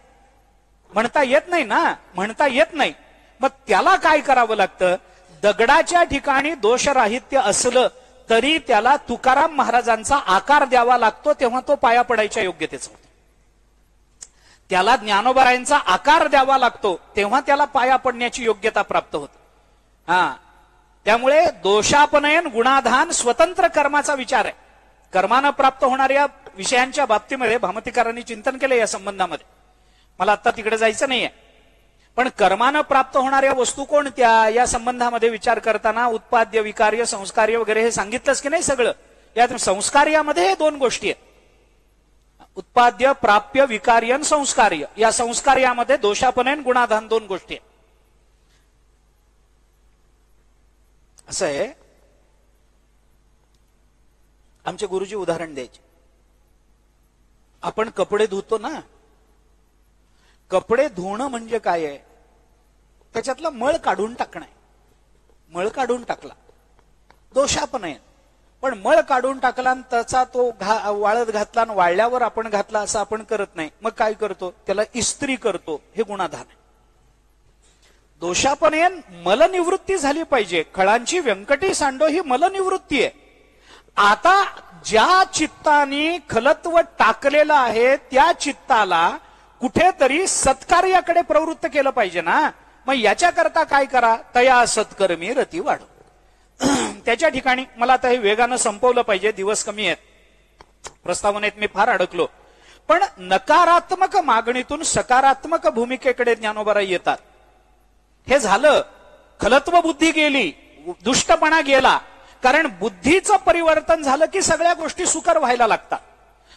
म्हणता येत नाही ना, म्हणता येत नाही. मग त्याला काय करावं लागतं? दगडाच्या ठिकाणी दोषराहित्य असलं तरी त्याला तुकाराम महाराजांचा आकार द्यावा लागतो, तेव्हा तो पाया पडायच्या योग्यतेचा होतो. त्याला ज्ञानोबारायांचा आकार द्यावा लागतो, तेव्हा त्याला पाया पडण्याची योग्यता प्राप्त होते. त्यामुळे दोषापनयन गुणाधान स्वतंत्र कर्माचा विचार आहे. कर्मानं प्राप्त होणाऱ्या विषयांच्या बाबतीमध्ये भामतीकारांनी चिंतन केलं या संबंधामध्ये. मला आता तिकडे जायचं नाहीये, पण कर्मानं प्राप्त होणाऱ्या वस्तू कोणत्या या संबंधामध्ये विचार करताना उत्पाद्य, विकार्य, संस्कार्य वगैरे हे सांगितलंच की नाही सगळं. यात संस्कार्यामध्ये हे दोन गोष्टी आहेत, उत्पाद्य, प्राप्य, विकार्य आणि संस्कार्य. या संस्कार्यामध्ये दोषापनयन गुणाधान दोन गोष्टी आहेत. असं आहे, आमचे गुरुजी उदाहरण द्यायचे. आपण कपडे धुतो ना, कपडे धुणं म्हणजे काय आहे? त्याच्यातला मळ काढून टाकणं आहे. मळ काढून टाकला दोषापनयन. पण मळ काढून टाकला आणि त्याचा तो वाळत घातला आणि वाळल्यावर आपण घातला असं आपण करत नाही. मग काय करतो? त्याला इस्त्री करतो. हे गुणाधान आहे. दोषापनयन मलनिवृत्ती झाली पाहिजे. खळांची व्यंकटी सांडो ही मलनिवृत्ती आहे. आता ज्या चित्ताने खलत्व टाकलेलं आहे त्या चित्ताला कुठेतरी सत्कार्याकडे प्रवृत्त केलं पाहिजे ना. मग याच्याकरता काय करा? तया सत्कर्मी रती वाढव. त्याच्या ठिकाणी मला आता हे वेगानं संपवलं पाहिजे, दिवस कमी आहेत, प्रस्तावनेत मी फार अडकलो. पण नकारात्मक मागणीतून सकारात्मक भूमिकेकडे ज्ञानोबाराय येतात. हे झालं, खलत्व बुद्धी गेली, दुष्टपणा गेला. कारण बुद्धीचं परिवर्तन झालं की सगळ्या गोष्टी सुकर व्हायला लागतात.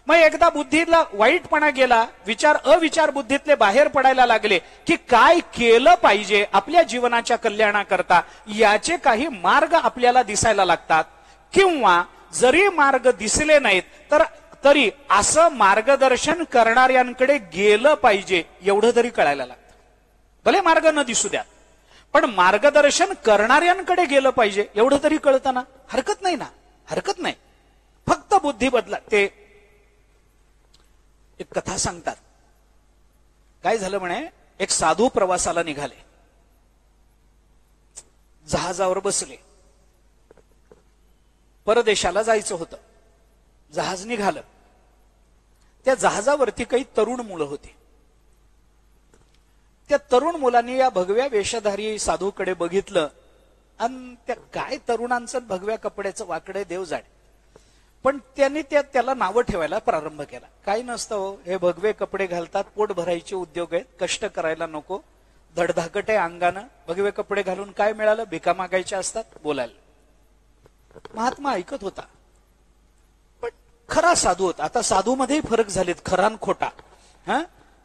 मग एकदा बुद्धीला वाईटपणा गेला, विचार अविचार बुद्धीतले बाहेर पडायला लागले की काय केलं पाहिजे आपल्या जीवनाच्या कल्याणाकरता, याचे काही मार्ग आपल्याला दिसायला लागतात. किंवा जरी मार्ग दिसले नाहीत तरी असं मार्गदर्शन करणाऱ्यांकडे गेलं पाहिजे एवढं तरी कळायला लागतं. भले मार्ग न दिसू द्या, पण मार्गदर्शन करणाऱ्यांकडे गेलं पाहिजे एवढं तरी कळतं ना. हरकत नाही ना, हरकत नाही. फक्त बुद्धी बदला. ते एक कथा सांगतात. काय झालं म्हणे, एक साधू प्रवासाला निघाले, जहाजावर बसले, परदेशाला जायचं होतं. जहाज निघालं. त्या जहाजावरती काही तरुण मुलं होती. त्या तरुण मुलांनी या भगव्या वेशधारी साधूकडे बघितलं आणि त्या काय तरुणांचं भगव्या कपड्याचं वाकडे देव जाणे. पण त्यांनी त्याला नावं ठेवायला प्रारंभ केला. काही नसतं हो, हे भगवे कपडे घालतात, पोट भरायचे उद्योग आहेत, कष्ट करायला नको, धडधाकट आहे अंगानं, भगवे कपडे घालून काय मिळालं, भिका मागायच्या असतात, बोलायला. महात्मा ऐकत होता, पण खरा साधू होता. आता साधू मध्ये फरक झालेत, खरा आणि खोटा.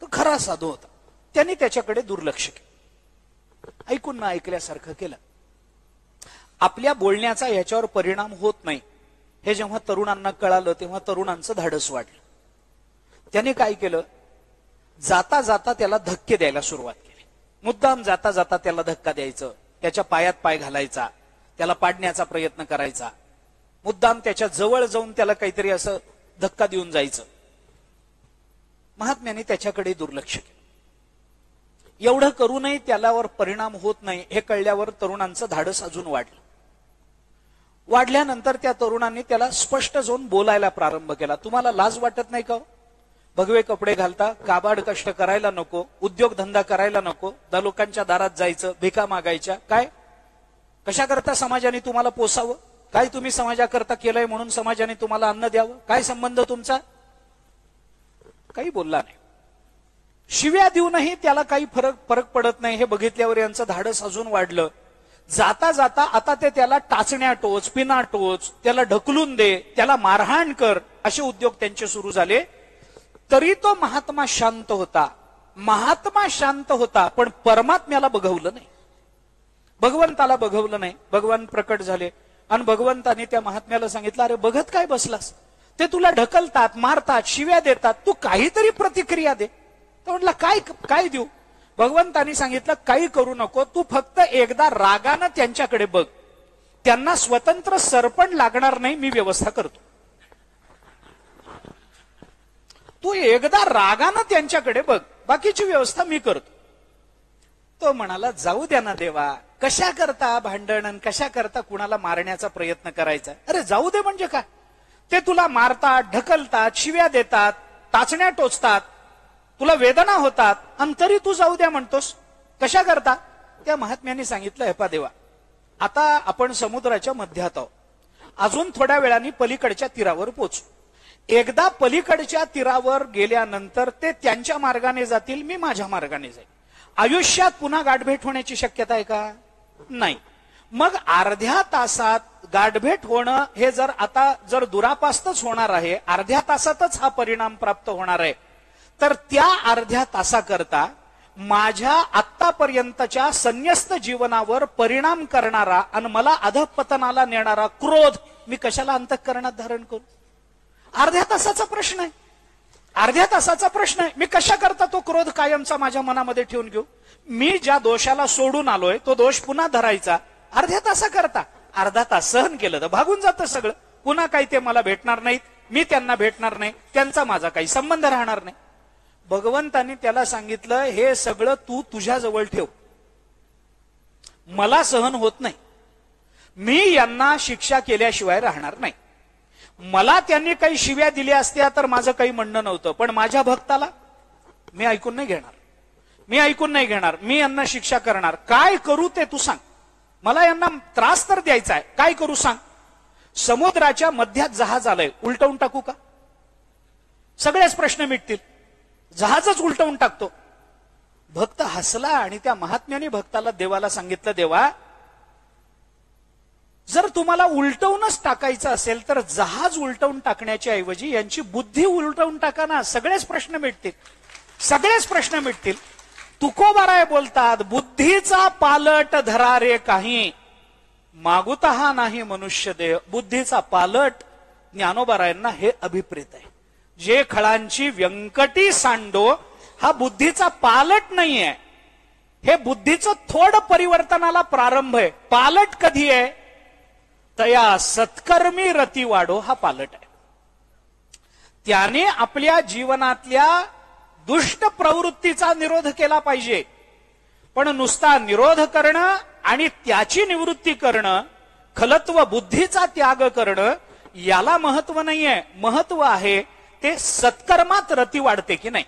तो खरा साधू होता. त्यांनी त्याच्याकडे दुर्लक्ष केलं, ऐकून ना ऐकल्यासारखं केलं. आपल्या बोलण्याचा याच्यावर परिणाम होत नाही हे जेव्हा तरुणांना कळालं तेव्हा तरुणांचं धाडस वाढलं. त्याने काय केलं, जाता जाता त्याला धक्के द्यायला सुरुवात केली. मुद्दाम जाता जाता त्याला धक्का द्यायचं, त्याच्या पायात पाय घालायचा, त्याला पाडण्याचा प्रयत्न करायचा, मुद्दाम त्याच्या जवळ जाऊन त्याला काहीतरी असं धक्का देऊन जायचं. महात्म्याने त्याच्याकडे दुर्लक्ष केलं. एवढं करूनही त्यालावर परिणाम होत नाही हे कळल्यावर तरुणांचं धाडस अजून वाढलं. वाढल्यानंतर त्या तरुणांनी त्याला स्पष्ट जाऊन बोलायला प्रारंभ केला. तुम्हाला लाज वाटत नाही का? भगवे कपडे घालता, काबाड कष्ट करायला नको, उद्योगधंदा करायला नको, लोकांच्या दारात जायचं, भिका मागायच्या, काय कशा करता समाजाने तुम्हाला पोसावं? काय तुम्ही समाजाकरता केलंय म्हणून समाजाने तुम्हाला अन्न द्यावं? काय संबंध तुमचा? काही बोलला नाही. शिव्या देऊनही त्याला काही फरक पडत नाही हे बघितल्यावर यांचं धाडस अजून वाढलं. जाता जाता आता ते त्याला टाचण्या टोच, पिना टोच, त्याला ढकलून दे, त्याला मारहाण कर, असे उद्योग त्यांचे सुरू झाले. तरी तो महात्मा शांत होता. महात्मा शांत होता, पण परमात्म्याला बघवलं नाही, भगवंताला बघवलं नाही. भगवान प्रकट झाले आणि भगवंताने त्या महात्म्याला सांगितलं, अरे बघत काय बसलास, ते तुला ढकलतात, मारतात, शिव्या देतात, तू काहीतरी प्रतिक्रिया दे. तर म्हटलं काय काय देऊ. भगवंतानी सांगितलं, काही करू नको, तू फक्त एकदा रागानं त्यांच्याकडे बघ, त्यांना स्वतंत्र सरपण लागणार नाही, मी व्यवस्था करतो. तू एकदा रागानं त्यांच्याकडे बघ, बाकीची व्यवस्था मी करतो. तो म्हणाला, जाऊ द्या ना देवा, कशा करता भांडण, कशा करता कुणाला मारण्याचा प्रयत्न करायचा. अरे जाऊ दे म्हणजे काय, ते तुला मारतात, ढकलतात, शिव्या देतात, टाचण्या टोचतात, तुला वेदना होतात, आणि तरी तू जाऊ द्या म्हणतोस, कशा करता. त्या महात्म्याने सांगितलं, हे पा देवा, आता आपण समुद्राच्या मध्यात आहोत, अजून थोड्या वेळाने पलीकडच्या तीरावर पोहोचू. एकदा पलीकडच्या तीरावर गेल्यानंतर ते त्यांच्या मार्गाने जातील, मी माझ्या मार्गाने जाईल. आयुष्यात पुन्हा गाठभेट होण्याची शक्यता आहे का? नाही. मग अर्ध्या तासात गाठभेट होणं हे जर दुरापास्तच होणार आहे, अर्ध्या तासातच हा परिणाम प्राप्त होणार आहे, तर त्या अर्ध्या तासाकरता माझ्या आतापर्यंतच्या संन्यस्त जीवनावर परिणाम करणारा आणि मला अधःपतनाला नेणारा क्रोध मी कशाला अंतःकरणात धारण करू. अर्ध्या तासाचा प्रश्न आहे, अर्ध्या तासाचा प्रश्न आहे. मी कशा करता तो क्रोध कायमचा माझ्या मनामध्ये ठेवून घेऊ. मी ज्या दोषाला सोडून आलोय तो दोष पुन्हा धरायचा अर्ध्या तासा करता. अर्धा तास सहन केलं तर भागून जातं सगळं. पुन्हा काही ते मला भेटणार नाहीत, मी त्यांना भेटणार नाही, त्यांचा माझा काही संबंध राहणार नाही. भगवंतांनी त्याला सांगितलं, हे सगळं तू तुझ्या जवळ ठेव, मला सहन होत नाही, मी यांना शिक्षा केल्याशिवाय राहणार नाही. मला त्यांनी काही शिव्या दिल्या असत्या तर माझं काही म्हणणं नव्हतं, पण माझ्या भक्ताला मी ऐकून नाही घेणार, मी ऐकून नाही घेणार, मी यांना शिक्षा करणार. काय करू ते तू सांग, मला यांना त्रास तर द्यायचा आहे, काय करू सांग. समुद्राच्या मध्यात जहाज आलंय, उलटवून टाकू का? सगळेच प्रश्न मिटतील, जहाजच उलटवून टाकतो. भक्त हसला आणि त्या महात्म्याने भक्ताला देवाला सांगितलं, देवा जर तुम्हाला उलटवूनच टाकायचं असेल तर जहाज उलटवून टाकण्याच्या ऐवजी यांची बुद्धी उलटवून टाका ना, सगळेच प्रश्न मिटतील, सगळेच प्रश्न मिटतील. तुकोबाराय बोलतात, बुद्धीचा पालट धरा रे काही, मागुतहा नाही मनुष्य देह. बुद्धीचा पालट ज्ञानोबारायांना हे अभिप्रेत आहे. जे खळांची व्यंकटी सांडो हा बुद्धीचा पालट नाहीये, हे बुद्धीचं थोडं परिवर्तनाला प्रारंभ आहे. पालट कधी आहे? तया सत्कर्मी रती वाढो हा पालट आहे. त्याने आपल्या जीवनातल्या दुष्ट प्रवृत्तीचा निरोध केला पाहिजे. पण नुसता निरोध करणं आणि त्याची निवृत्ती करणं, खलत्व बुद्धीचा त्याग करणं, याला महत्व नाहीये. महत्व आहे ते सत्कर्मात रती वाढते की नाही.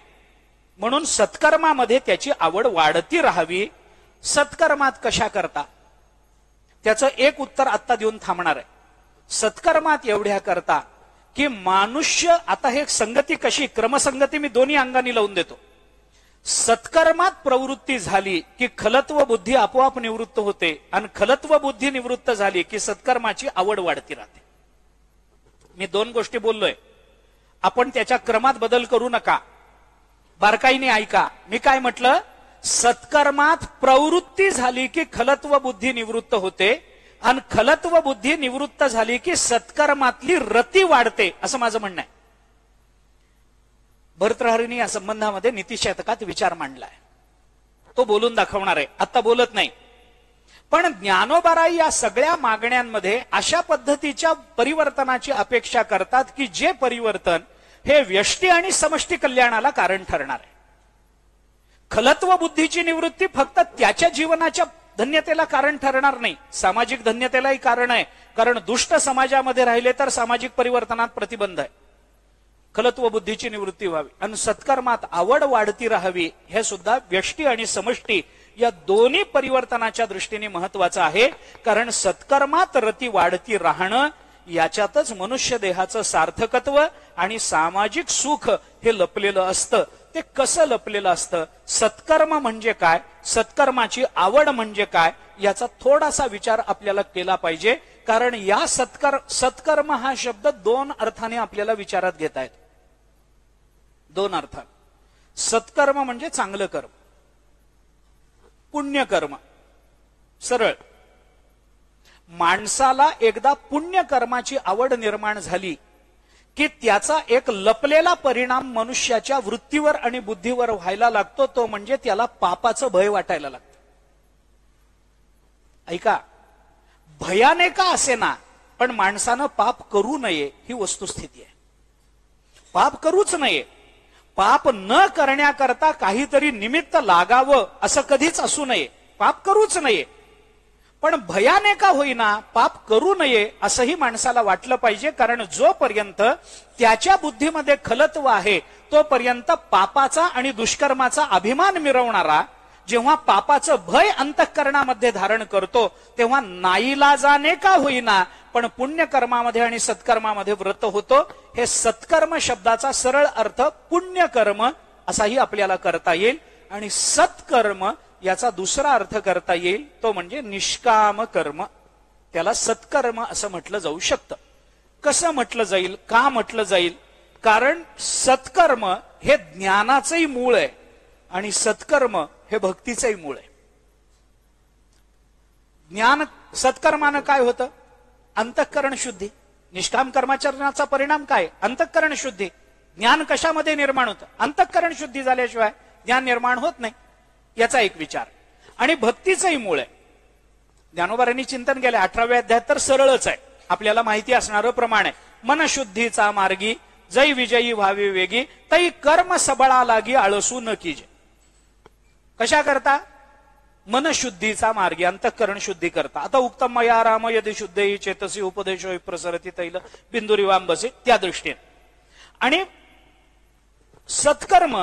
म्हणून सत्कर्मामध्ये त्याची आवड वाढती राहावी. सत्कर्मात कशा करता, त्याचं एक उत्तर आत्ता देऊन थांबणार आहे. सत्कर्मात एवढ्या करता की मानुष्य, आता हे संगती कशी, क्रमसंगती मी दोन्ही अंगाने लावून देतो. सत्कर्मात प्रवृत्ती झाली की खलत्व बुद्धी आपोआप निवृत्त होते, आणि खलत्व बुद्धी निवृत्त झाली की सत्कर्माची आवड वाढती राहते. मी दोन गोष्टी बोललोय, आपण त्याच्या क्रमात बदल करू नका, बारकाईने ऐका. मी काय म्हटलं? सत्कर्मात प्रवृत्ती झाली की खलत्व बुद्धी निवृत्त होते, आणि खलत्व बुद्धी निवृत्त झाली की सत्कर्मातली रती वाढते, असं माझं म्हणणं आहे. भर्तृहरीने या संबंधामध्ये नीतिशतकात विचार मांडलाय, तो बोलून दाखवणार आहे, आता बोलत नाही. पण ज्ञानोबाराई या सगळ्या मागण्यांमध्ये अशा पद्धतीच्या परिवर्तनाची अपेक्षा करतात की जे परिवर्तन हे व्यष्टी आणि समष्टी कल्याणाला कारण ठरणार आहे. खलत्व बुद्धीची निवृत्ती फक्त त्याच्या जीवनाच्या धन्यतेला कारण ठरणार नाही, सामाजिक धन्यतेलाही कारण आहे. कारण दुष्ट समाजामध्ये राहिले तर सामाजिक परिवर्तनात प्रतिबंध आहे. खलत्व बुद्धीची निवृत्ती व्हावी आणि सत्कर्मात आवड वाढती राहावी, हे सुद्धा व्यष्टी आणि समष्टी या दोन्ही परिवर्तनाच्या दृष्टीने महत्वाचं आहे. कारण सत्कर्मात रती वाढती राहणं याच्यातच मनुष्य देहाचं सार्थकत्व आणि सामाजिक सुख हे लपलेलं असतं. ते कसं लपलेलं असतं? सत्कर्म म्हणजे काय, सत्कर्माची आवड म्हणजे काय, याचा थोडासा विचार आपल्याला केला पाहिजे. कारण या सत्कर्म हा शब्द दोन अर्थाने आपल्याला विचारात घेता येतो. दोन अर्थात. सत्कर्म म्हणजे चांगलं कर्म, पुण्यकर्म. सरळ माणसाला एकदा पुण्यकर्माची आवड निर्माण झाली की त्याचा एक लपलेला परिणाम मनुष्याच्या वृत्तीवर आणि बुद्धीवर व्हायला लागतो. तो म्हणजे त्याला पापाचं भय वाटायला लागतं. ऐका, भयाने का असेना पण माणसानं पाप करू नये ही वस्तुस्थिती आहे. पाप करूच नये. पाप न करण्याकरता काहीतरी निमित्त लागावं असं कधीच असू नये. पाप करूच नये. पण भयाने का होईना पाप करू नये असंही माणसाला वाटलं पाहिजे. कारण जोपर्यंत त्याच्या बुद्धीमध्ये खलत्व आहे तोपर्यंत पापाचा आणि दुष्कर्माचा अभिमान मिरवणारा जेव्हा पापाचं भय अंतःकरणामध्ये धारण करतो तेव्हा नाईलाजाने का होईना पण पुण्यकर्मामध्ये आणि सत्कर्मामध्ये व्रत होतो. हे सत्कर्म शब्दाचा सरळ अर्थ पुण्यकर्म असाही आपल्याला करता येईल. आणि सत्कर्म याचा दुसरा अर्थ करता येईल तो म्हणजे निष्काम कर्म. त्याला सत्कर्म असं म्हटलं जाऊ शकतं. कसं म्हटलं जाईल, का म्हटलं जाईल? कारण सत्कर्म हे ज्ञानाचंही मूळ आहे आणि सत्कर्म हे भक्तीचंही मूळ आहे. ज्ञान सत्कर्मानं काय होतं? अंतःकरण शुद्धी. निष्काम कर्माचरणाचा परिणाम काय? अंतःकरण शुद्धी. ज्ञान कशामध्ये निर्माण होतं? अंतःकरण शुद्धी झाल्याशिवाय ज्ञान निर्माण होत नाही. याचा एक विचार. आणि भक्तीचंही मूळ आहे. ज्ञानोबारांनी चिंतन केलंय 18व्या अध्यायात तर सरळच आहे, आपल्याला माहिती असणारं प्रमाण आहे. मनशुद्धीचा मार्गी जै विजयी व्हावे वेगी तै कर्म सबळा लागी आळसू न कीजे. कशा करता? मनशुद्धीचा मार्गी, अंतःकरण शुद्धी करता. आता उक्तम मया राम यदि शुद्धेही चेतसी उपदेशो प्रसरती तैल बिंदुरीवाम बसे, त्या दृष्टीने. आणि सत्कर्म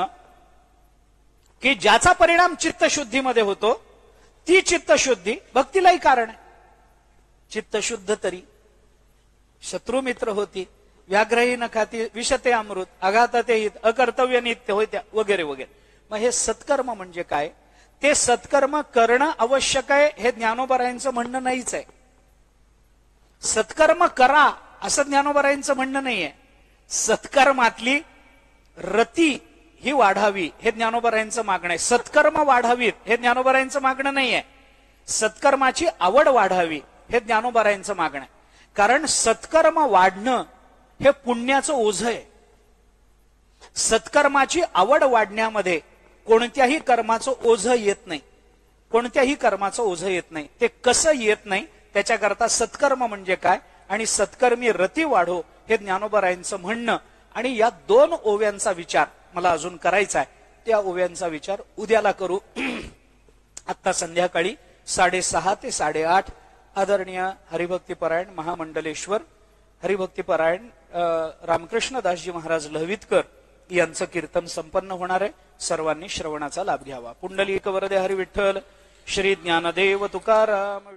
की ज्याचा परिणाम चित्तशुद्धीमध्ये होतो ती चित्तशुद्धी भक्तीलाही कारण आहे. चित्तशुद्ध तरी शत्रुमित्र होती, व्याघ्रही न खाती विषते अमृत, आघाताते हित, अकर्तव्य नित्य होत्या वगैरे वगैरे. मग हे सत्कर्म म्हणजे काय? ते सत्कर्म करणं आवश्यक आहे हे ज्ञानोबारायांचं म्हणणं नाहीच आहे. सत्कर्म करा असं ज्ञानोबारायांचं म्हणणं नाहीये. सत्कर्मातली रती ही वाढावी हे ज्ञानोबारायांचं मागणं आहे. सत्कर्म वाढावीत हे ज्ञानोबारायांचं मागणं नाहीये. सत्कर्माची आवड वाढावी हे ज्ञानोबारायांचं मागणं आहे. कारण सत्कर्म वाढणं हे पुण्याचं ओझं आहे. सत्कर्माची आवड वाढण्यामध्ये कोणत्याही कर्माचं ओझं येत नाही. कोणत्याही कर्माचं ओझं येत नाही. ते कसं येत नाही त्याच्याकरता सत्कर्म म्हणजे काय आणि सत्कर्मी रती वाढो हे ज्ञानोबारायांचं म्हणणं. आणि या दोन ओव्यांचा विचार मला अजून करायचा आहे. त्या ओव्यांचा विचार उद्याला करू. आता संध्याकाळी 6:30 ते 8:30 आदरणीय हरिभक्तीपरायण महामंडलेश्वर हरिभक्तीपरायण रामकृष्णदासजी महाराज लहवीतकर यांचं कीर्तन संपन्न होणार आहे. सर्वांनी श्रवणाचा लाभ घ्यावा. पुंडलिक वरदे हरी विठ्ठल. श्री ज्ञानदेव तुकाराम.